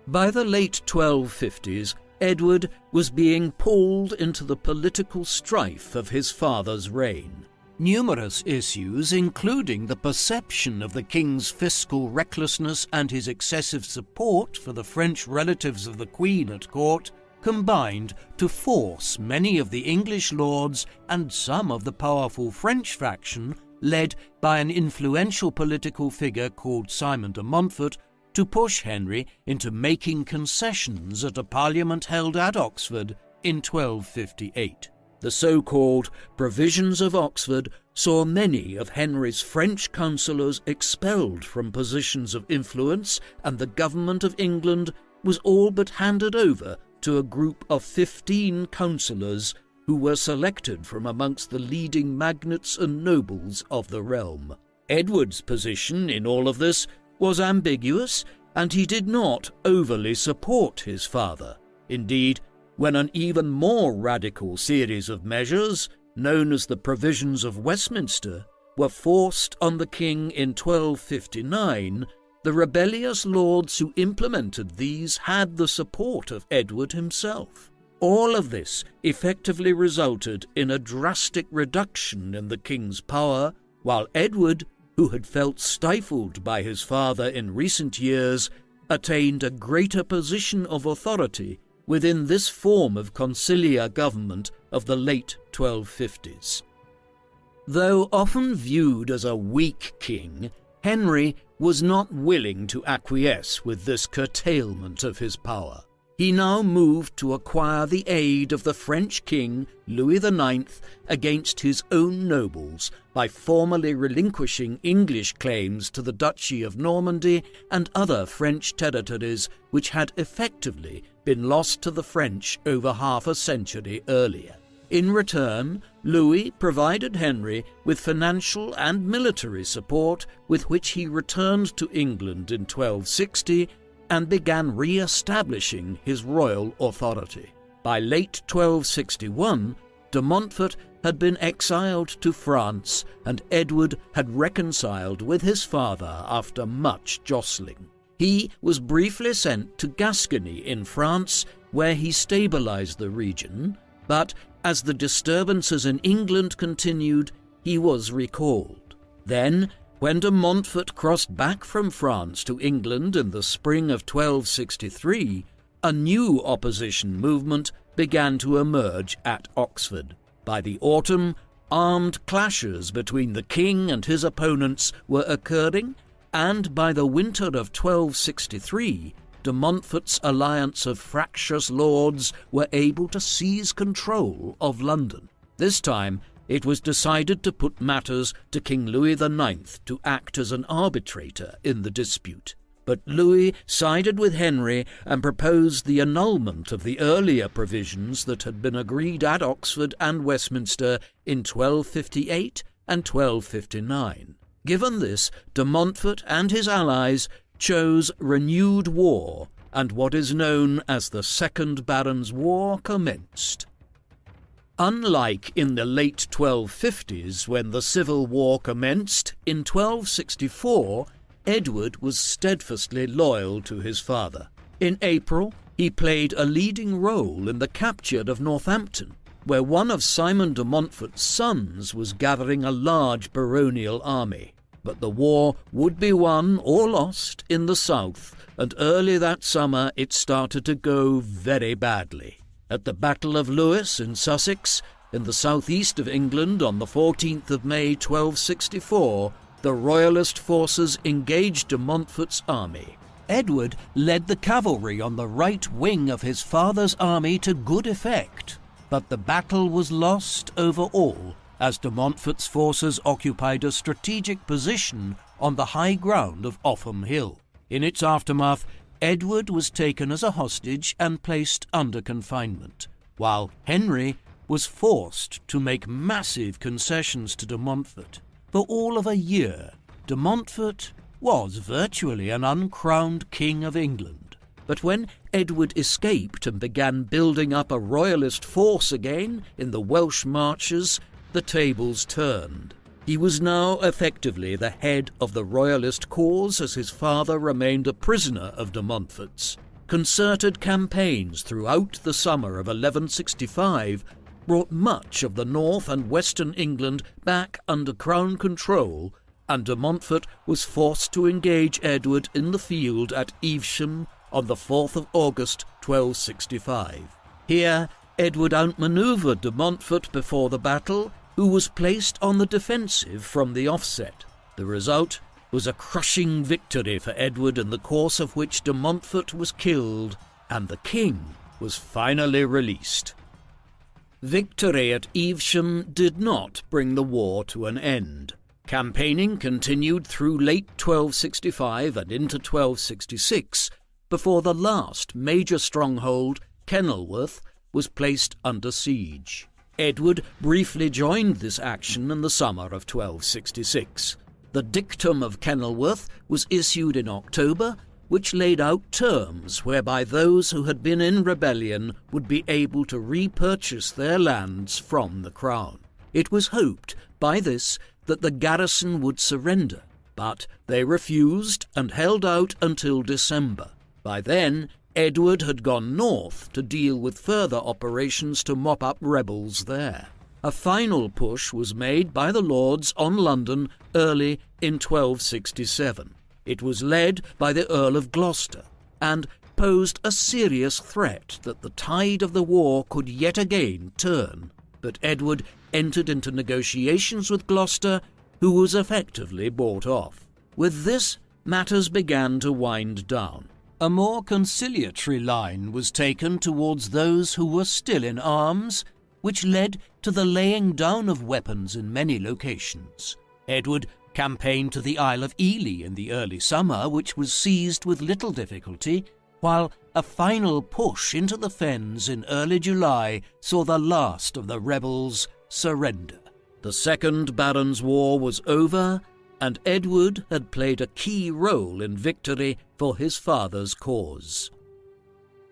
By the late 1250s, Edward was being pulled into the political strife of his father's reign. Numerous issues, including the perception of the king's fiscal recklessness and his excessive support for the French relatives of the Queen at court, combined to force many of the English lords and some of the powerful French faction, led by an influential political figure called Simon de Montfort, to push Henry into making concessions at a parliament held at Oxford in 1258. The so-called Provisions of Oxford saw many of Henry's French councillors expelled from positions of influence, and the government of England was all but handed over to a group of 15 councillors who were selected from amongst the leading magnates and nobles of the realm. Edward's position in all of this was ambiguous, and he did not overly support his father. Indeed, when an even more radical series of measures, known as the Provisions of Westminster, were forced on the king in 1259, the rebellious lords who implemented these had the support of Edward himself. All of this effectively resulted in a drastic reduction in the king's power, while Edward, who had felt stifled by his father in recent years, attained a greater position of authority within this form of conciliar government of the late 1250s. Though often viewed as a weak king, Henry was not willing to acquiesce with this curtailment of his power. He now moved to acquire the aid of the French king, Louis IX, against his own nobles by formally relinquishing English claims to the Duchy of Normandy and other French territories which had effectively been lost to the French over half a century earlier. In return, Louis provided Henry with financial and military support, with which he returned to England in 1260 and began re-establishing his royal authority. By late 1261, de Montfort had been exiled to France, and Edward had reconciled with his father after much jostling. He was briefly sent to Gascony in France, where he stabilized the region, but as the disturbances in England continued, he was recalled. Then, when de Montfort crossed back from France to England in the spring of 1263, a new opposition movement began to emerge at Oxford. By the autumn, armed clashes between the king and his opponents were occurring, and by the winter of 1263, de Montfort's alliance of fractious lords were able to seize control of London. This time, it was decided to put matters to King Louis IX to act as an arbitrator in the dispute. But Louis sided with Henry and proposed the annulment of the earlier provisions that had been agreed at Oxford and Westminster in 1258 and 1259. Given this, de Montfort and his allies chose renewed war, and what is known as the Second Barons' War commenced. Unlike in the late 1250s, when the Civil War commenced, in 1264, Edward was steadfastly loyal to his father. In April, he played a leading role in the capture of Northampton, where one of Simon de Montfort's sons was gathering a large baronial army. But the war would be won or lost in the south, and early that summer it started to go very badly. At the Battle of Lewes in Sussex, in the southeast of England on the 14th of May 1264, the royalist forces engaged de Montfort's army. Edward led the cavalry on the right wing of his father's army to good effect, but the battle was lost overall as de Montfort's forces occupied a strategic position on the high ground of Offham Hill. In its aftermath, Edward was taken as a hostage and placed under confinement, while Henry was forced to make massive concessions to de Montfort. For all of a year, de Montfort was virtually an uncrowned king of England. But when Edward escaped and began building up a royalist force again in the Welsh marches, the tables turned. He was now effectively the head of the royalist cause, as his father remained a prisoner of de Montfort's. Concerted campaigns throughout the summer of 1165 brought much of the north and western England back under crown control, and de Montfort was forced to engage Edward in the field at Evesham on the 4th of August 1265. Here, Edward outmanoeuvred de Montfort before the battle, who was placed on the defensive from the offset. The result was a crushing victory for Edward, in the course of which de Montfort was killed and the king was finally released. Victory at Evesham did not bring the war to an end. Campaigning continued through late 1265 and into 1266, before the last major stronghold, Kenilworth, was placed under siege. Edward briefly joined this action in the summer of 1266. The dictum of Kenilworth was issued in October, which laid out terms whereby those who had been in rebellion would be able to repurchase their lands from the crown. It was hoped by this that the garrison would surrender, but they refused and held out until December. By then, Edward had gone north to deal with further operations to mop up rebels there. A final push was made by the Lords on London early in 1267. It was led by the Earl of Gloucester, and posed a serious threat that the tide of the war could yet again turn. But Edward entered into negotiations with Gloucester, who was effectively bought off. With this, matters began to wind down. A more conciliatory line was taken towards those who were still in arms, which led to the laying down of weapons in many locations. Edward campaigned to the Isle of Ely in the early summer, which was seized with little difficulty, while a final push into the fens in early July saw the last of the rebels surrender. The Second Barons' War was over, and Edward had played a key role in victory for his father's cause.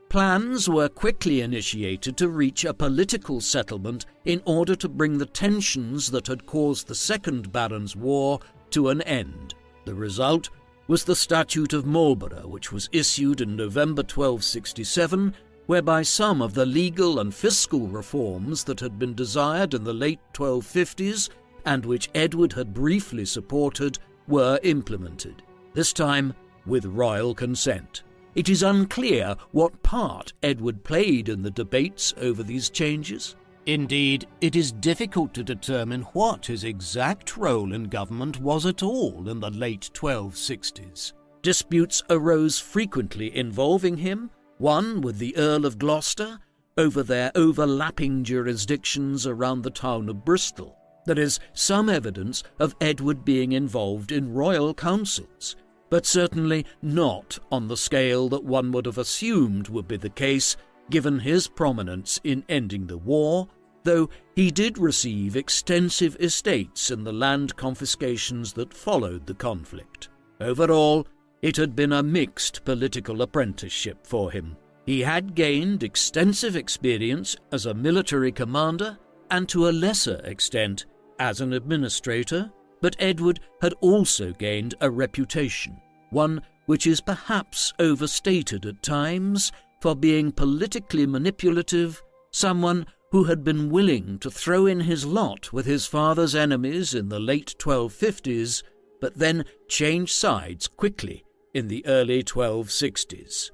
Plans were quickly initiated to reach a political settlement in order to bring the tensions that had caused the Second Barons' War to an end. The result was the Statute of Marlborough, which was issued in November 1267, whereby some of the legal and fiscal reforms that had been desired in the late 1250s and which Edward had briefly supported were implemented, this time with royal consent. It is unclear what part Edward played in the debates over these changes. Indeed, it is difficult to determine what his exact role in government was at all in the late 1260s. Disputes arose frequently involving him, one with the Earl of Gloucester, over their overlapping jurisdictions around the town of Bristol. There is some evidence of Edward being involved in royal councils, but certainly not on the scale that one would have assumed would be the case given his prominence in ending the war, though he did receive extensive estates in the land confiscations that followed the conflict. Overall, it had been a mixed political apprenticeship for him. He had gained extensive experience as a military commander and to a lesser extent as an administrator, but Edward had also gained a reputation, one which is perhaps overstated at times, for being politically manipulative, someone who had been willing to throw in his lot with his father's enemies in the late 1250s, but then change sides quickly in the early 1260s.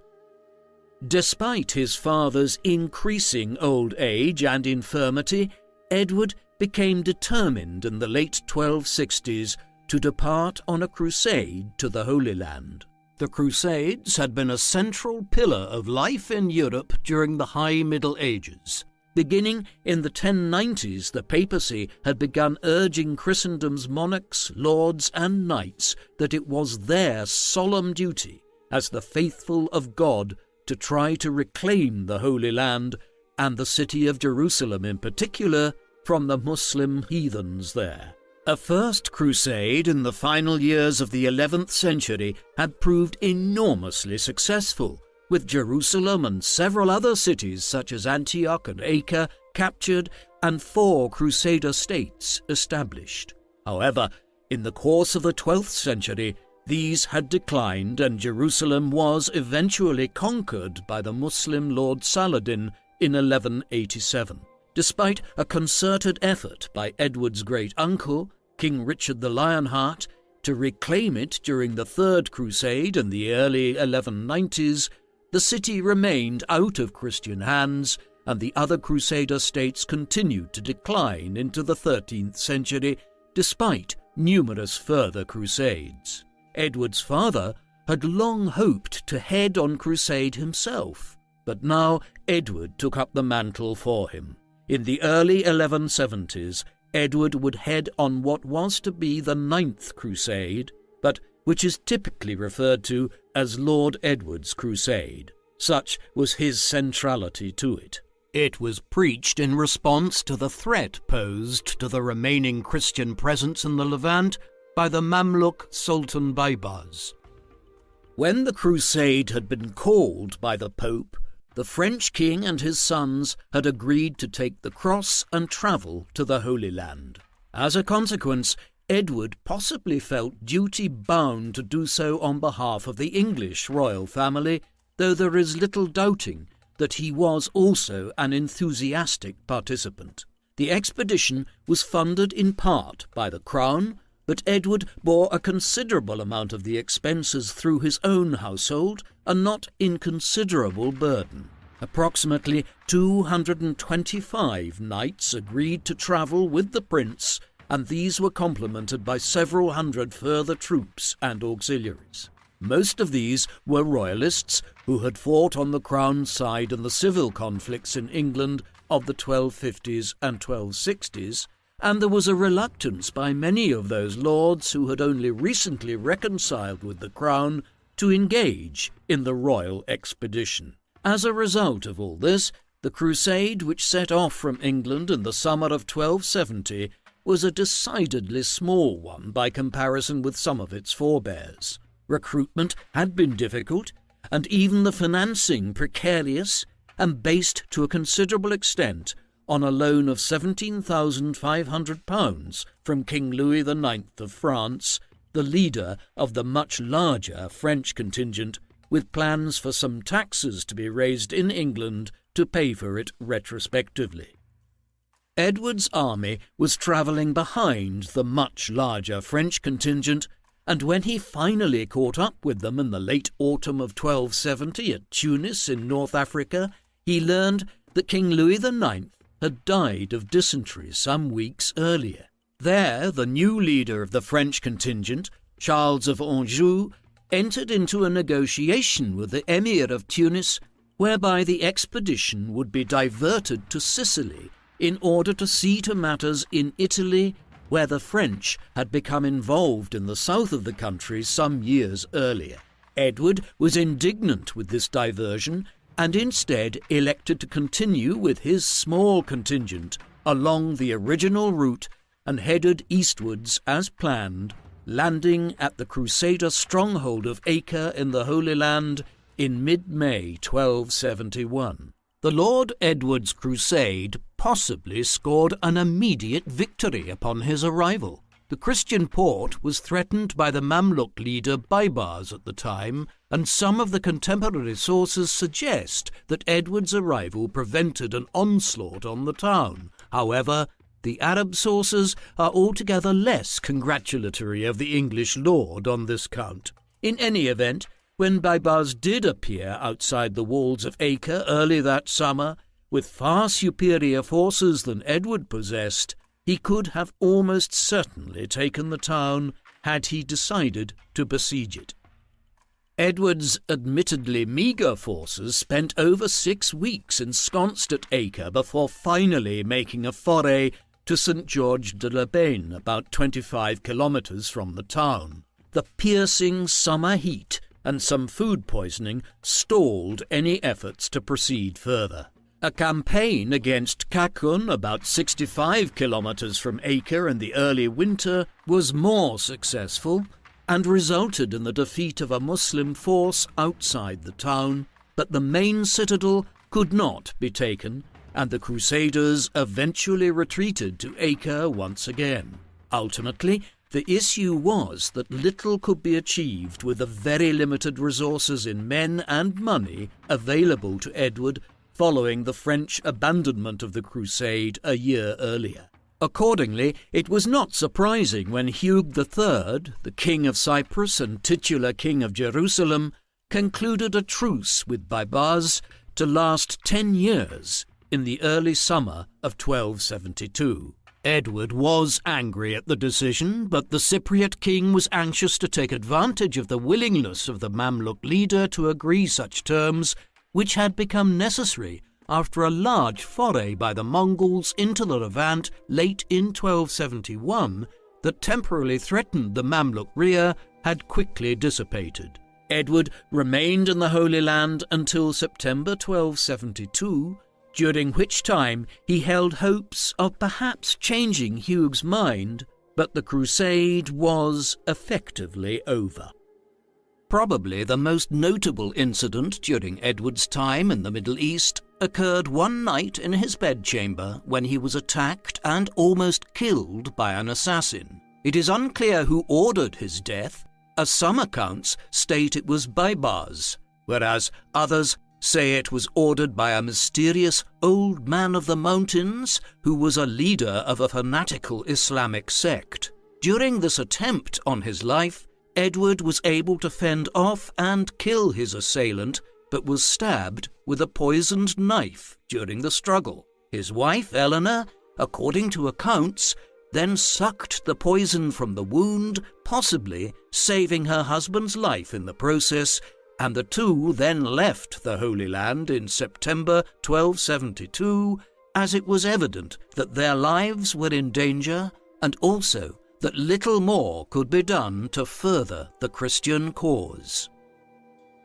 Despite his father's increasing old age and infirmity, Edward became determined in the late 1260s to depart on a crusade to the Holy Land. The Crusades had been a central pillar of life in Europe during the High Middle Ages. Beginning in the 1090s, the papacy had begun urging Christendom's monarchs, lords, and knights that it was their solemn duty, as the faithful of God, to try to reclaim the Holy Land, and the city of Jerusalem in particular, from the Muslim heathens there. A first crusade in the final years of the 11th century had proved enormously successful, with Jerusalem and several other cities such as Antioch and Acre captured and 4 Crusader states established. However, in the course of the 12th century, these had declined and Jerusalem was eventually conquered by the Muslim Lord Saladin in 1187. Despite a concerted effort by Edward's great-uncle, King Richard the Lionheart, to reclaim it during the Third Crusade in the early 1190s, the city remained out of Christian hands, and the other Crusader states continued to decline into the 13th century, despite numerous further crusades. Edward's father had long hoped to head on crusade himself, but now Edward took up the mantle for him. In the early 1170s, Edward would head on what was to be the 9th Crusade, but which is typically referred to as Lord Edward's Crusade. Such was his centrality to it. It was preached in response to the threat posed to the remaining Christian presence in the Levant by the Mamluk Sultan Baybars. When the crusade had been called by the Pope, the French king and his sons had agreed to take the cross and travel to the Holy Land. As a consequence, Edward possibly felt duty-bound to do so on behalf of the English royal family, though there is little doubting that he was also an enthusiastic participant. The expedition was funded in part by the Crown, but Edward bore a considerable amount of the expenses through his own household, a not inconsiderable burden. Approximately 225 knights agreed to travel with the prince, and these were complemented by several hundred further troops and auxiliaries. Most of these were royalists who had fought on the Crown's side in the civil conflicts in England of the 1250s and 1260s, and there was a reluctance by many of those lords who had only recently reconciled with the Crown to engage in the royal expedition. As a result of all this, the crusade which set off from England in the summer of 1270 was a decidedly small one by comparison with some of its forebears. Recruitment had been difficult, and even the financing precarious, and based to a considerable extent on a loan of £17,500 from King Louis IX of France, the leader of the much larger French contingent, with plans for some taxes to be raised in England to pay for it retrospectively. Edward's army was travelling behind the much larger French contingent, and when he finally caught up with them in the late autumn of 1270 at Tunis in North Africa, he learned that King Louis IX had died of dysentery some weeks earlier. There, the new leader of the French contingent, Charles of Anjou, entered into a negotiation with the Emir of Tunis whereby the expedition would be diverted to Sicily in order to see to matters in Italy, where the French had become involved in the south of the country some years earlier. Edward was indignant with this diversion and instead elected to continue with his small contingent along the original route and headed eastwards as planned, landing at the Crusader stronghold of Acre in the Holy Land in mid-May 1271. The Lord Edward's crusade possibly scored an immediate victory upon his arrival. The Christian port was threatened by the Mamluk leader Baybars at the time, and some of the contemporary sources suggest that Edward's arrival prevented an onslaught on the town. However, the Arab sources are altogether less congratulatory of the English lord on this count. In any event, when Baybars did appear outside the walls of Acre early that summer, with far superior forces than Edward possessed, he could have almost certainly taken the town had he decided to besiege it. Edward's admittedly meagre forces spent over 6 weeks ensconced at Acre before finally making a foray to St. George de l'Aubin, about 25 kilometres from the town. The piercing summer heat and some food poisoning stalled any efforts to proceed further. A campaign against Kakun, about 65 kilometres from Acre in the early winter, was more successful and resulted in the defeat of a Muslim force outside the town, but the main citadel could not be taken, and the Crusaders eventually retreated to Acre once again. Ultimately, the issue was that little could be achieved with the very limited resources in men and money available to Edward following the French abandonment of the crusade a year earlier. Accordingly, it was not surprising when Hugh III, the King of Cyprus and titular King of Jerusalem, concluded a truce with Baibars to last 10 years in the early summer of 1272. Edward was angry at the decision, but the Cypriot king was anxious to take advantage of the willingness of the Mamluk leader to agree such terms, which had become necessary after a large foray by the Mongols into the Levant late in 1271 that temporarily threatened the Mamluk rear had quickly dissipated. Edward remained in the Holy Land until September 1272, during which time he held hopes of perhaps changing Hugh's mind, but the crusade was effectively over. Probably the most notable incident during Edward's time in the Middle East occurred one night in his bedchamber when he was attacked and almost killed by an assassin. It is unclear who ordered his death, as some accounts state it was Baibars, whereas others say it was ordered by a mysterious old man of the mountains who was a leader of a fanatical Islamic sect. During this attempt on his life, Edward was able to fend off and kill his assailant, but was stabbed with a poisoned knife during the struggle. His wife, Eleanor, according to accounts, then sucked the poison from the wound, possibly saving her husband's life in the process, and the two then left the Holy Land in September 1272, as it was evident that their lives were in danger and also that little more could be done to further the Christian cause.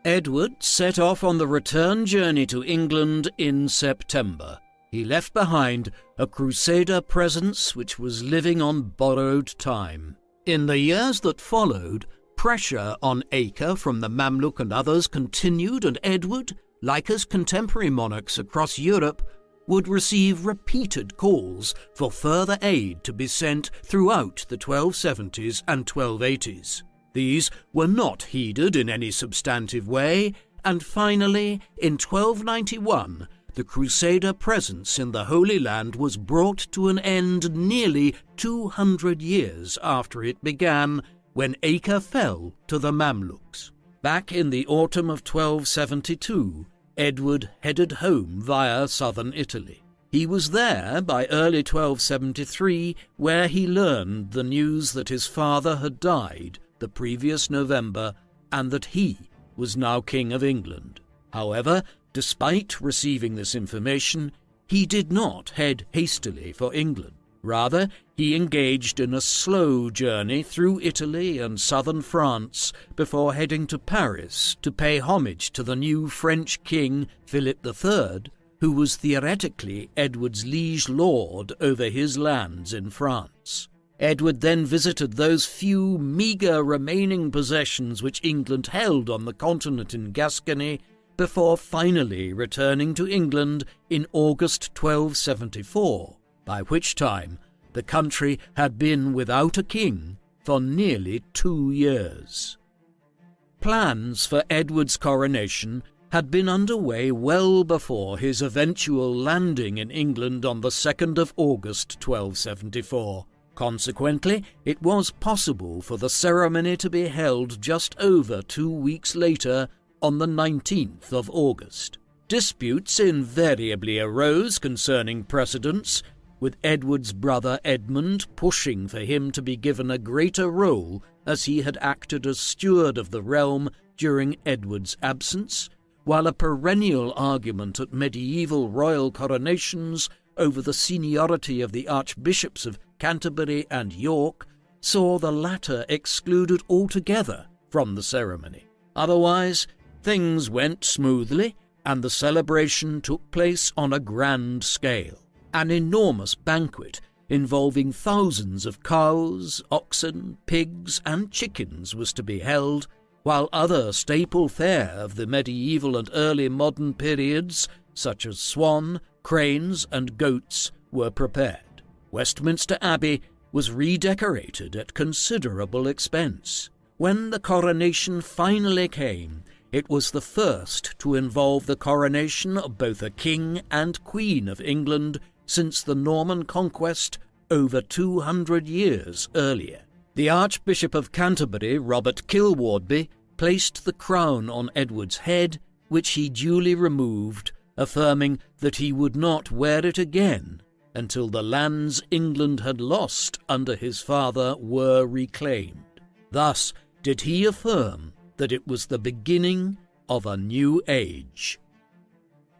Edward set off on the return journey to England in September. He left behind a Crusader presence which was living on borrowed time. In the years that followed, pressure on Acre from the Mamluk and others continued, and Edward, like his contemporary monarchs across Europe, would receive repeated calls for further aid to be sent throughout the 1270s and 1280s. These were not heeded in any substantive way, and finally, in 1291, the Crusader presence in the Holy Land was brought to an end nearly 200 years after it began, when Acre fell to the Mamluks. Back in the autumn of 1272, Edward headed home via southern Italy. He was there by early 1273, where he learned the news that his father had died the previous November and that he was now King of England. However, despite receiving this information, he did not head hastily for England. Rather, he engaged in a slow journey through Italy and southern France before heading to Paris to pay homage to the new French king, Philip III, who was theoretically Edward's liege lord over his lands in France. Edward then visited those few meagre remaining possessions which England held on the continent in Gascony before finally returning to England in August 1274. By which time the country had been without a king for nearly 2 years. Plans for Edward's coronation had been underway well before his eventual landing in England on the 2nd of August 1274. Consequently, it was possible for the ceremony to be held just over 2 weeks later, on the 19th of August. Disputes invariably arose concerning precedence, with Edward's brother Edmund pushing for him to be given a greater role as he had acted as steward of the realm during Edward's absence, while a perennial argument at medieval royal coronations over the seniority of the Archbishops of Canterbury and York saw the latter excluded altogether from the ceremony. Otherwise, things went smoothly, and the celebration took place on a grand scale. An enormous banquet involving thousands of cows, oxen, pigs, and chickens was to be held, while other staple fare of the medieval and early modern periods, such as swan, cranes, and goats, were prepared. Westminster Abbey was redecorated at considerable expense. When the coronation finally came, it was the first to involve the coronation of both a king and queen of England since the Norman conquest over 200 years earlier. The Archbishop of Canterbury, Robert Kilwardby, placed the crown on Edward's head, which he duly removed, affirming that he would not wear it again until the lands England had lost under his father were reclaimed. Thus did he affirm that it was the beginning of a new age.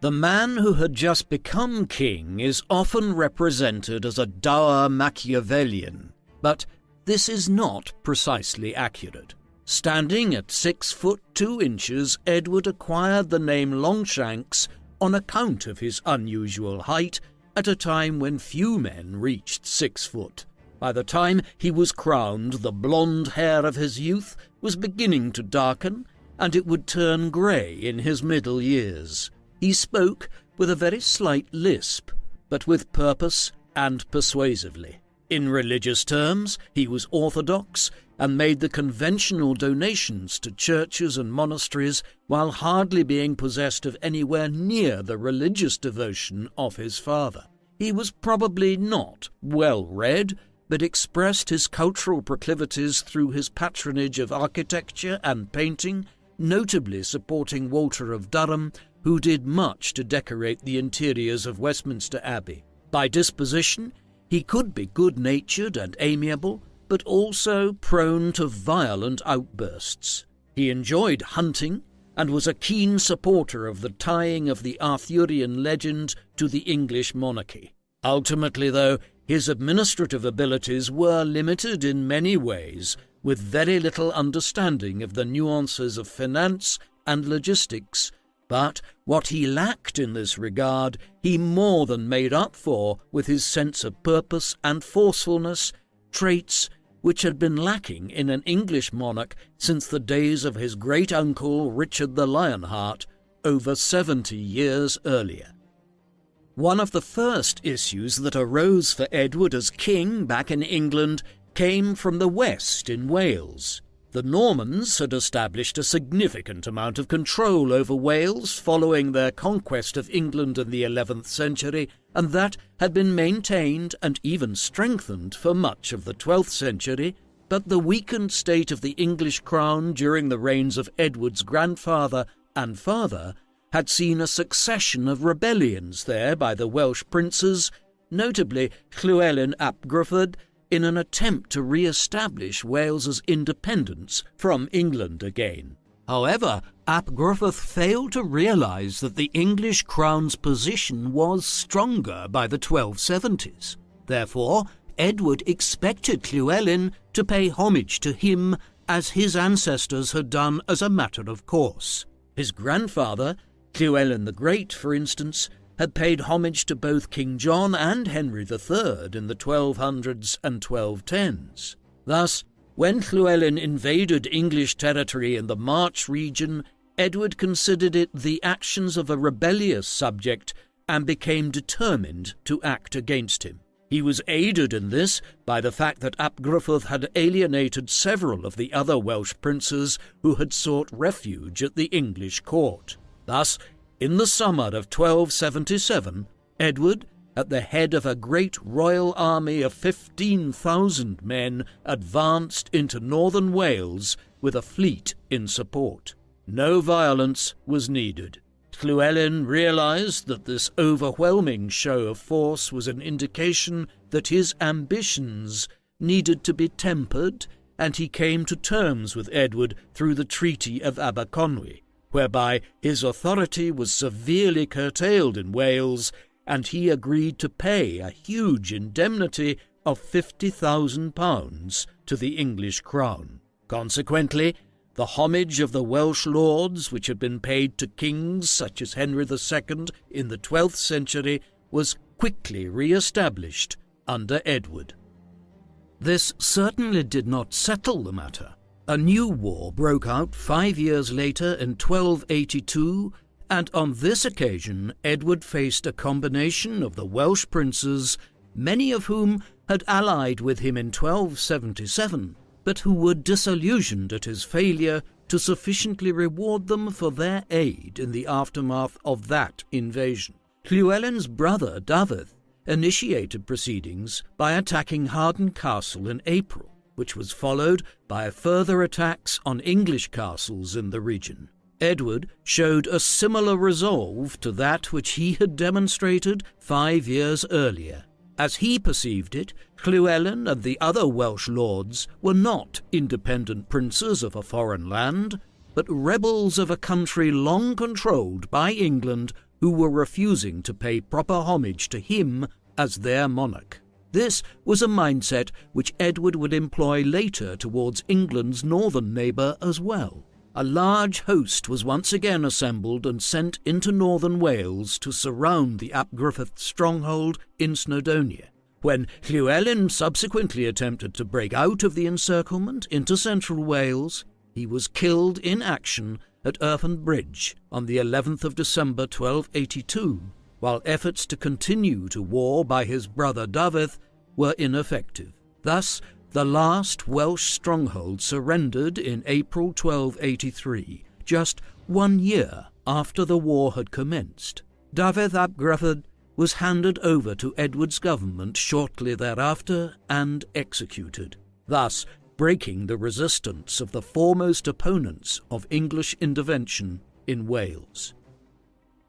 The man who had just become king is often represented as a dour Machiavellian, but this is not precisely accurate. Standing at 6 foot 2 inches, Edward acquired the name Longshanks on account of his unusual height at a time when few men reached 6 foot. By the time he was crowned, the blonde hair of his youth was beginning to darken, and it would turn grey in his middle years. He spoke with a very slight lisp, but with purpose and persuasively. In religious terms, he was orthodox and made the conventional donations to churches and monasteries while hardly being possessed of anywhere near the religious devotion of his father. He was probably not well read, but expressed his cultural proclivities through his patronage of architecture and painting, notably supporting Walter of Durham, who did much to decorate the interiors of Westminster Abbey. By disposition, he could be good-natured and amiable, but also prone to violent outbursts. He enjoyed hunting and was a keen supporter of the tying of the Arthurian legend to the English monarchy. Ultimately, though, his administrative abilities were limited in many ways, with very little understanding of the nuances of finance and logistics, but what he lacked in this regard he more than made up for with his sense of purpose and forcefulness, traits which had been lacking in an English monarch since the days of his great-uncle Richard the Lionheart over 70 years earlier. One of the first issues that arose for Edward as king back in England came from the west in Wales. The Normans had established a significant amount of control over Wales following their conquest of England in the 11th century, and that had been maintained and even strengthened for much of the 12th century, but the weakened state of the English crown during the reigns of Edward's grandfather and father had seen a succession of rebellions there by the Welsh princes, notably Llywelyn ap Gruffydd, in an attempt to re-establish Wales's independence from England again. However, ap Gruffydd failed to realise that the English crown's position was stronger by the 1270s. Therefore, Edward expected Llywelyn to pay homage to him as his ancestors had done as a matter of course. His grandfather, Llywelyn the Great, for instance, had paid homage to both King John and Henry III in the 1200s and 1210s. Thus, when Llywelyn invaded English territory in the March region, Edward considered it the actions of a rebellious subject and became determined to act against him. He was aided in this by the fact that ap Gruffydd had alienated several of the other Welsh princes who had sought refuge at the English court. Thus, in the summer of 1277, Edward, at the head of a great royal army of 15,000 men, advanced into northern Wales with a fleet in support. No violence was needed. Llywelyn realised that this overwhelming show of force was an indication that his ambitions needed to be tempered, and he came to terms with Edward through the Treaty of Aberconwy, whereby his authority was severely curtailed in Wales, and he agreed to pay a huge indemnity of £50,000 to the English crown. Consequently, the homage of the Welsh lords, which had been paid to kings such as Henry II in the 12th century, was quickly re-established under Edward. This certainly did not settle the matter. A new war broke out 5 years later in 1282, and on this occasion Edward faced a combination of the Welsh princes, many of whom had allied with him in 1277, but who were disillusioned at his failure to to sufficiently reward them for their aid in the aftermath of that invasion. Llywelyn's brother Dafydd initiated proceedings by attacking Harden Castle in April, which was followed by further attacks on English castles in the region. Edward showed a similar resolve to that which he had demonstrated 5 years earlier. As he perceived it, Llywelyn and the other Welsh lords were not independent princes of a foreign land, but rebels of a country long controlled by England who were refusing to pay proper homage to him as their monarch. This was a mindset which Edward would employ later towards England's northern neighbour as well. A large host was once again assembled and sent into northern Wales to surround the Ap Gruffudd stronghold in Snowdonia. When Llywelyn subsequently attempted to break out of the encirclement into central Wales, he was killed in action at Irfan Bridge on the 11th of December 1282, while efforts to continue to war by his brother Dafydd were ineffective. Thus, the last Welsh stronghold surrendered in April 1283, just 1 year after the war had commenced. Dafydd ap Gruffudd was handed over to Edward's government shortly thereafter and executed, thus breaking the resistance of the foremost opponents of English intervention in Wales.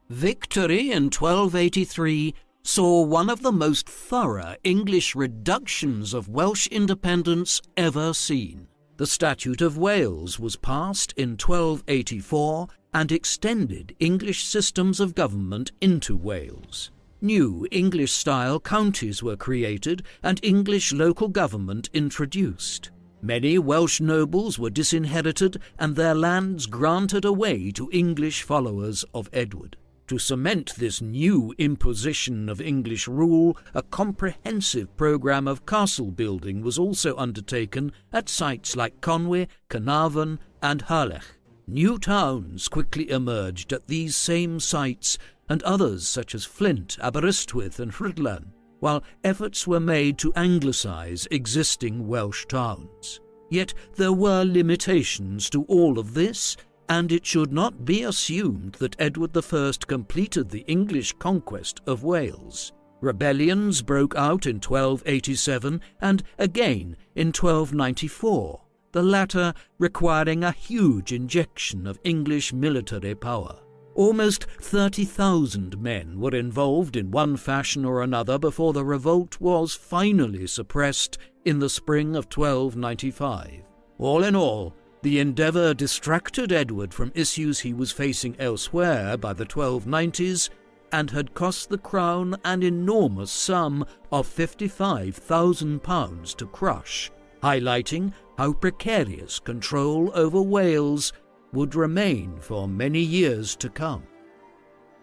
Victory in 1283 saw one of the most thorough English reductions of Welsh independence ever seen. The Statute of Wales was passed in 1284 and extended English systems of government into Wales. New English-style counties were created and English local government introduced. Many Welsh nobles were disinherited and their lands granted away to English followers of Edward. To cement this new imposition of English rule, a comprehensive programme of castle building was also undertaken at sites like Conwy, Carnarvon and Harlech. New towns quickly emerged at these same sites, and others such as Flint, Aberystwyth and Rhuddlan, while efforts were made to Anglicise existing Welsh towns. Yet there were limitations to all of this, and it should not be assumed that Edward I completed the English conquest of Wales. Rebellions broke out in 1287 and again in 1294, the latter requiring a huge injection of English military power. Almost 30,000 men were involved in one fashion or another before the revolt was finally suppressed in the spring of 1295. All in all, the endeavour distracted Edward from issues he was facing elsewhere by the 1290s and had cost the crown an enormous sum of £55,000 to crush, highlighting how precarious control over Wales would remain for many years to come.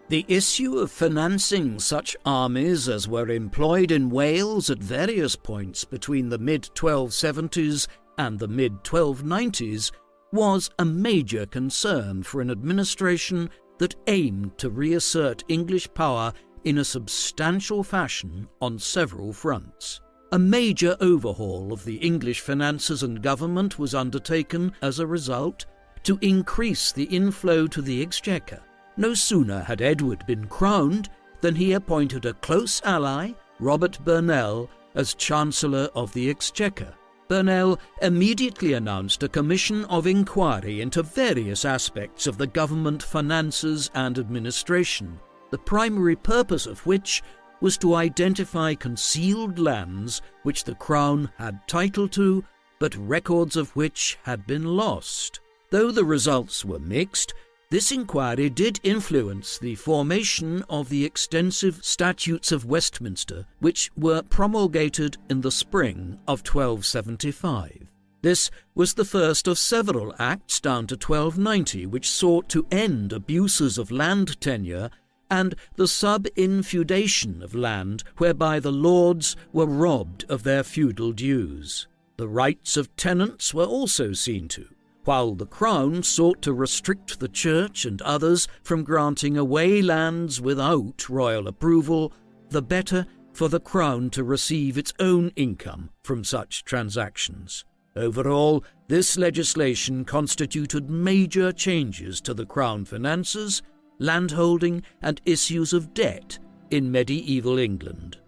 The issue of financing such armies as were employed in Wales at various points between the mid-1270s and the mid-1290s was a major concern for an administration that aimed to reassert English power in a substantial fashion on several fronts. A major overhaul of the English finances and government was undertaken as a result to increase the inflow to the exchequer. No sooner had Edward been crowned than he appointed a close ally, Robert Burnell, as Chancellor of the Exchequer. Burnell immediately announced a commission of inquiry into various aspects of the government finances and administration, the primary purpose of which was to identify concealed lands which the Crown had title to, but records of which had been lost. Though the results were mixed, this inquiry did influence the formation of the extensive Statutes of Westminster, which were promulgated in the spring of 1275. This was the first of several acts down to 1290 which sought to end abuses of land tenure and the sub-infeudation of land whereby the lords were robbed of their feudal dues. The rights of tenants were also seen to, while the Crown sought to restrict the Church and others from granting away lands without royal approval, the better for the Crown to receive its own income from such transactions. Overall, this legislation constituted major changes to the Crown finances, landholding, and issues of debt in medieval England.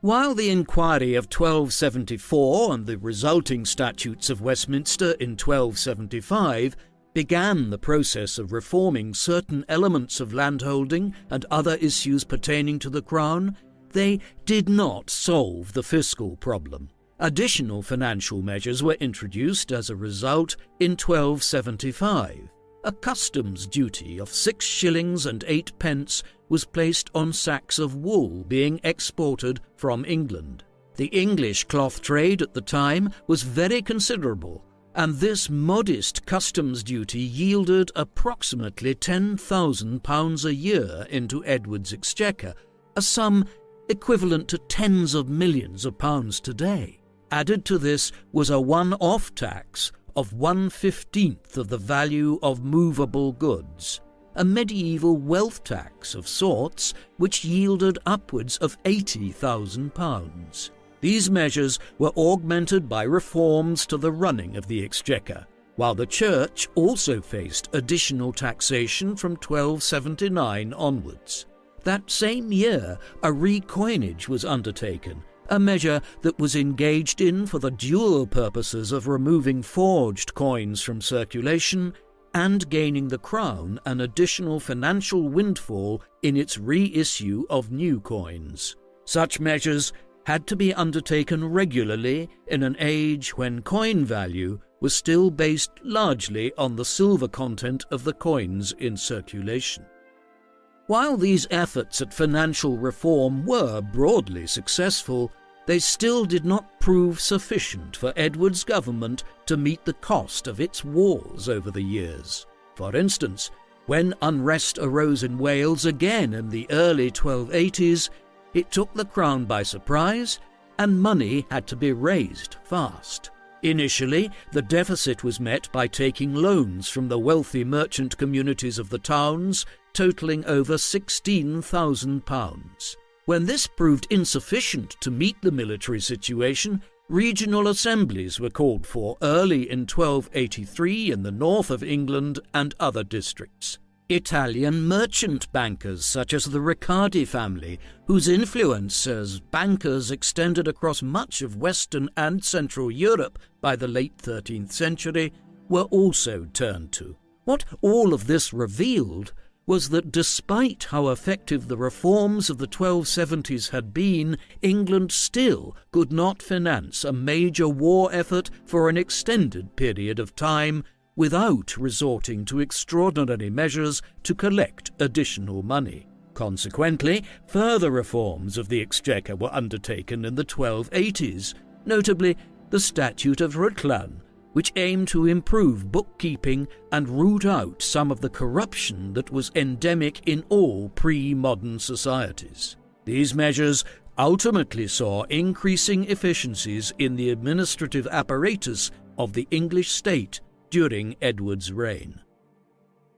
While the inquiry of 1274 and the resulting Statutes of Westminster in 1275 began the process of reforming certain elements of landholding and other issues pertaining to the Crown, they did not solve the fiscal problem. Additional financial measures were introduced as a result in 1275. A customs duty of 6 shillings and 8 pence was placed on sacks of wool being exported from England. The English cloth trade at the time was very considerable, and this modest customs duty yielded approximately £10,000 a year into Edward's exchequer, a sum equivalent to tens of millions of pounds today. Added to this was a one-off tax of 1/15 of the value of movable goods, a medieval wealth tax of sorts which yielded upwards of £80,000. These measures were augmented by reforms to the running of the exchequer, while the Church also faced additional taxation from 1279 onwards. That same year, a recoinage was undertaken, a measure that was engaged in for the dual purposes of removing forged coins from circulation and gaining the Crown an additional financial windfall in its reissue of new coins. Such measures had to be undertaken regularly in an age when coin value was still based largely on the silver content of the coins in circulation. While these efforts at financial reform were broadly successful, they still did not prove sufficient for Edward's government to meet the cost of its wars over the years. For instance, when unrest arose in Wales again in the early 1280s, it took the Crown by surprise, and money had to be raised fast. Initially, the deficit was met by taking loans from the wealthy merchant communities of the towns, totalling over £16,000. When this proved insufficient to meet the military situation, regional assemblies were called for early in 1283 in the north of England and other districts. Italian merchant bankers such as the Riccardi family, whose influence as bankers extended across much of Western and Central Europe by the late 13th century, were also turned to. What all of this revealed was that despite how effective the reforms of the 1270s had been, England still could not finance a major war effort for an extended period of time without resorting to extraordinary measures to collect additional money. Consequently, further reforms of the exchequer were undertaken in the 1280s, notably the Statute of Rhuddlan, which aimed to improve bookkeeping and root out some of the corruption that was endemic in all pre-modern societies. These measures ultimately saw increasing efficiencies in the administrative apparatus of the English state during Edward's reign.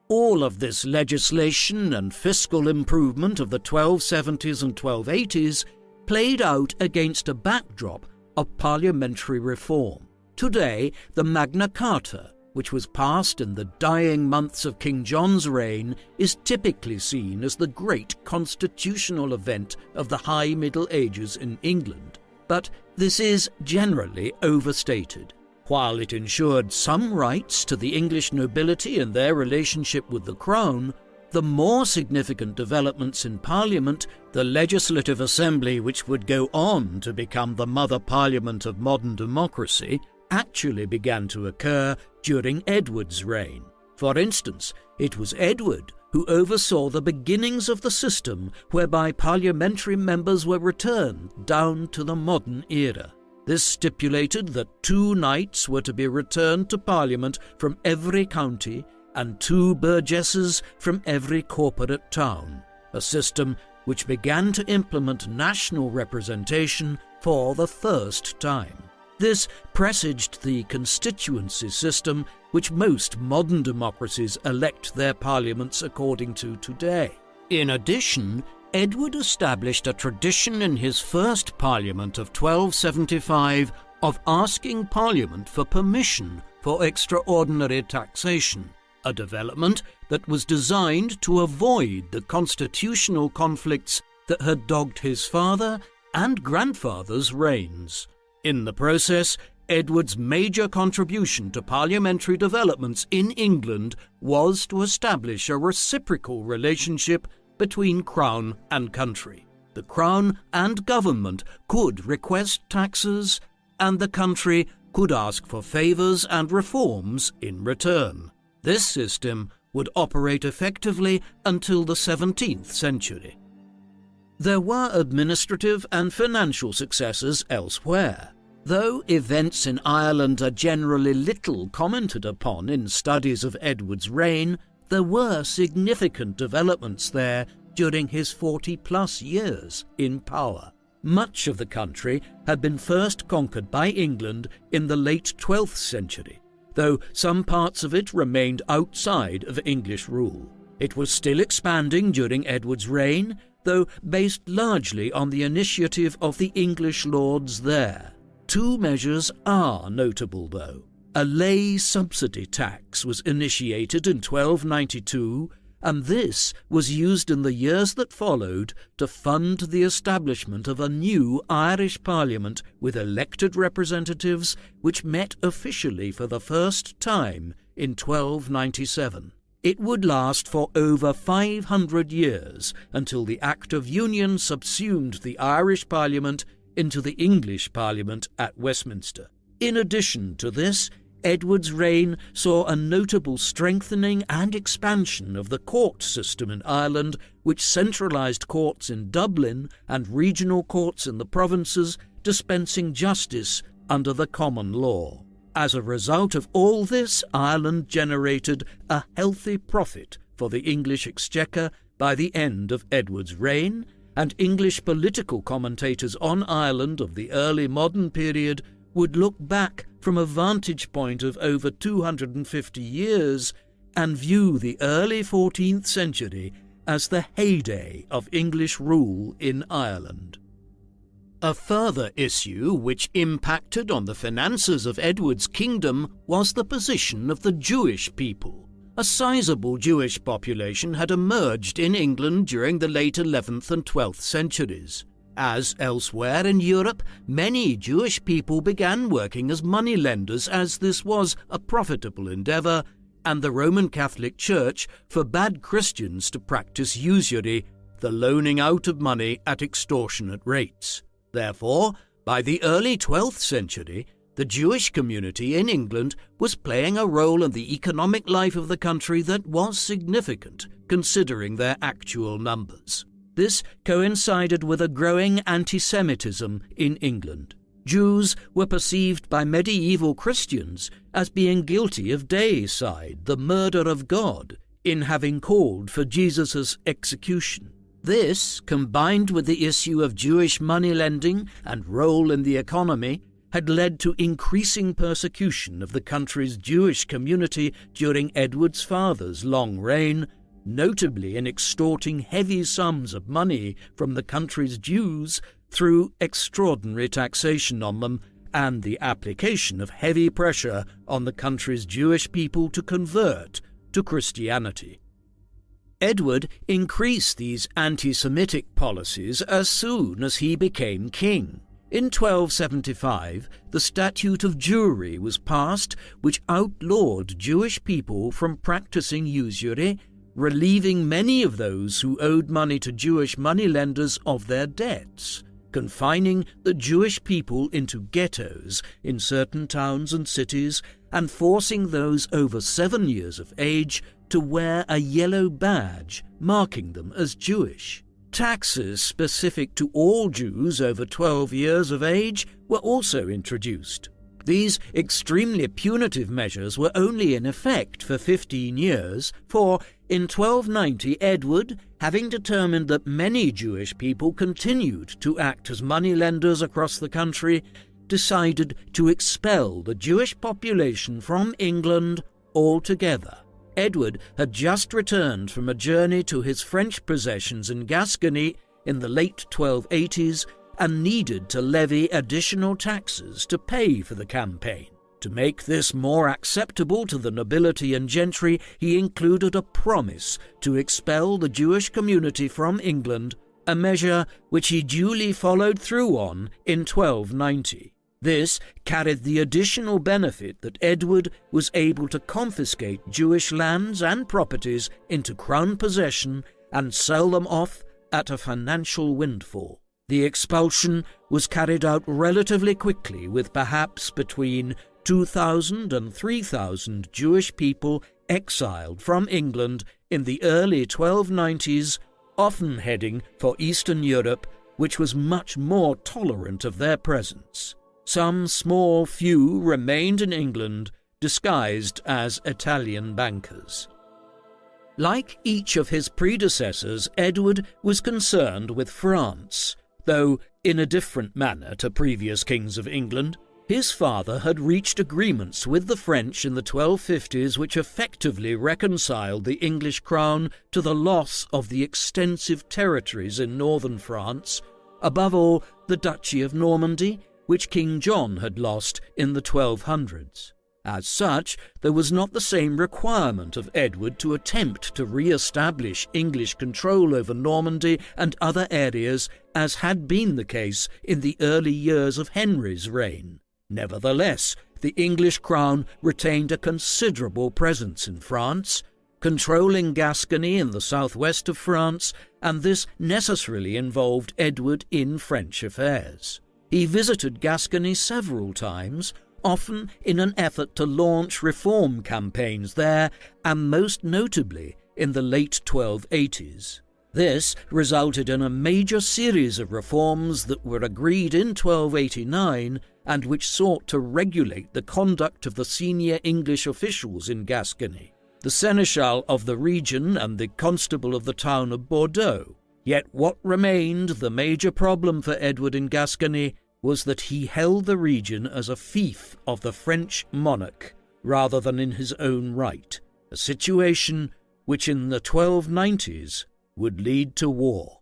All of this legislation and fiscal improvement of the 1270s and 1280s played out against a backdrop of parliamentary reform. Today, the Magna Carta, which was passed in the dying months of King John's reign, is typically seen as the great constitutional event of the High Middle Ages in England. But this is generally overstated. While it ensured some rights to the English nobility and their relationship with the Crown, the more significant developments in Parliament, the Legislative Assembly which would go on to become the mother parliament of modern democracy, actually began to occur during Edward's reign. For instance, it was Edward who oversaw the beginnings of the system whereby parliamentary members were returned down to the modern era. This stipulated that 2 knights were to be returned to Parliament from every county and 2 burgesses from every corporate town, a system which began to implement national representation for the first time. This presaged the constituency system which most modern democracies elect their parliaments according to today. In addition, Edward established a tradition in his first parliament of 1275 of asking Parliament for permission for extraordinary taxation, a development that was designed to avoid the constitutional conflicts that had dogged his father and grandfather's reigns. In the process, Edward's major contribution to parliamentary developments in England was to establish a reciprocal relationship between Crown and country. The Crown and government could request taxes, and the country could ask for favours and reforms in return. This system would operate effectively until the 17th century. There were administrative and financial successes elsewhere. Though events in Ireland are generally little commented upon in studies of Edward's reign, there were significant developments there during his 40-plus years in power. Much of the country had been first conquered by England in the late 12th century, though some parts of it remained outside of English rule. It was still expanding during Edward's reign, though based largely on the initiative of the English lords there. Two measures are notable, though. A lay subsidy tax was initiated in 1292, and this was used in the years that followed to fund the establishment of a new Irish Parliament with elected representatives, which met officially for the first time in 1297. It would last for over 500 years until the Act of Union subsumed the Irish Parliament into the English Parliament at Westminster. In addition to this, Edward's reign saw a notable strengthening and expansion of the court system in Ireland, which centralised courts in Dublin and regional courts in the provinces, dispensing justice under the common law. As a result of all this, Ireland generated a healthy profit for the English exchequer by the end of Edward's reign, and English political commentators on Ireland of the early modern period would look back from a vantage point of over 250 years and view the early 14th century as the heyday of English rule in Ireland. A further issue which impacted on the finances of Edward's kingdom was the position of the Jewish people. A sizable Jewish population had emerged in England during the late 11th and 12th centuries. As elsewhere in Europe, many Jewish people began working as moneylenders, as this was a profitable endeavour, and the Roman Catholic Church forbade Christians to practice usury, the loaning out of money at extortionate rates. Therefore, by the early 12th century, the Jewish community in England was playing a role in the economic life of the country that was significant, considering their actual numbers. This coincided with a growing anti-Semitism in England. Jews were perceived by medieval Christians as being guilty of deicide, the murder of God, in having called for Jesus' execution. This, combined with the issue of Jewish moneylending and role in the economy, had led to increasing persecution of the country's Jewish community during Edward's father's long reign, notably in extorting heavy sums of money from the country's Jews through extraordinary taxation on them and the application of heavy pressure on the country's Jewish people to convert to Christianity. Edward increased these anti-Semitic policies as soon as he became king. In 1275, the Statute of Jewry was passed, which outlawed Jewish people from practicing usury, relieving many of those who owed money to Jewish moneylenders of their debts, confining the Jewish people into ghettos in certain towns and cities, and forcing those over 7 years of age to wear a yellow badge marking them as Jewish. Taxes specific to all Jews over 12 years of age were also introduced. These extremely punitive measures were only in effect for 15 years, for in 1290 Edward, having determined that many Jewish people continued to act as moneylenders across the country, decided to expel the Jewish population from England altogether. Edward had just returned from a journey to his French possessions in Gascony in the late 1280s, and needed to levy additional taxes to pay for the campaign. To make this more acceptable to the nobility and gentry, he included a promise to expel the Jewish community from England, a measure which he duly followed through on in 1290. This carried the additional benefit that Edward was able to confiscate Jewish lands and properties into crown possession and sell them off at a financial windfall. The expulsion was carried out relatively quickly, with perhaps between 2,000 and 3,000 Jewish people exiled from England in the early 1290s, often heading for Eastern Europe, which was much more tolerant of their presence. Some small few remained in England, disguised as Italian bankers. Like each of his predecessors, Edward was concerned with France, though in a different manner to previous kings of England. His father had reached agreements with the French in the 1250s which effectively reconciled the English crown to the loss of the extensive territories in northern France, above all the Duchy of Normandy, which King John had lost in the 1200s. As such, there was not the same requirement of Edward to attempt to re-establish English control over Normandy and other areas as had been the case in the early years of Henry's reign. Nevertheless, the English crown retained a considerable presence in France, controlling Gascony in the southwest of France, and this necessarily involved Edward in French affairs. He visited Gascony several times, often in an effort to launch reform campaigns there, and most notably in the late 1280s. This resulted in a major series of reforms that were agreed in 1289 and which sought to regulate the conduct of the senior English officials in Gascony, the seneschal of the region and the constable of the town of Bordeaux. Yet what remained the major problem for Edward in Gascony was that he held the region as a fief of the French monarch rather than in his own right, a situation which in the 1290s would lead to war.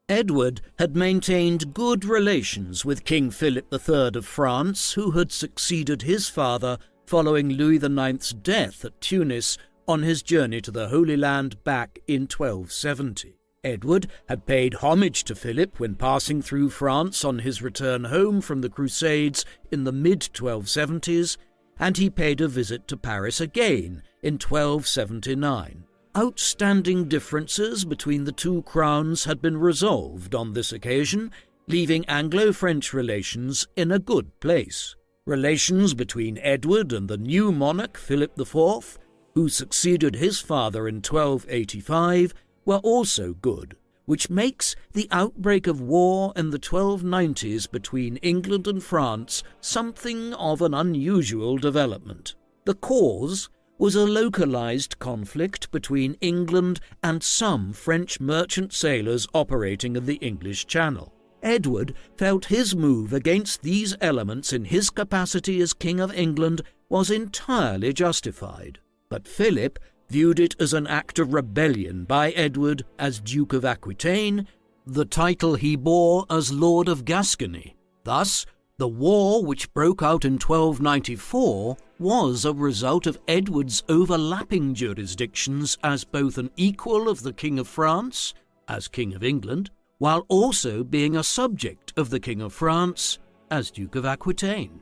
Edward had maintained good relations with King Philip III of France, who had succeeded his father following Louis IX's death at Tunis on his journey to the Holy Land back in 1270. Edward had paid homage to Philip when passing through France on his return home from the Crusades in the mid-1270s, and he paid a visit to Paris again in 1279. Outstanding differences between the two crowns had been resolved on this occasion, leaving Anglo-French relations in a good place. Relations between Edward and the new monarch Philip IV, who succeeded his father in 1285, were also good, which makes the outbreak of war in the 1290s between England and France something of an unusual development. The cause was a localized conflict between England and some French merchant sailors operating in the English Channel. Edward felt his move against these elements in his capacity as King of England was entirely justified, but Philip viewed it as an act of rebellion by Edward as Duke of Aquitaine, the title he bore as Lord of Gascony. Thus, the war which broke out in 1294 was a result of Edward's overlapping jurisdictions as both an equal of the King of France, as King of England, while also being a subject of the King of France, as Duke of Aquitaine.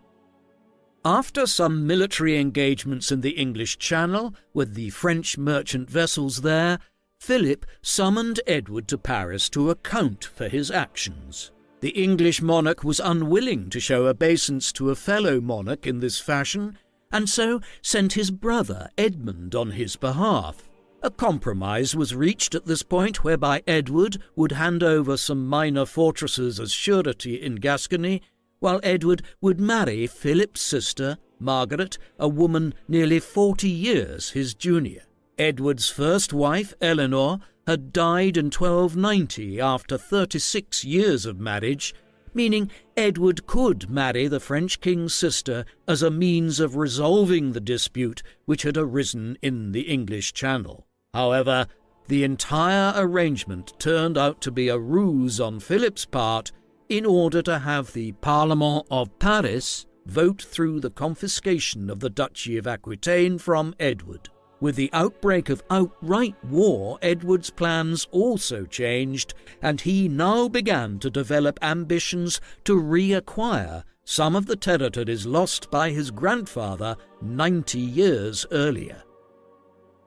After some military engagements in the English Channel with the French merchant vessels there, Philip summoned Edward to Paris to account for his actions. The English monarch was unwilling to show obeisance to a fellow monarch in this fashion, and so sent his brother Edmund on his behalf. A compromise was reached at this point whereby Edward would hand over some minor fortresses as surety in Gascony, while Edward would marry Philip's sister, Margaret, a woman nearly 40 years his junior. Edward's first wife, Eleanor, had died in 1290 after 36 years of marriage, meaning Edward could marry the French king's sister as a means of resolving the dispute which had arisen in the English Channel. However, the entire arrangement turned out to be a ruse on Philip's part, in order to have the Parlement of Paris vote through the confiscation of the Duchy of Aquitaine from Edward. With the outbreak of outright war, Edward's plans also changed, and he now began to develop ambitions to reacquire some of the territories lost by his grandfather 90 years earlier.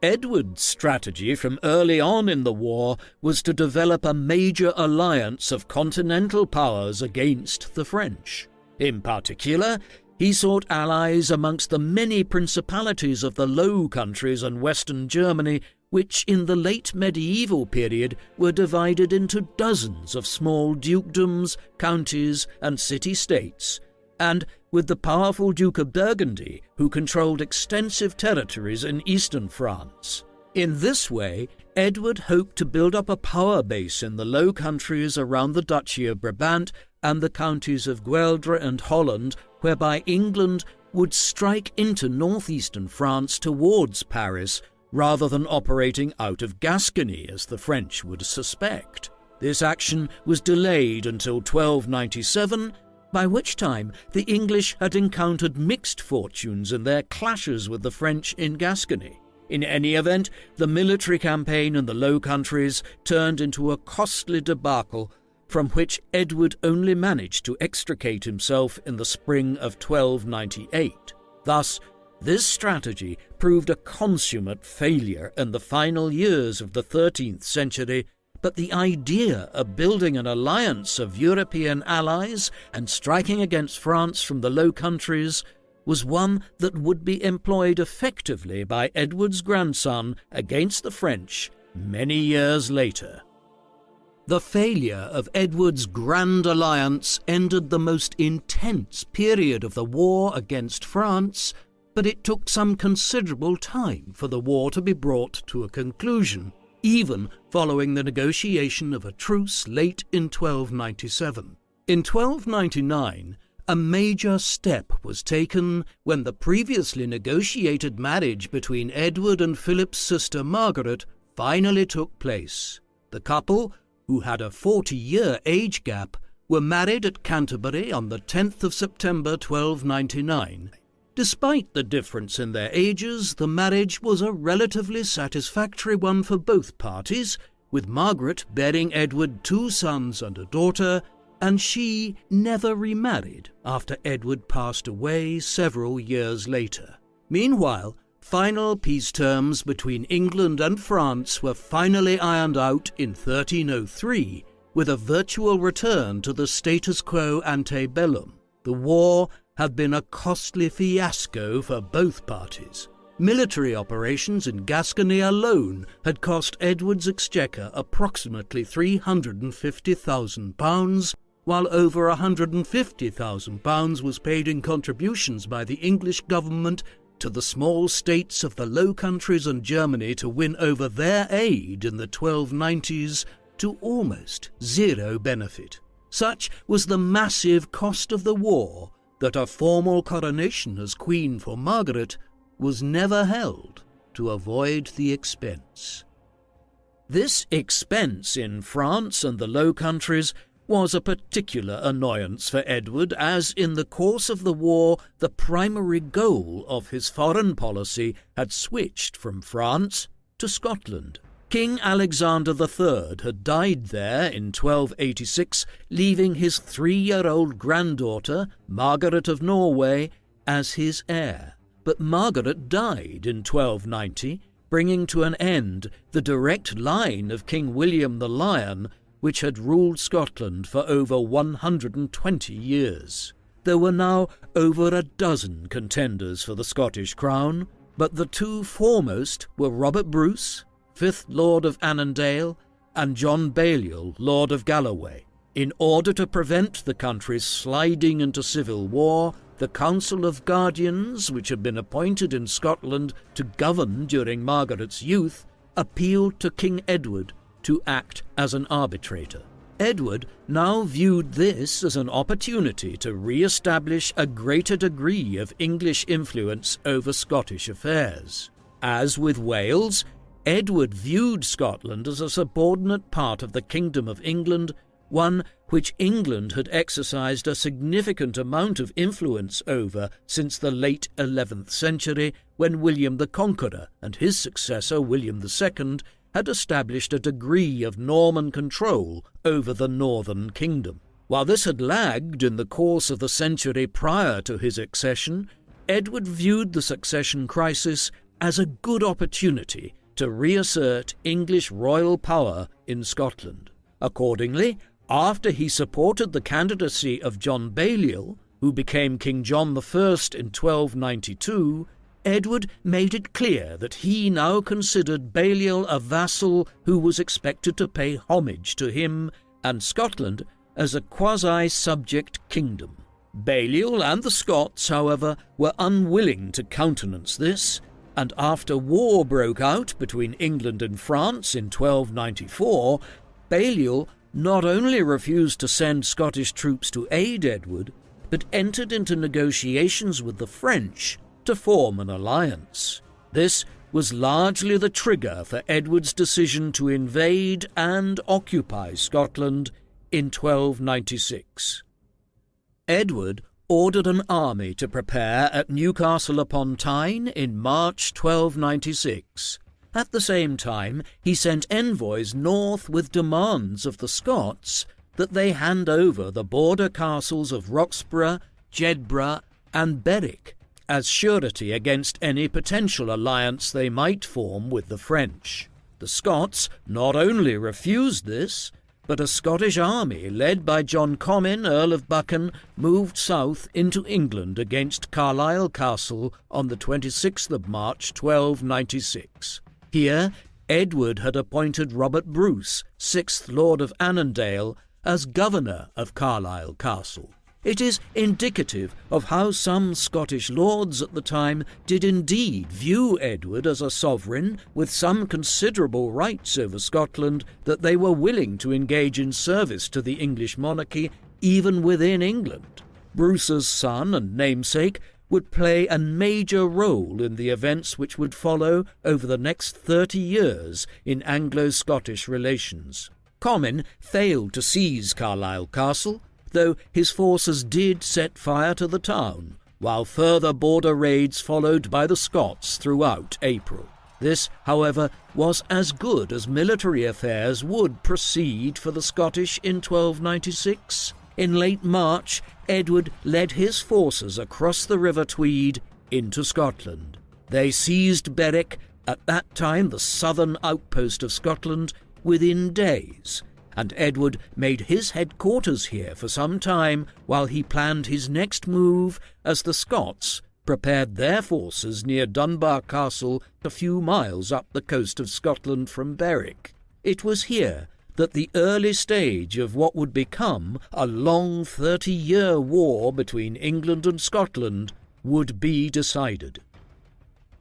Edward's strategy from early on in the war was to develop a major alliance of continental powers against the French. In particular, he sought allies amongst the many principalities of the Low Countries and Western Germany, which in the late medieval period were divided into dozens of small dukedoms, counties, and city-states, and with the powerful Duke of Burgundy, who controlled extensive territories in eastern France. In this way, Edward hoped to build up a power base in the Low Countries around the Duchy of Brabant and the counties of Gueldre and Holland, whereby England would strike into northeastern France towards Paris, rather than operating out of Gascony, as the French would suspect. This action was delayed until 1297, by which time the English had encountered mixed fortunes in their clashes with the French in Gascony. In any event, the military campaign in the Low Countries turned into a costly debacle, from which Edward only managed to extricate himself in the spring of 1298. Thus, this strategy proved a consummate failure in the final years of the 13th century, but the idea of building an alliance of European allies and striking against France from the Low Countries was one that would be employed effectively by Edward's grandson against the French many years later. The failure of Edward's Grand Alliance ended the most intense period of the war against France, but it took some considerable time for the war to be brought to a conclusion, even following the negotiation of a truce late in 1297. In 1299, a major step was taken when the previously negotiated marriage between Edward and Philip's sister Margaret finally took place. The couple, who had a 40-year age gap, were married at Canterbury on the 10th of September 1299. Despite the difference in their ages, the marriage was a relatively satisfactory one for both parties, with Margaret bearing Edward 2 sons and a daughter, and she never remarried after Edward passed away several years later. Meanwhile, final peace terms between England and France were finally ironed out in 1303, with a virtual return to the status quo ante bellum. The war had been a costly fiasco for both parties. Military operations in Gascony alone had cost Edward's exchequer approximately £350,000, while over £150,000 was paid in contributions by the English government to the small states of the Low Countries and Germany to win over their aid in the 1290s to almost zero benefit. Such was the massive cost of the war that a formal coronation as Queen for Margaret was never held to avoid the expense. This expense in France and the Low Countries was a particular annoyance for Edward, as in the course of the war the primary goal of his foreign policy had switched from France to Scotland. King Alexander III had died there in 1286, leaving his 3-year-old granddaughter, Margaret of Norway, as his heir. But Margaret died in 1290, bringing to an end the direct line of King William the Lion, which had ruled Scotland for over 120 years. There were now over a dozen contenders for the Scottish crown, but the 2 foremost were Robert Bruce, 5th Lord of Annandale, and John Balliol, Lord of Galloway. In order to prevent the country's sliding into civil war, the Council of Guardians, which had been appointed in Scotland to govern during Margaret's youth, appealed to King Edward to act as an arbitrator. Edward now viewed this as an opportunity to re-establish a greater degree of English influence over Scottish affairs. As with Wales, Edward viewed Scotland as a subordinate part of the Kingdom of England, one which England had exercised a significant amount of influence over since the late 11th century, when William the Conqueror and his successor William II had established a degree of Norman control over the northern kingdom. While this had lagged in the course of the century prior to his accession, Edward viewed the succession crisis as a good opportunity to reassert English royal power in Scotland. Accordingly, after he supported the candidacy of John Balliol, who became King John I in 1292, Edward made it clear that he now considered Balliol a vassal who was expected to pay homage to him, and Scotland as a quasi-subject kingdom. Balliol and the Scots, however, were unwilling to countenance this, and after war broke out between England and France in 1294, Balliol not only refused to send Scottish troops to aid Edward, but entered into negotiations with the French to form an alliance. This was largely the trigger for Edward's decision to invade and occupy Scotland in 1296. Edward ordered an army to prepare at Newcastle upon Tyne in March 1296. At the same time, he sent envoys north with demands of the Scots that they hand over the border castles of Roxburgh, Jedburgh, and Berwick as surety against any potential alliance they might form with the French. The Scots not only refused this, but a Scottish army led by John Comyn, Earl of Buchan, moved south into England against Carlisle Castle on the 26th of March 1296. Here, Edward had appointed Robert Bruce, 6th Lord of Annandale, as governor of Carlisle Castle. It is indicative of how some Scottish lords at the time did indeed view Edward as a sovereign with some considerable rights over Scotland, that they were willing to engage in service to the English monarchy even within England. Bruce's son and namesake would play a major role in the events which would follow over the next 30 years in Anglo-Scottish relations. Comyn failed to seize Carlisle Castle, though his forces did set fire to the town, while further border raids followed by the Scots throughout April. This, however, was as good as military affairs would proceed for the Scottish in 1296. In late March, Edward led his forces across the River Tweed into Scotland. They seized Berwick, at that time the southern outpost of Scotland, within days, and Edward made his headquarters here for some time while he planned his next move as the Scots prepared their forces near Dunbar Castle, a few miles up the coast of Scotland from Berwick. It was here that the early stage of what would become a long 30-year war between England and Scotland would be decided.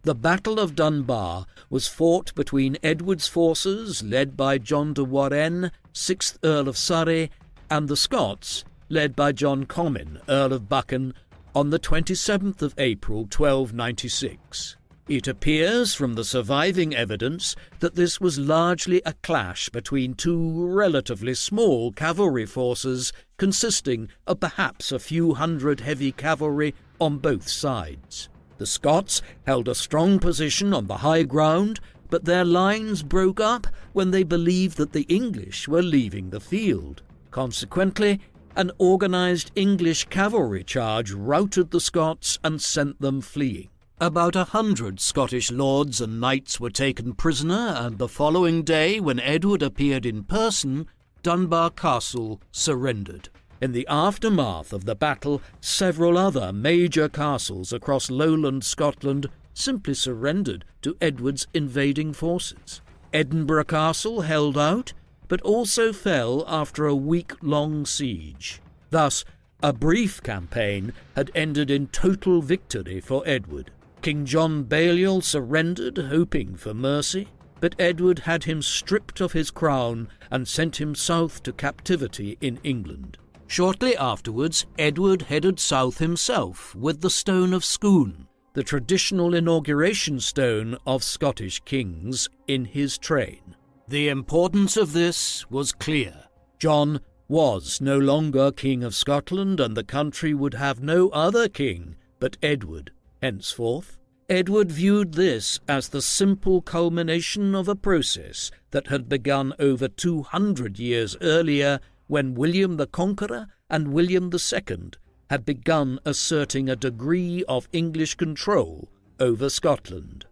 The Battle of Dunbar was fought between Edward's forces, led by John de Warenne, 6th Earl of Surrey, and the Scots, led by John Comyn, Earl of Buchan, on the 27th of April 1296. It appears from the surviving evidence that this was largely a clash between two relatively small cavalry forces consisting of perhaps a few hundred heavy cavalry on both sides. The Scots held a strong position on the high ground, but their lines broke up when they believed that the English were leaving the field. Consequently, an organised English cavalry charge routed the Scots and sent them fleeing. About 100 Scottish lords and knights were taken prisoner, and the following day, when Edward appeared in person, Dunbar Castle surrendered. In the aftermath of the battle, several other major castles across lowland Scotland simply surrendered to Edward's invading forces. Edinburgh Castle held out, but also fell after a week-long siege. Thus, a brief campaign had ended in total victory for Edward. King John Balliol surrendered, hoping for mercy, but Edward had him stripped of his crown and sent him south to captivity in England. Shortly afterwards, Edward headed south himself with the Stone of Scone, the traditional inauguration stone of Scottish kings, in his train. The importance of this was clear. John was no longer King of Scotland, and the country would have no other king but Edward henceforth. Edward viewed this as the simple culmination of a process that had begun over 200 years earlier, when William the Conqueror and William II had begun asserting a degree of English control over Scotland.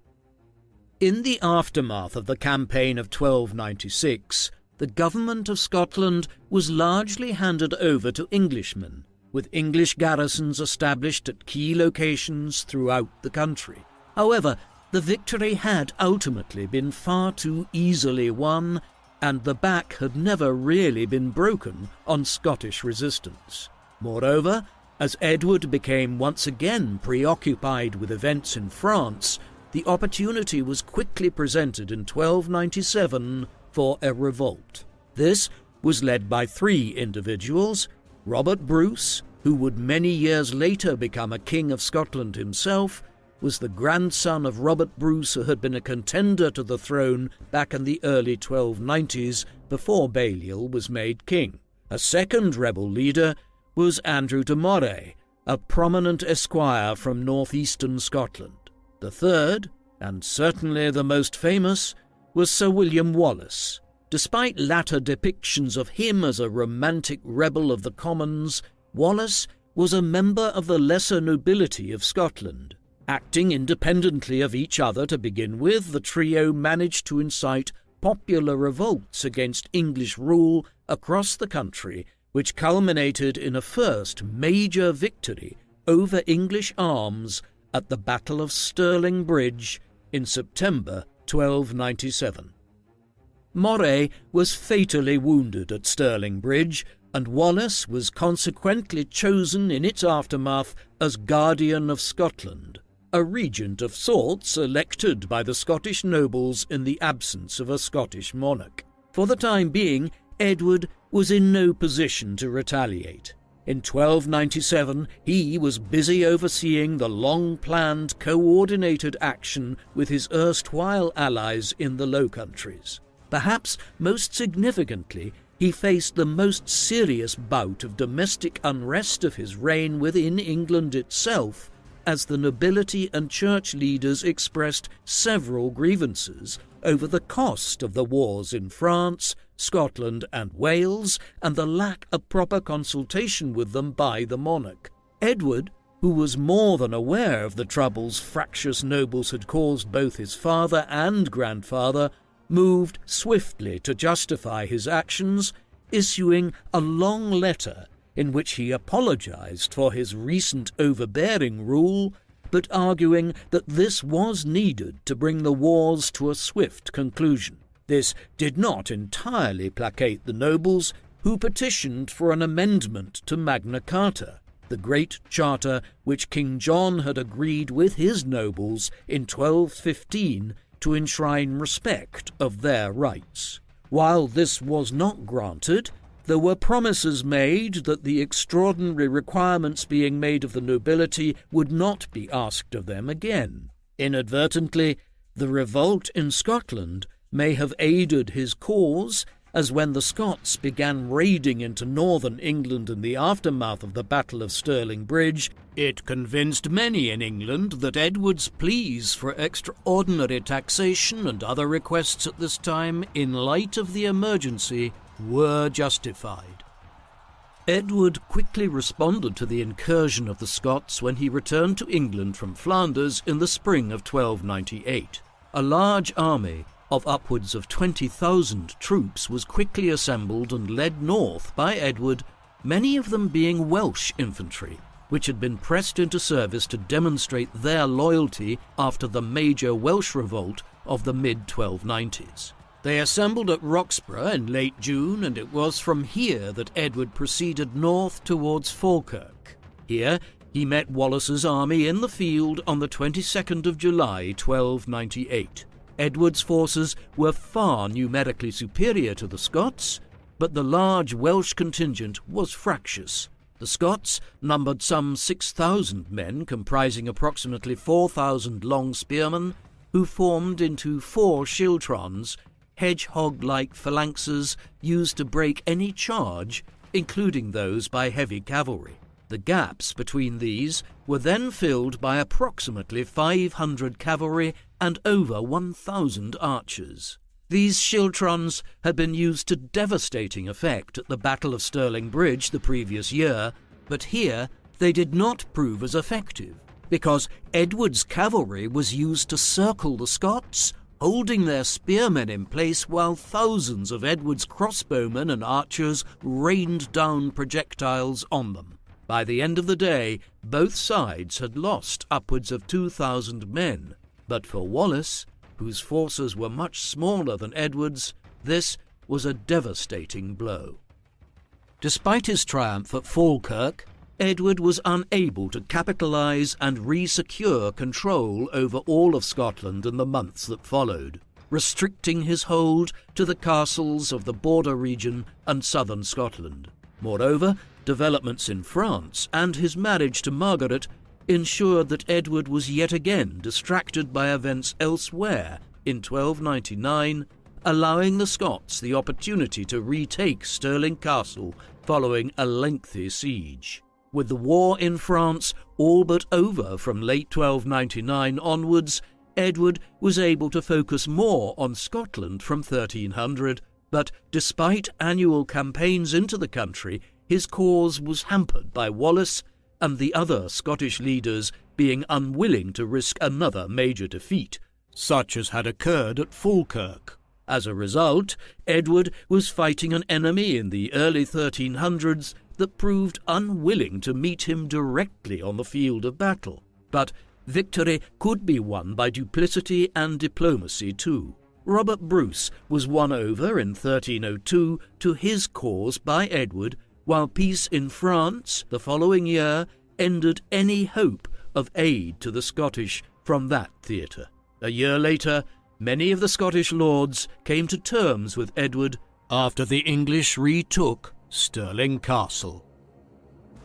In the aftermath of the campaign of 1296, the government of Scotland was largely handed over to Englishmen, with English garrisons established at key locations throughout the country. However, the victory had ultimately been far too easily won, and the back had never really been broken on Scottish resistance. Moreover, as Edward became once again preoccupied with events in France, the opportunity was quickly presented in 1297 for a revolt. This was led by three individuals: Robert Bruce, who would many years later become a king of Scotland himself, was the grandson of Robert Bruce, who had been a contender to the throne back in the early 1290s before Balliol was made king. A second rebel leader was Andrew de Moray, a prominent esquire from northeastern Scotland. The third, and certainly the most famous, was Sir William Wallace. Despite latter depictions of him as a romantic rebel of the commons, Wallace was a member of the lesser nobility of Scotland. Acting independently of each other to begin with, the trio managed to incite popular revolts against English rule across the country, which culminated in a first major victory over English arms at the Battle of Stirling Bridge in September 1297. Moray was fatally wounded at Stirling Bridge, and Wallace was consequently chosen in its aftermath as Guardian of Scotland, a regent of sorts elected by the Scottish nobles in the absence of a Scottish monarch. For the time being, Edward was in no position to retaliate. In 1297, he was busy overseeing the long-planned, coordinated action with his erstwhile allies in the Low Countries. Perhaps most significantly, he faced the most serious bout of domestic unrest of his reign within England itself, as the nobility and church leaders expressed several grievances over the cost of the wars in France, Scotland and Wales, and the lack of proper consultation with them by the monarch. Edward, who was more than aware of the troubles fractious nobles had caused both his father and grandfather, moved swiftly to justify his actions, issuing a long letter in which he apologized for his recent overbearing rule, but arguing that this was needed to bring the wars to a swift conclusion. This did not entirely placate the nobles, who petitioned for an amendment to Magna Carta, the great charter which King John had agreed with his nobles in 1215 to enshrine respect of their rights. While this was not granted, there were promises made that the extraordinary requirements being made of the nobility would not be asked of them again. Inadvertently, the revolt in Scotland may have aided his cause, as when the Scots began raiding into northern England in the aftermath of the Battle of Stirling Bridge, it convinced many in England that Edward's pleas for extraordinary taxation and other requests at this time, in light of the emergency, were justified. Edward quickly responded to the incursion of the Scots when he returned to England from Flanders in the spring of 1298. A large army of upwards of 20,000 troops was quickly assembled and led north by Edward, many of them being Welsh infantry, which had been pressed into service to demonstrate their loyalty after the major Welsh revolt of the mid-1290s. They assembled at Roxburgh in late June, and it was from here that Edward proceeded north towards Falkirk. Here he met Wallace's army in the field on the 22nd of July, 1298. Edward's forces were far numerically superior to the Scots, but the large Welsh contingent was fractious. The Scots numbered some 6,000 men, comprising approximately 4,000 long spearmen, who formed into 4 schiltrons, hedgehog-like phalanxes used to break any charge including those by heavy cavalry. The gaps between these were then filled by approximately 500 cavalry and over 1,000 archers. These schiltrons had been used to devastating effect at the Battle of Stirling Bridge the previous year, but here they did not prove as effective, because Edward's cavalry was used to circle the Scots, holding their spearmen in place while thousands of Edward's crossbowmen and archers rained down projectiles on them. By the end of the day, both sides had lost upwards of 2,000 men, but for Wallace, whose forces were much smaller than Edward's, this was a devastating blow. Despite his triumph at Falkirk, Edward was unable to capitalise and re-secure control over all of Scotland in the months that followed, restricting his hold to the castles of the border region and southern Scotland. Moreover, developments in France and his marriage to Margaret ensured that Edward was yet again distracted by events elsewhere in 1299, allowing the Scots the opportunity to retake Stirling Castle following a lengthy siege. With the war in France all but over from late 1299 onwards, Edward was able to focus more on Scotland from 1300, but despite annual campaigns into the country, his cause was hampered by Wallace and the other Scottish leaders being unwilling to risk another major defeat, such as had occurred at Falkirk. As a result, Edward was fighting an enemy in the early 1300s that proved unwilling to meet him directly on the field of battle. But victory could be won by duplicity and diplomacy too. Robert Bruce was won over in 1302 to his cause by Edward, while peace in France the following year ended any hope of aid to the Scottish from that theatre. A year later, many of the Scottish lords came to terms with Edward after the English retook Stirling Castle.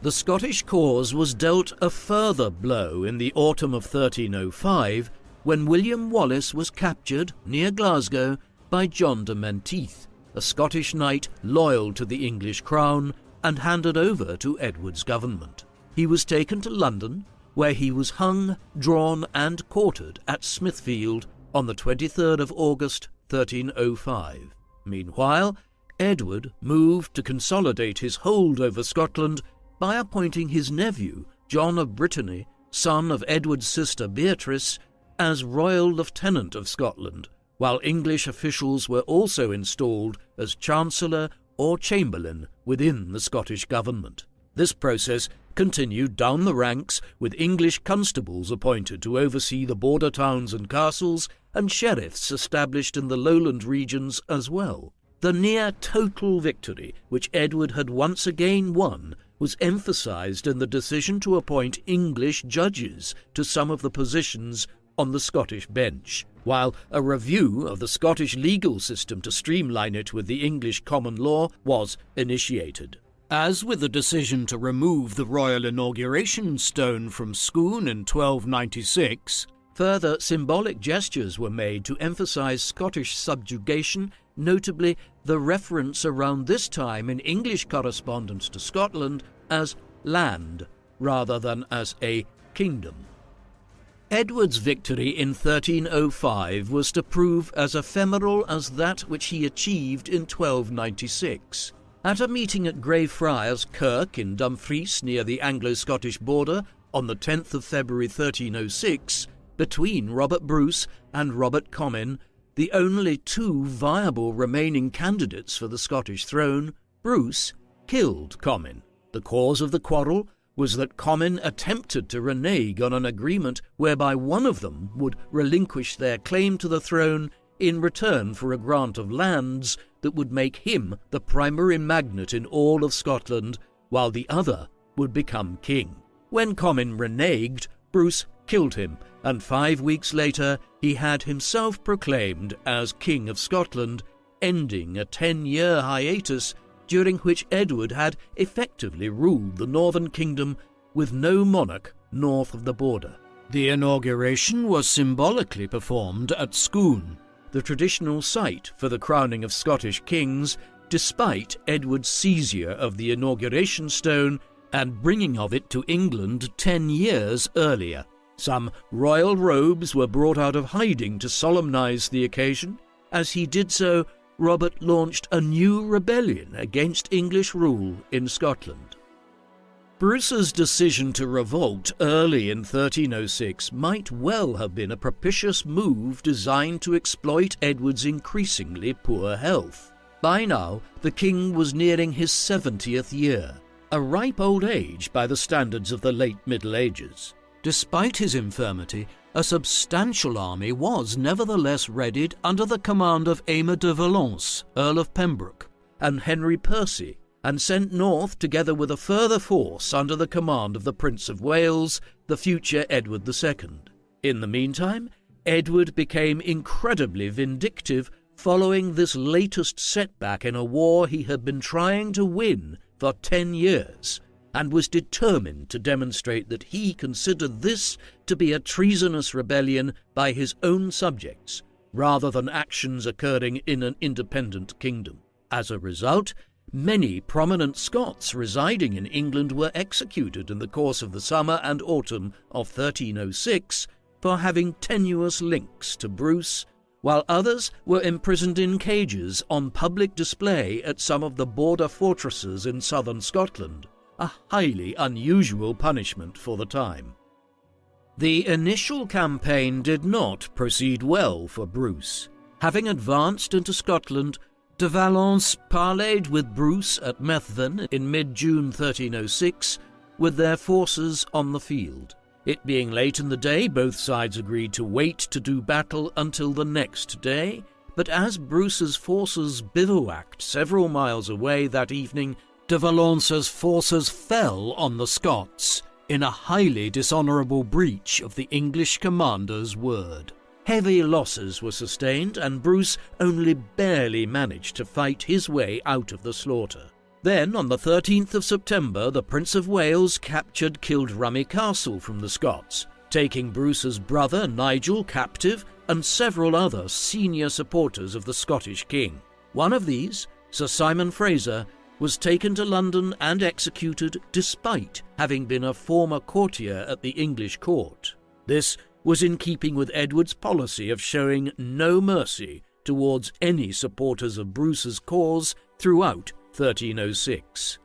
The Scottish cause was dealt a further blow in the autumn of 1305 when William Wallace was captured near Glasgow by John de Menteith, a Scottish knight loyal to the English crown, and handed over to Edward's government. He was taken to London, where he was hung, drawn and quartered at Smithfield on the 23rd of August 1305. Meanwhile, Edward moved to consolidate his hold over Scotland by appointing his nephew, John of Brittany, son of Edward's sister Beatrice, as Royal Lieutenant of Scotland, while English officials were also installed as Chancellor or Chamberlain within the Scottish government. This process continued down the ranks, with English constables appointed to oversee the border towns and castles, and sheriffs established in the lowland regions as well. The near-total victory which Edward had once again won was emphasised in the decision to appoint English judges to some of the positions on the Scottish bench, while a review of the Scottish legal system to streamline it with the English common law was initiated. As with the decision to remove the royal inauguration stone from Scone in 1296, further symbolic gestures were made to emphasise Scottish subjugation, notably the reference around this time in English correspondence to Scotland as land rather than as a kingdom. Edward's victory in 1305 was to prove as ephemeral as that which he achieved in 1296. At a meeting at Greyfriars Kirk in Dumfries near the Anglo-Scottish border on the 10th of February 1306, between Robert Bruce and Robert Comyn, the only two viable remaining candidates for the Scottish throne, Bruce killed Comyn. The cause of the quarrel was that Comyn attempted to renege on an agreement whereby one of them would relinquish their claim to the throne in return for a grant of lands that would make him the primary magnate in all of Scotland, while the other would become king. When Comyn reneged, Bruce killed him, and 5 weeks later he had himself proclaimed as King of Scotland, ending a 10-year hiatus during which Edward had effectively ruled the northern kingdom with no monarch north of the border. The inauguration was symbolically performed at Scone, the traditional site for the crowning of Scottish kings, despite Edward's seizure of the inauguration stone and bringing of it to England 10 years earlier. Some royal robes were brought out of hiding to solemnize the occasion. As he did so, Robert launched a new rebellion against English rule in Scotland. Bruce's decision to revolt early in 1306 might well have been a propitious move designed to exploit Edward's increasingly poor health. By now, the king was nearing his 70th year, a ripe old age by the standards of the late Middle Ages. Despite his infirmity, a substantial army was nevertheless readied under the command of Aymer de Valence, Earl of Pembroke, and Henry Percy, and sent north together with a further force under the command of the Prince of Wales, the future Edward II. In the meantime, Edward became incredibly vindictive following this latest setback in a war he had been trying to win for 10 years, and was determined to demonstrate that he considered this to be a treasonous rebellion by his own subjects, rather than actions occurring in an independent kingdom. As a result, many prominent Scots residing in England were executed in the course of the summer and autumn of 1306 for having tenuous links to Bruce, while others were imprisoned in cages on public display at some of the border fortresses in southern Scotland, a highly unusual punishment for the time. The initial campaign did not proceed well for Bruce. Having advanced into Scotland, de Valence parleyed with Bruce at Methven in mid-June 1306, with their forces on the field. It being late in the day, both sides agreed to wait to do battle until the next day, but as Bruce's forces bivouacked several miles away that evening, de Valence's forces fell on the Scots in a highly dishonourable breach of the English commander's word. Heavy losses were sustained, and Bruce only barely managed to fight his way out of the slaughter. Then, on the 13th of September, the Prince of Wales captured Kildrummy Castle from the Scots, taking Bruce's brother Nigel captive and several other senior supporters of the Scottish king. One of these, Sir Simon Fraser, was taken to London and executed despite having been a former courtier at the English court. This was in keeping with Edward's policy of showing no mercy towards any supporters of Bruce's cause throughout 1306.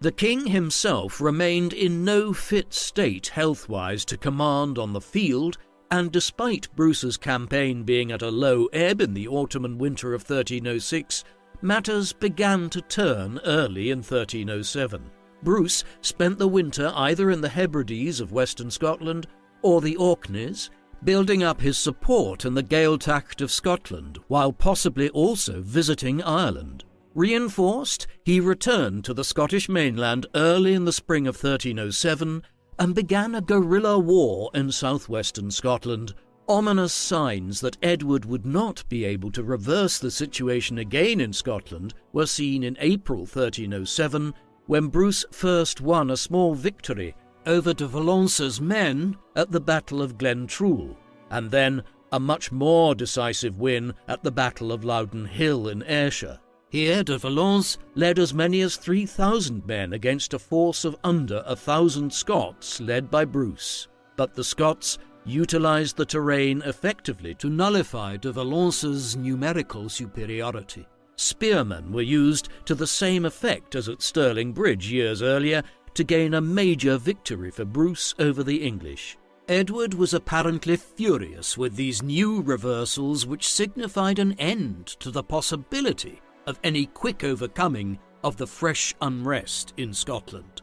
The king himself remained in no fit state health-wise to command on the field, and despite Bruce's campaign being at a low ebb in the autumn and winter of 1306, matters began to turn early in 1307. Bruce spent the winter either in the Hebrides of western Scotland or the Orkneys, building up his support in the Gaeltacht of Scotland, while possibly also visiting Ireland. Reinforced, he returned to the Scottish mainland early in the spring of 1307 and began a guerrilla war in southwestern Scotland. Ominous signs that Edward would not be able to reverse the situation again in Scotland were seen in April 1307, when Bruce first won a small victory over de Valence's men at the Battle of Glentrool, and then a much more decisive win at the Battle of Loudon Hill in Ayrshire. Here de Valence led as many as 3,000 men against a force of under 1,000 Scots led by Bruce, but the Scots utilised the terrain effectively to nullify de Valence's numerical superiority. Spearmen were used to the same effect as at Stirling Bridge years earlier to gain a major victory for Bruce over the English. Edward was apparently furious with these new reversals, which signified an end to the possibility of any quick overcoming of the fresh unrest in Scotland.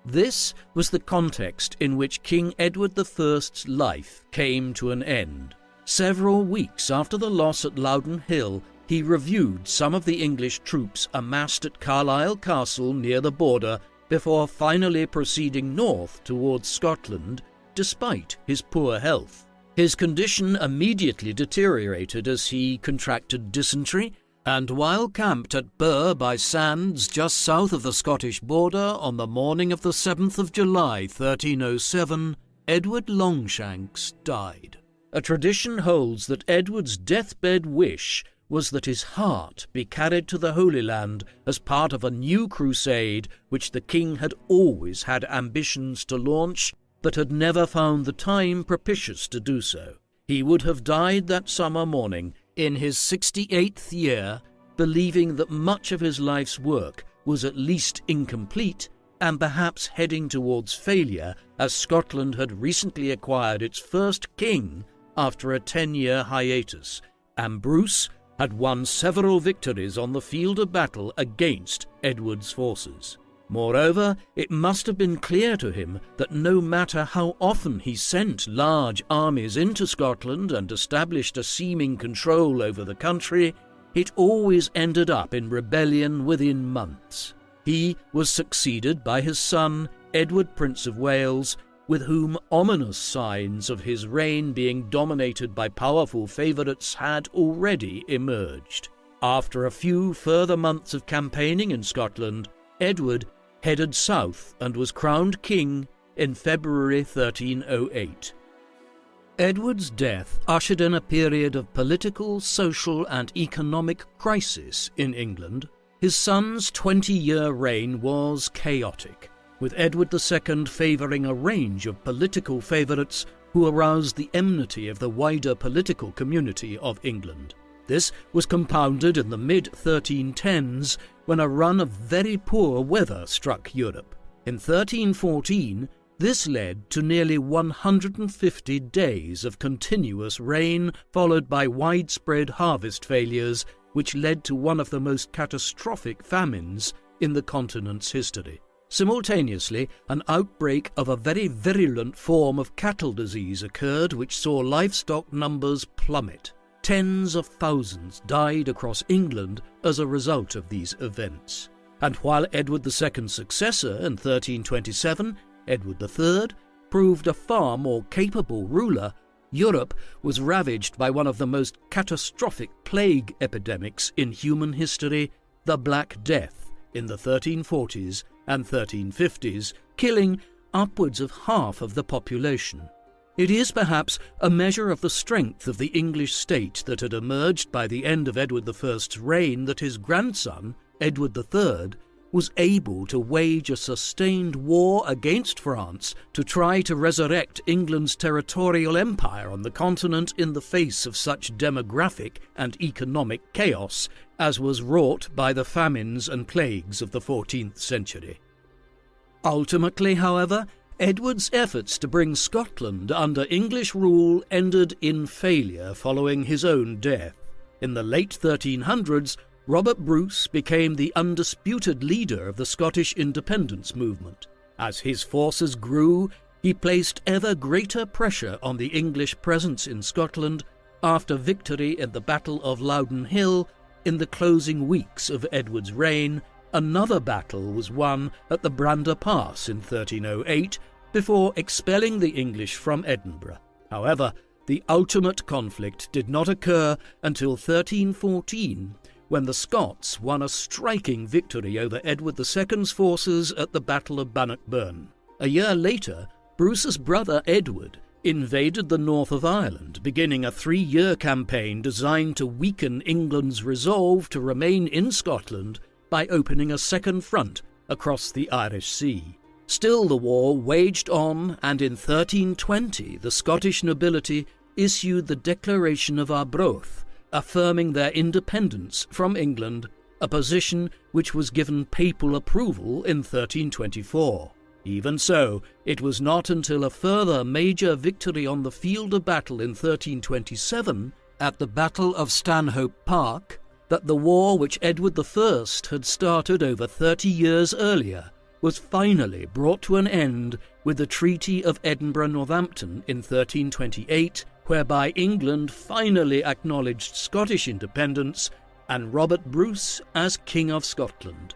This was the context in which King Edward I's life came to an end. Several weeks after the loss at Loudon Hill, he reviewed some of the English troops amassed at Carlisle Castle near the border before finally proceeding north towards Scotland, despite his poor health. His condition immediately deteriorated as he contracted dysentery, and while camped at Burr by Sands just south of the Scottish border on the morning of the 7th of July 1307, Edward Longshanks died. A tradition holds that Edward's deathbed wish was that his heart be carried to the Holy Land as part of a new crusade which the king had always had ambitions to launch, but had never found the time propitious to do so. He would have died that summer morning, in his 68th year, believing that much of his life's work was at least incomplete and perhaps heading towards failure, as Scotland had recently acquired its first king after a 10-year hiatus, and Bruce had won several victories on the field of battle against Edward's forces. Moreover, it must have been clear to him that no matter how often he sent large armies into Scotland and established a seeming control over the country, it always ended up in rebellion within months. He was succeeded by his son, Edward, Prince of Wales, with whom ominous signs of his reign being dominated by powerful favourites had already emerged. After a few further months of campaigning in Scotland, Edward headed south and was crowned king in February 1308. Edward's death ushered in a period of political, social and economic crisis in England. His son's 20-year reign was chaotic, with Edward II favouring a range of political favourites who aroused the enmity of the wider political community of England. This was compounded in the mid-1310s when a run of very poor weather struck Europe. In 1314, this led to nearly 150 days of continuous rain, followed by widespread harvest failures, which led to one of the most catastrophic famines in the continent's history. Simultaneously, an outbreak of a very virulent form of cattle disease occurred which saw livestock numbers plummet. Tens of thousands died across England as a result of these events. And while Edward II's successor in 1327, Edward III, proved a far more capable ruler, Europe was ravaged by one of the most catastrophic plague epidemics in human history, the Black Death, in the 1340s and 1350s, killing upwards of half of the population. It is perhaps a measure of the strength of the English state that had emerged by the end of Edward I's reign that his grandson, Edward III, was able to wage a sustained war against France to try to resurrect England's territorial empire on the continent in the face of such demographic and economic chaos as was wrought by the famines and plagues of the 14th century. Ultimately, however, Edward's efforts to bring Scotland under English rule ended in failure following his own death. In the late 1300s, Robert Bruce became the undisputed leader of the Scottish independence movement. As his forces grew, he placed ever greater pressure on the English presence in Scotland after victory at the Battle of Loudon Hill in the closing weeks of Edward's reign. Another battle was won at the Brander Pass in 1308 before expelling the English from Edinburgh. However, the ultimate conflict did not occur until 1314, when the Scots won a striking victory over Edward II's forces at the Battle of Bannockburn. A year later, Bruce's brother Edward invaded the north of Ireland, beginning a 3-year campaign designed to weaken England's resolve to remain in Scotland by opening a second front across the Irish Sea. Still, the war waged on, and in 1320 the Scottish nobility issued the Declaration of Arbroath, affirming their independence from England, a position which was given papal approval in 1324. Even so, it was not until a further major victory on the field of battle in 1327, at the Battle of Stanhope Park, that the war which Edward I had started over 30 years earlier was finally brought to an end with the Treaty of Edinburgh-Northampton in 1328, whereby England finally acknowledged Scottish independence and Robert Bruce as King of Scotland.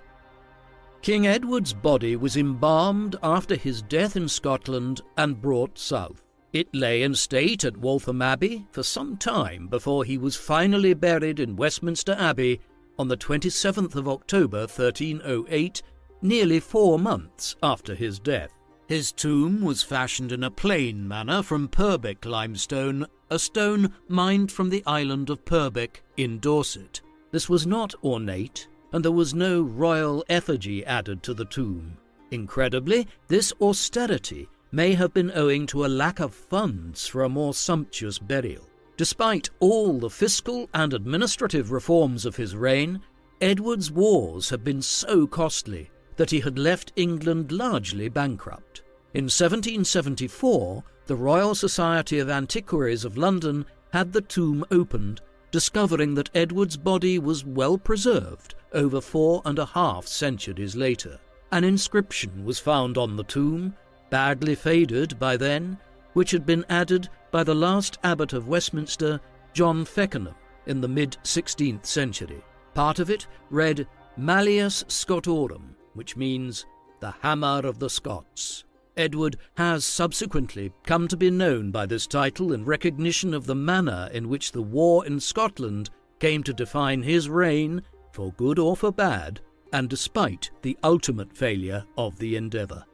King Edward's body was embalmed after his death in Scotland and brought south. It lay in state at Waltham Abbey for some time before he was finally buried in Westminster Abbey on the 27th of October 1308, nearly 4 months after his death. His tomb was fashioned in a plain manner from Purbeck limestone, a stone mined from the island of Purbeck in Dorset. This was not ornate, and there was no royal effigy added to the tomb. Incredibly, this austerity may have been owing to a lack of funds for a more sumptuous burial. Despite all the fiscal and administrative reforms of his reign, Edward's wars had been so costly that he had left England largely bankrupt. In 1774, the Royal Society of Antiquaries of London had the tomb opened, discovering that Edward's body was well preserved over 4.5 centuries later. An inscription was found on the tomb, badly faded by then, which had been added by the last abbot of Westminster, John Feckenham, in the mid-16th century. Part of it read Malleus Scotorum, which means the hammer of the Scots. Edward has subsequently come to be known by this title in recognition of the manner in which the war in Scotland came to define his reign, for good or for bad, and despite the ultimate failure of the endeavour.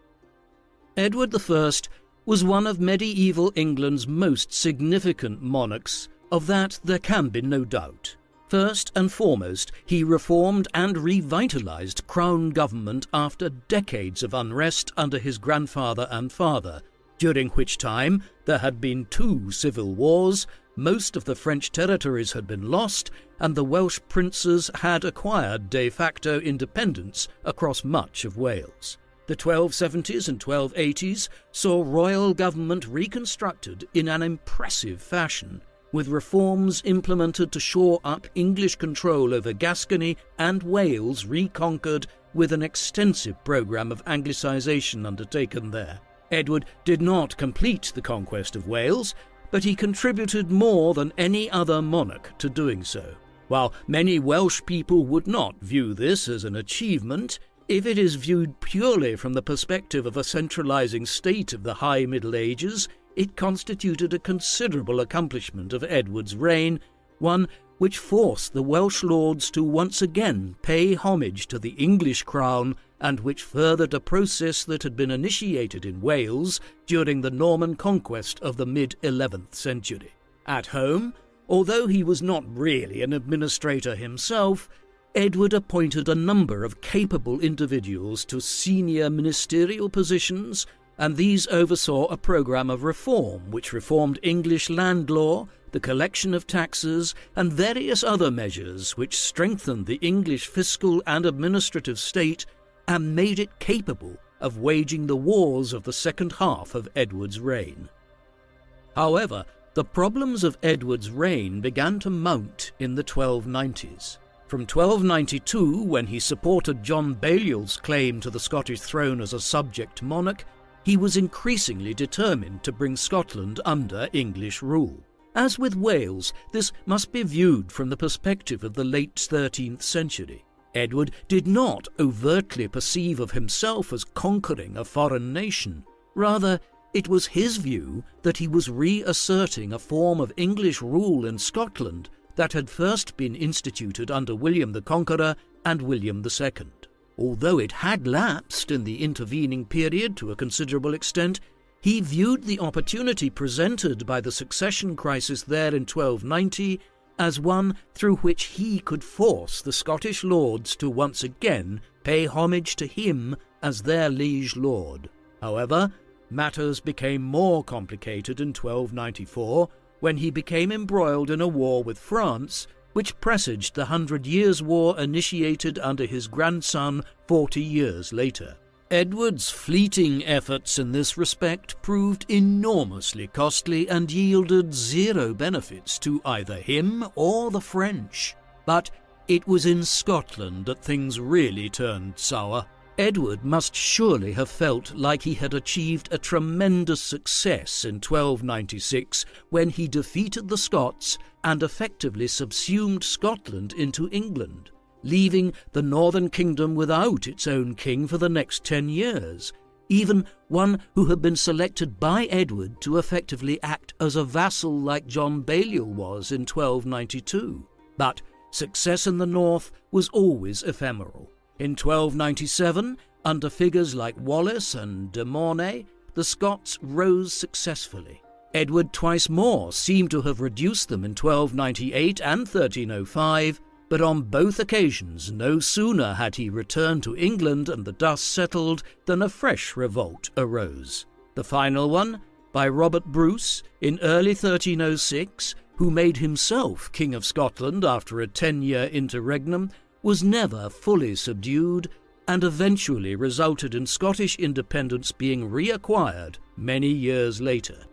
Edward I was one of medieval England's most significant monarchs, of that there can be no doubt. First and foremost, he reformed and revitalised crown government after decades of unrest under his grandfather and father, during which time there had been 2 civil wars, most of the French territories had been lost, and the Welsh princes had acquired de facto independence across much of Wales. The 1270s and 1280s saw royal government reconstructed in an impressive fashion, with reforms implemented to shore up English control over Gascony and Wales reconquered, with an extensive programme of Anglicisation undertaken there. Edward did not complete the conquest of Wales, but he contributed more than any other monarch to doing so. While many Welsh people would not view this as an achievement, if it is viewed purely from the perspective of a centralising state of the High Middle Ages, it constituted a considerable accomplishment of Edward's reign, one which forced the Welsh lords to once again pay homage to the English crown, and which furthered a process that had been initiated in Wales during the Norman conquest of the mid-11th century. At home, although he was not really an administrator himself, Edward appointed a number of capable individuals to senior ministerial positions, and these oversaw a programme of reform which reformed English land law, the collection of taxes, and various other measures which strengthened the English fiscal and administrative state and made it capable of waging the wars of the second half of Edward's reign. However, the problems of Edward's reign began to mount in the 1290s. From 1292, when he supported John Balliol's claim to the Scottish throne as a subject monarch, he was increasingly determined to bring Scotland under English rule. As with Wales, this must be viewed from the perspective of the late 13th century. Edward did not overtly perceive of himself as conquering a foreign nation. Rather, it was his view that he was reasserting a form of English rule in Scotland that had first been instituted under William the Conqueror and William II. Although it had lapsed in the intervening period to a considerable extent, he viewed the opportunity presented by the succession crisis there in 1290 as one through which he could force the Scottish lords to once again pay homage to him as their liege lord. However, matters became more complicated in 1294, when he became embroiled in a war with France, which presaged the 100 Years' War initiated under his grandson 40 years later. Edward's fleeting efforts in this respect proved enormously costly and yielded zero benefits to either him or the French. But it was in Scotland that things really turned sour. Edward must surely have felt like he had achieved a tremendous success in 1296 when he defeated the Scots and effectively subsumed Scotland into England, leaving the Northern Kingdom without its own king for the next 10 years, even one who had been selected by Edward to effectively act as a vassal like John Balliol was in 1292. But success in the north was always ephemeral. In 1297, Under figures like Wallace and de Mornay, the Scots rose successfully. Edward twice more seemed to have reduced them in 1298 and 1305, but on both occasions no sooner had he returned to England and the dust settled than a fresh revolt arose. The final one, by Robert Bruce, in early 1306, who made himself King of Scotland after a 10-year interregnum, was never fully subdued and eventually resulted in Scottish independence being reacquired many years later.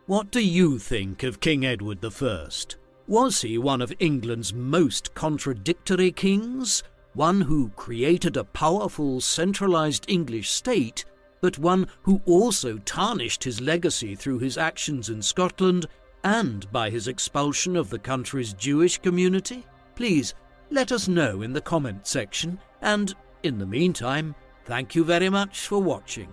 What do you think of King Edward I? Was he one of England's most contradictory kings? One who created a powerful centralised English state, but one who also tarnished his legacy through his actions in Scotland and by his expulsion of the country's Jewish community? Please let us know in the comment section, and in the meantime, thank you very much for watching.